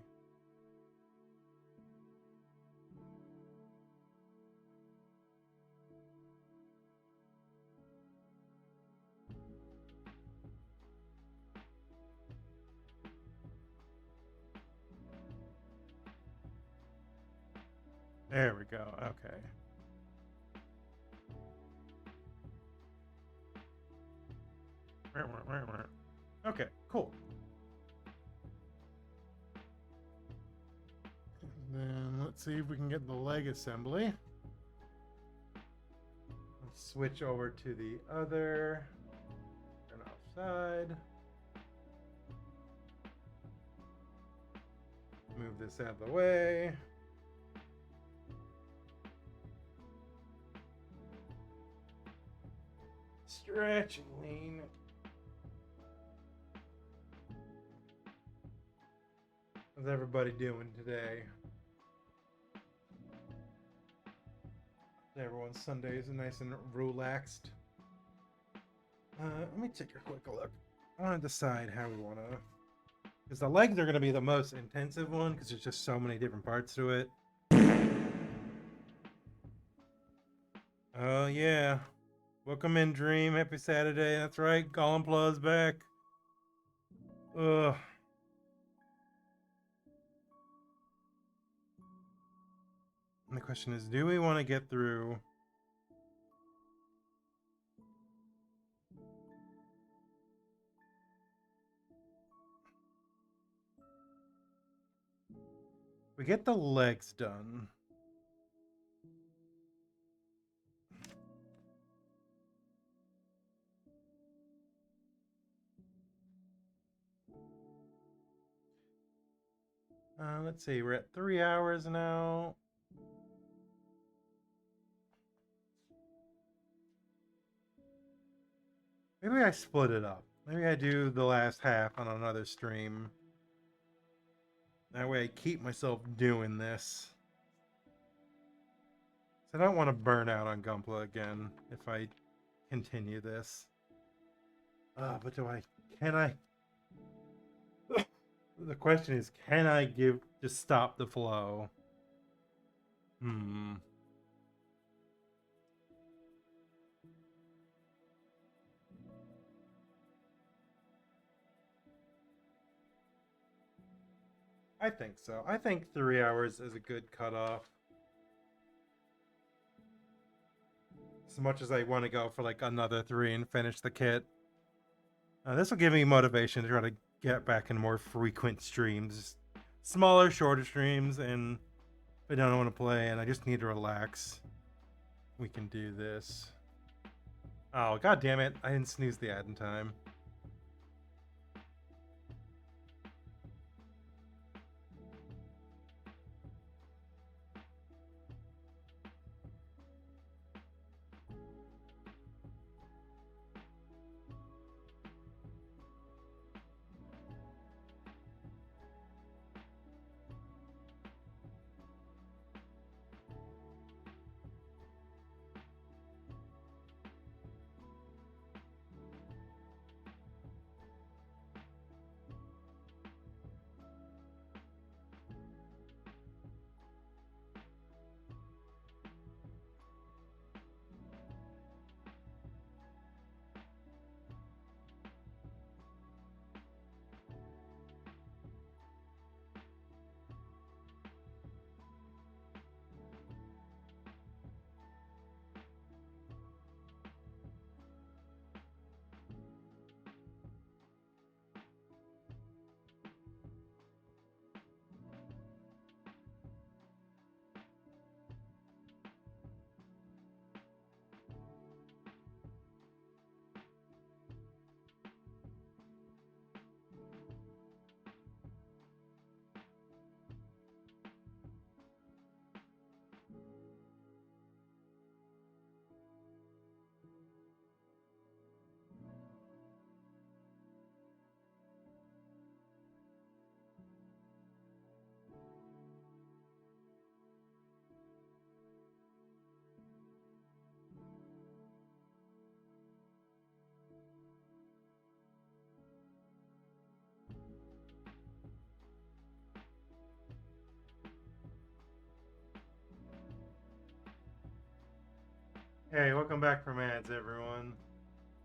There we go, okay. Okay, cool. Then let's see if we can get the leg assembly. Let's switch over to the other. Turn offside. Move this out of the way. Stretch and lean. How's everybody doing today? Everyone's Sunday is nice and relaxed. Let me take a quick look. I want to decide how we want to... Because the legs are going to be the most intensive one, because there's just so many different parts to it. Oh, yeah. Welcome in, Dream. Happy Saturday. That's right. Golin Gunpla's back. Ugh. And the question is, do we want to get through... We get the legs done. Let's see, we're at 3 hours now. Maybe I split it up. Maybe I do the last half on another stream. That way I keep myself doing this. I don't want to burn out on Gunpla again if I continue this. But can I? The question is, can I just stop the flow? I think so. I think 3 hours is a good cutoff. As much as I want to go for like another 3 and finish the kit. This will give me motivation to try to get back in more frequent streams. Smaller, shorter streams, and if I don't want to play and I just need to relax, we can do this. Oh, god damn it. I didn't snooze the ad in time. Hey, welcome back from ads, everyone.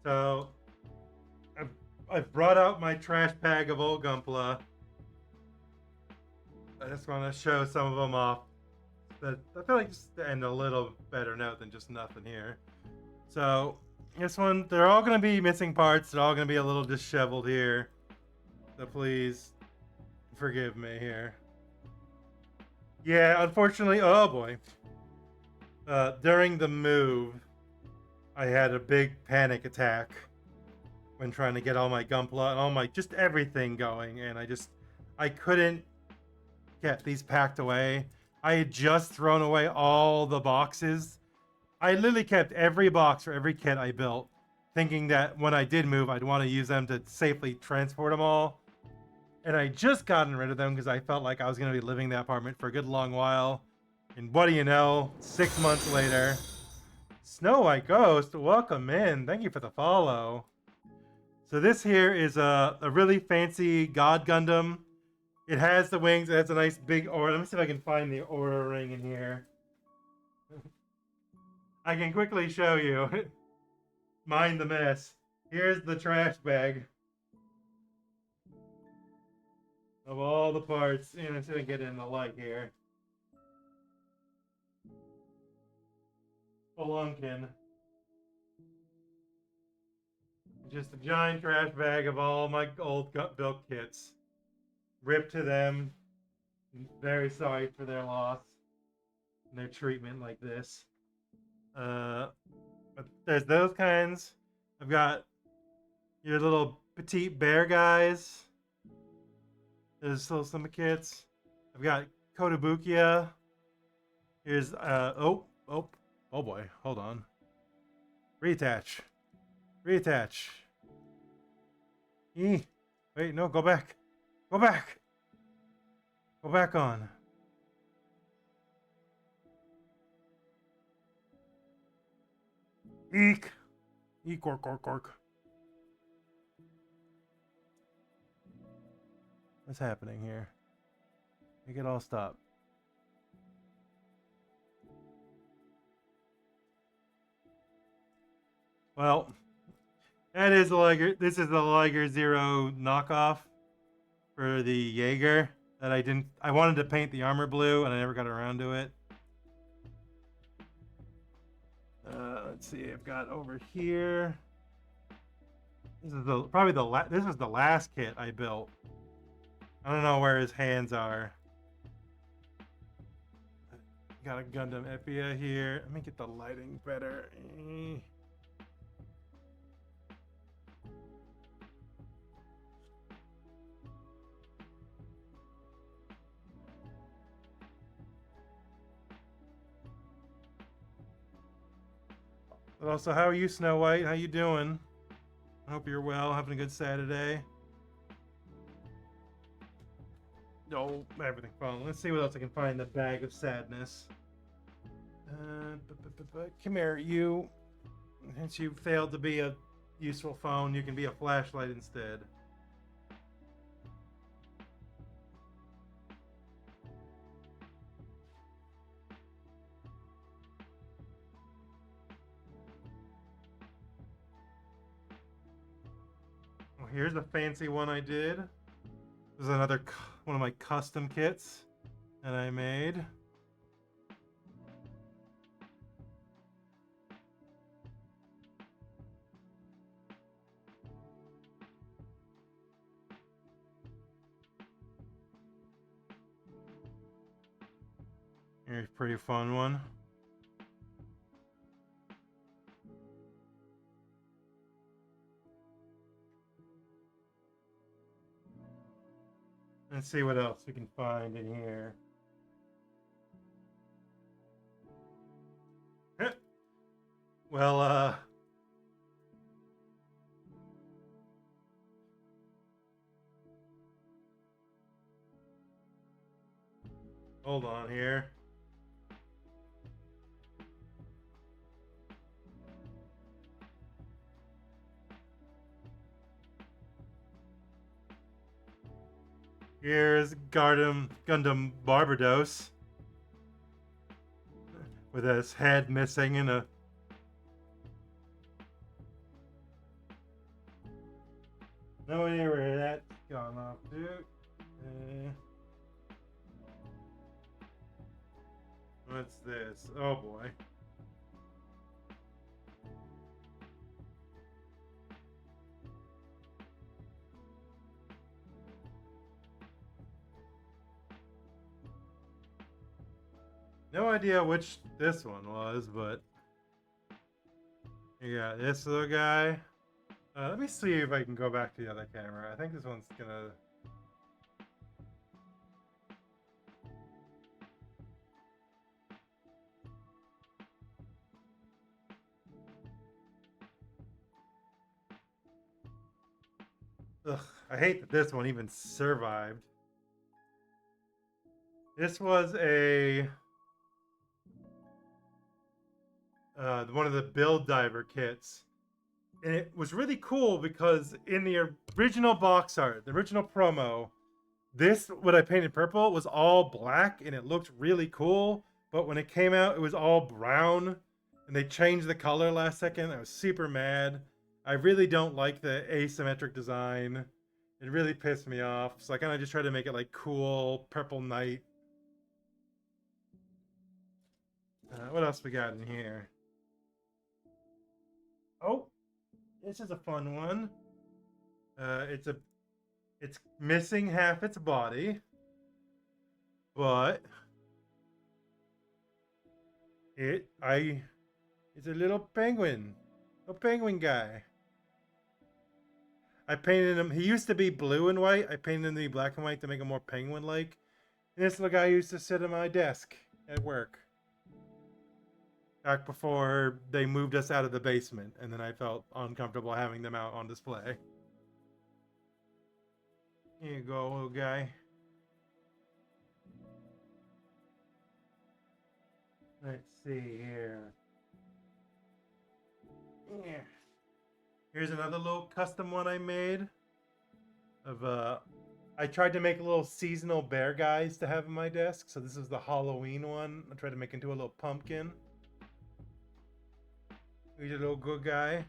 So, I've brought out my trash bag of old Gunpla. I just want to show some of them off. But I feel like just to end a little better note than just nothing here. So, this one, they're all going to be missing parts. They're all going to be a little disheveled here. So please, forgive me here. Yeah, unfortunately, oh boy. During the move, I had a big panic attack when trying to get all my Gunpla and all my just everything going, and I couldn't get these packed away. I had just thrown away all the boxes. I literally kept every box for every kit I built, thinking that when I did move, I'd want to use them to safely transport them all. And I just gotten rid of them because I felt like I was going to be living in that apartment for a good long while. And what do you know? 6 months later, Snow White Ghost, welcome in. Thank you for the follow. So this here is a really fancy God Gundam. It has the wings. It has a nice big aura. Let me see if I can find the aura ring in here. I can quickly show you. Mind the mess. Here's the trash bag of all the parts. And I'm going to get in the light here. Spelunkin. Just a giant trash bag of all my old built kits. Rip to them. Very sorry for their loss and their treatment like this. But there's those kinds. I've got your little petite bear guys. There's still some kits. I've got Kotobukiya. Here's oh boy, hold on. Reattach. Wait, no, go back. Go back on. Eek! Eek, ork, ork, ork. What's happening here? Make it all stop. Well, that is the Liger. This is the Liger Zero knockoff for the Jaeger that I didn't. I wanted to paint the armor blue and I never got around to it. Let's see. I've got over here. This is probably this is the last kit I built. I don't know where his hands are. Got a Gundam Epia here. Let me get the lighting better. But also, how are you, Snow White? How you doing? I hope you're well, having a good Saturday. Oh, everything fine. Let's see what else I can find in the bag of sadness. Come here, you. Since you failed to be a useful phone, you can be a flashlight instead. Well, here's a fancy one I did. This is another one of my custom kits that I made. Here's a pretty fun one. Let's see what else we can find in here. Well, hold on here. Here's Gundam Barbados with his head missing and a no idea where that's gone off, dude. What's this? Oh boy. No idea which this one was, but you got this little guy. Let me see if I can go back to the other camera. I think this one's gonna. Ugh, I hate that this one even survived. This was one of the build diver kits. And it was really cool because in the original box art, the original promo, this, what I painted purple, was all black and it looked really cool. But when it came out, it was all brown and they changed the color last second. I was super mad. I really don't like the asymmetric design. It really pissed me off. So I kind of just tried to make it like cool purple night. What else we got in here? Oh, this is a fun one. It's missing half its body, but it's a little penguin, a penguin guy. I painted him. He used to be blue and white. I painted him to be black and white to make him more penguin-like. And this little guy used to sit at my desk at work. Back before they moved us out of the basement, and then I felt uncomfortable having them out on display. Here you go, little guy. Let's see here. Yeah. Here's another little custom one I made of I tried to make little seasonal bear guys to have in my desk. So this is the Halloween one. I tried to make into a little pumpkin. He's a little good guy.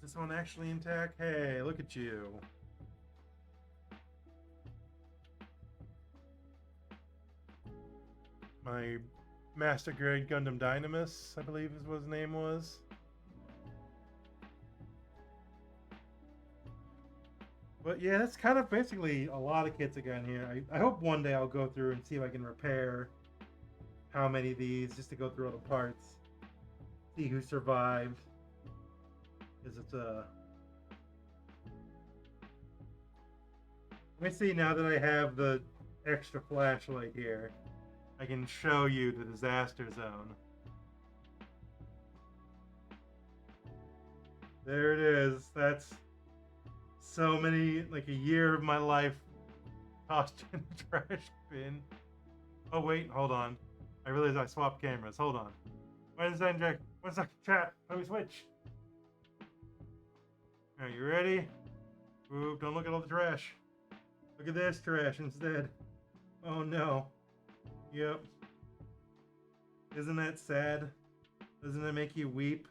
Is this one actually intact? Hey, look at you. My Master Grade Gundam Dynamis, I believe is what his name was. But yeah, that's kind of basically a lot of kits again here. I hope one day I'll go through and see if I can repair how many of these, just to go through all the parts, see who survived. Because it's a. Let me see now that I have the extra flashlight here. I can show you the disaster zone. There it is. That's so many, like a year of my life tossed in the trash bin. Oh wait, hold on. I realized I swapped cameras. Hold on. One second, chat. Let me switch. Are you ready? Ooh, don't look at all the trash. Look at this trash instead. Oh no. Yep. Isn't that sad? Doesn't it make you weep?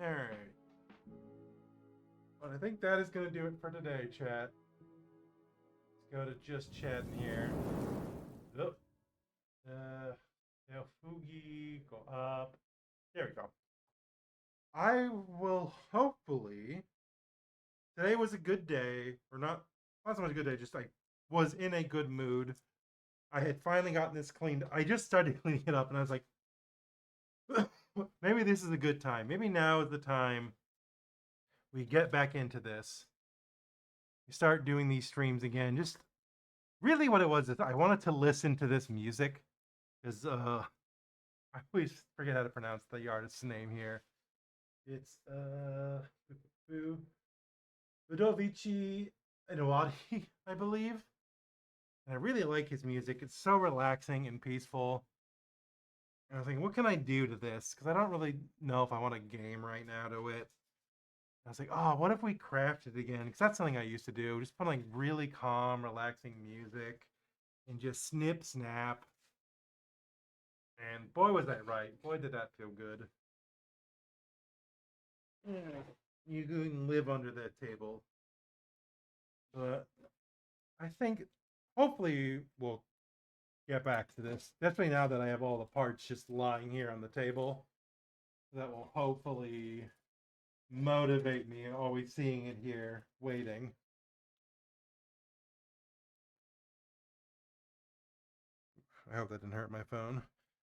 Alright. But I think that is going to do it for today, chat. Let's go to just chatting here. Oh. Fugi, go up. There we go. I will hopefully. Today was a good day, or not so much a good day, just I was in a good mood. I had finally gotten this cleaned. I just started cleaning it up, and I was like, maybe this is a good time. Maybe now is the time we get back into this. We start doing these streams again. Just really what it was is I wanted to listen to this music because I always forget how to pronounce the artist's name here. It's Ludovici Inuadi, I believe. And I really like his music. It's so relaxing and peaceful. And I was thinking, what can I do to this? Because I don't really know if I want a game right now to it. I was like, oh, what if we crafted it again? Because that's something I used to do. Just put like really calm, relaxing music and just snip, snap. And boy, was that right. Boy, did that feel good. You can live under that table. But I think hopefully we'll get back to this. Definitely now that I have all the parts just lying here on the table. That will hopefully motivate me always seeing it here waiting. I hope that didn't hurt my phone.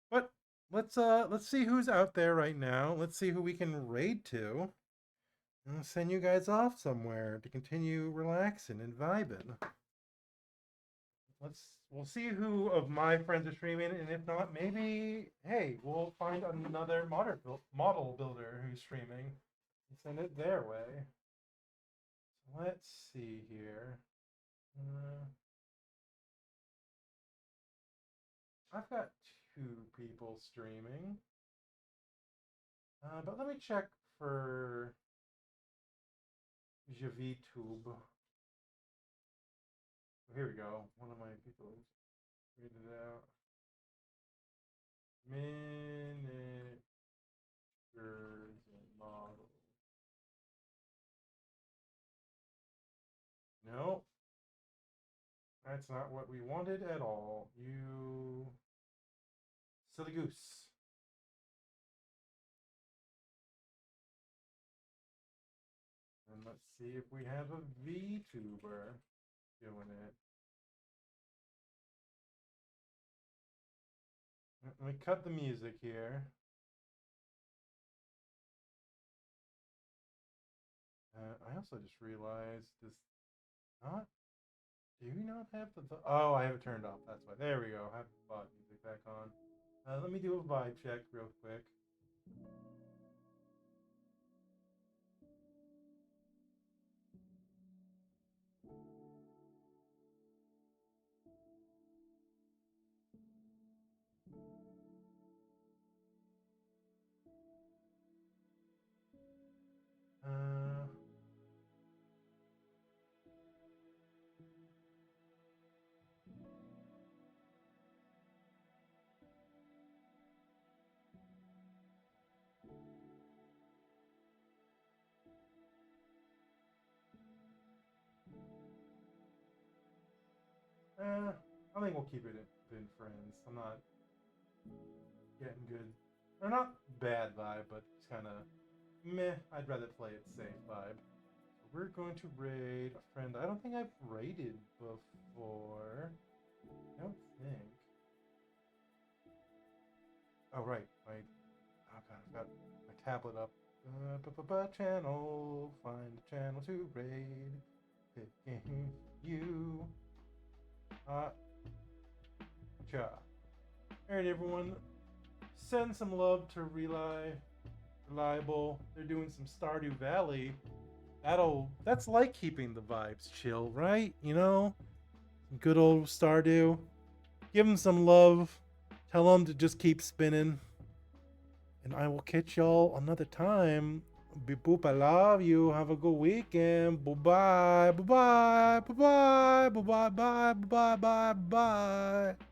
But let's see who's out there right now. Let's see who we can raid to. And I'll send you guys off somewhere to continue relaxing and vibing. We'll see who of my friends are streaming, and if not, maybe hey, we'll find another model builder who's streaming and send it their way. So let's see here. I've got 2 people streaming, but let me check for JVTube. Here we go. One of my people read it out. Miniatures and models. No, that's not what we wanted at all. You silly goose. And let's see if we have a VTuber doing it. Let me cut the music here. I also just realized this not. Do you not have the? Oh, I have it turned off. That's why. There we go. I have the bot music back on. Let me do a vibe check real quick. Uh, I think we'll keep it in friends. I'm not getting good, or not bad vibe, but just kind of meh. I'd rather play it safe vibe. So we're going to raid a friend I don't think I've raided before. I don't think. Oh right, oh god, I've got my tablet up. Channel, find the channel to raid. Picking you. Cha. Alright, everyone. Send some love to Reliable. They're doing some Stardew Valley. That's like keeping the vibes chill, right? You know? Good old Stardew. Give them some love. Tell them to just keep spinning. And I will catch y'all another time. Beep boop, I love you. Have a good weekend. Bye bye. Bye bye. Bye bye. Bye bye. Bye bye. Bye bye.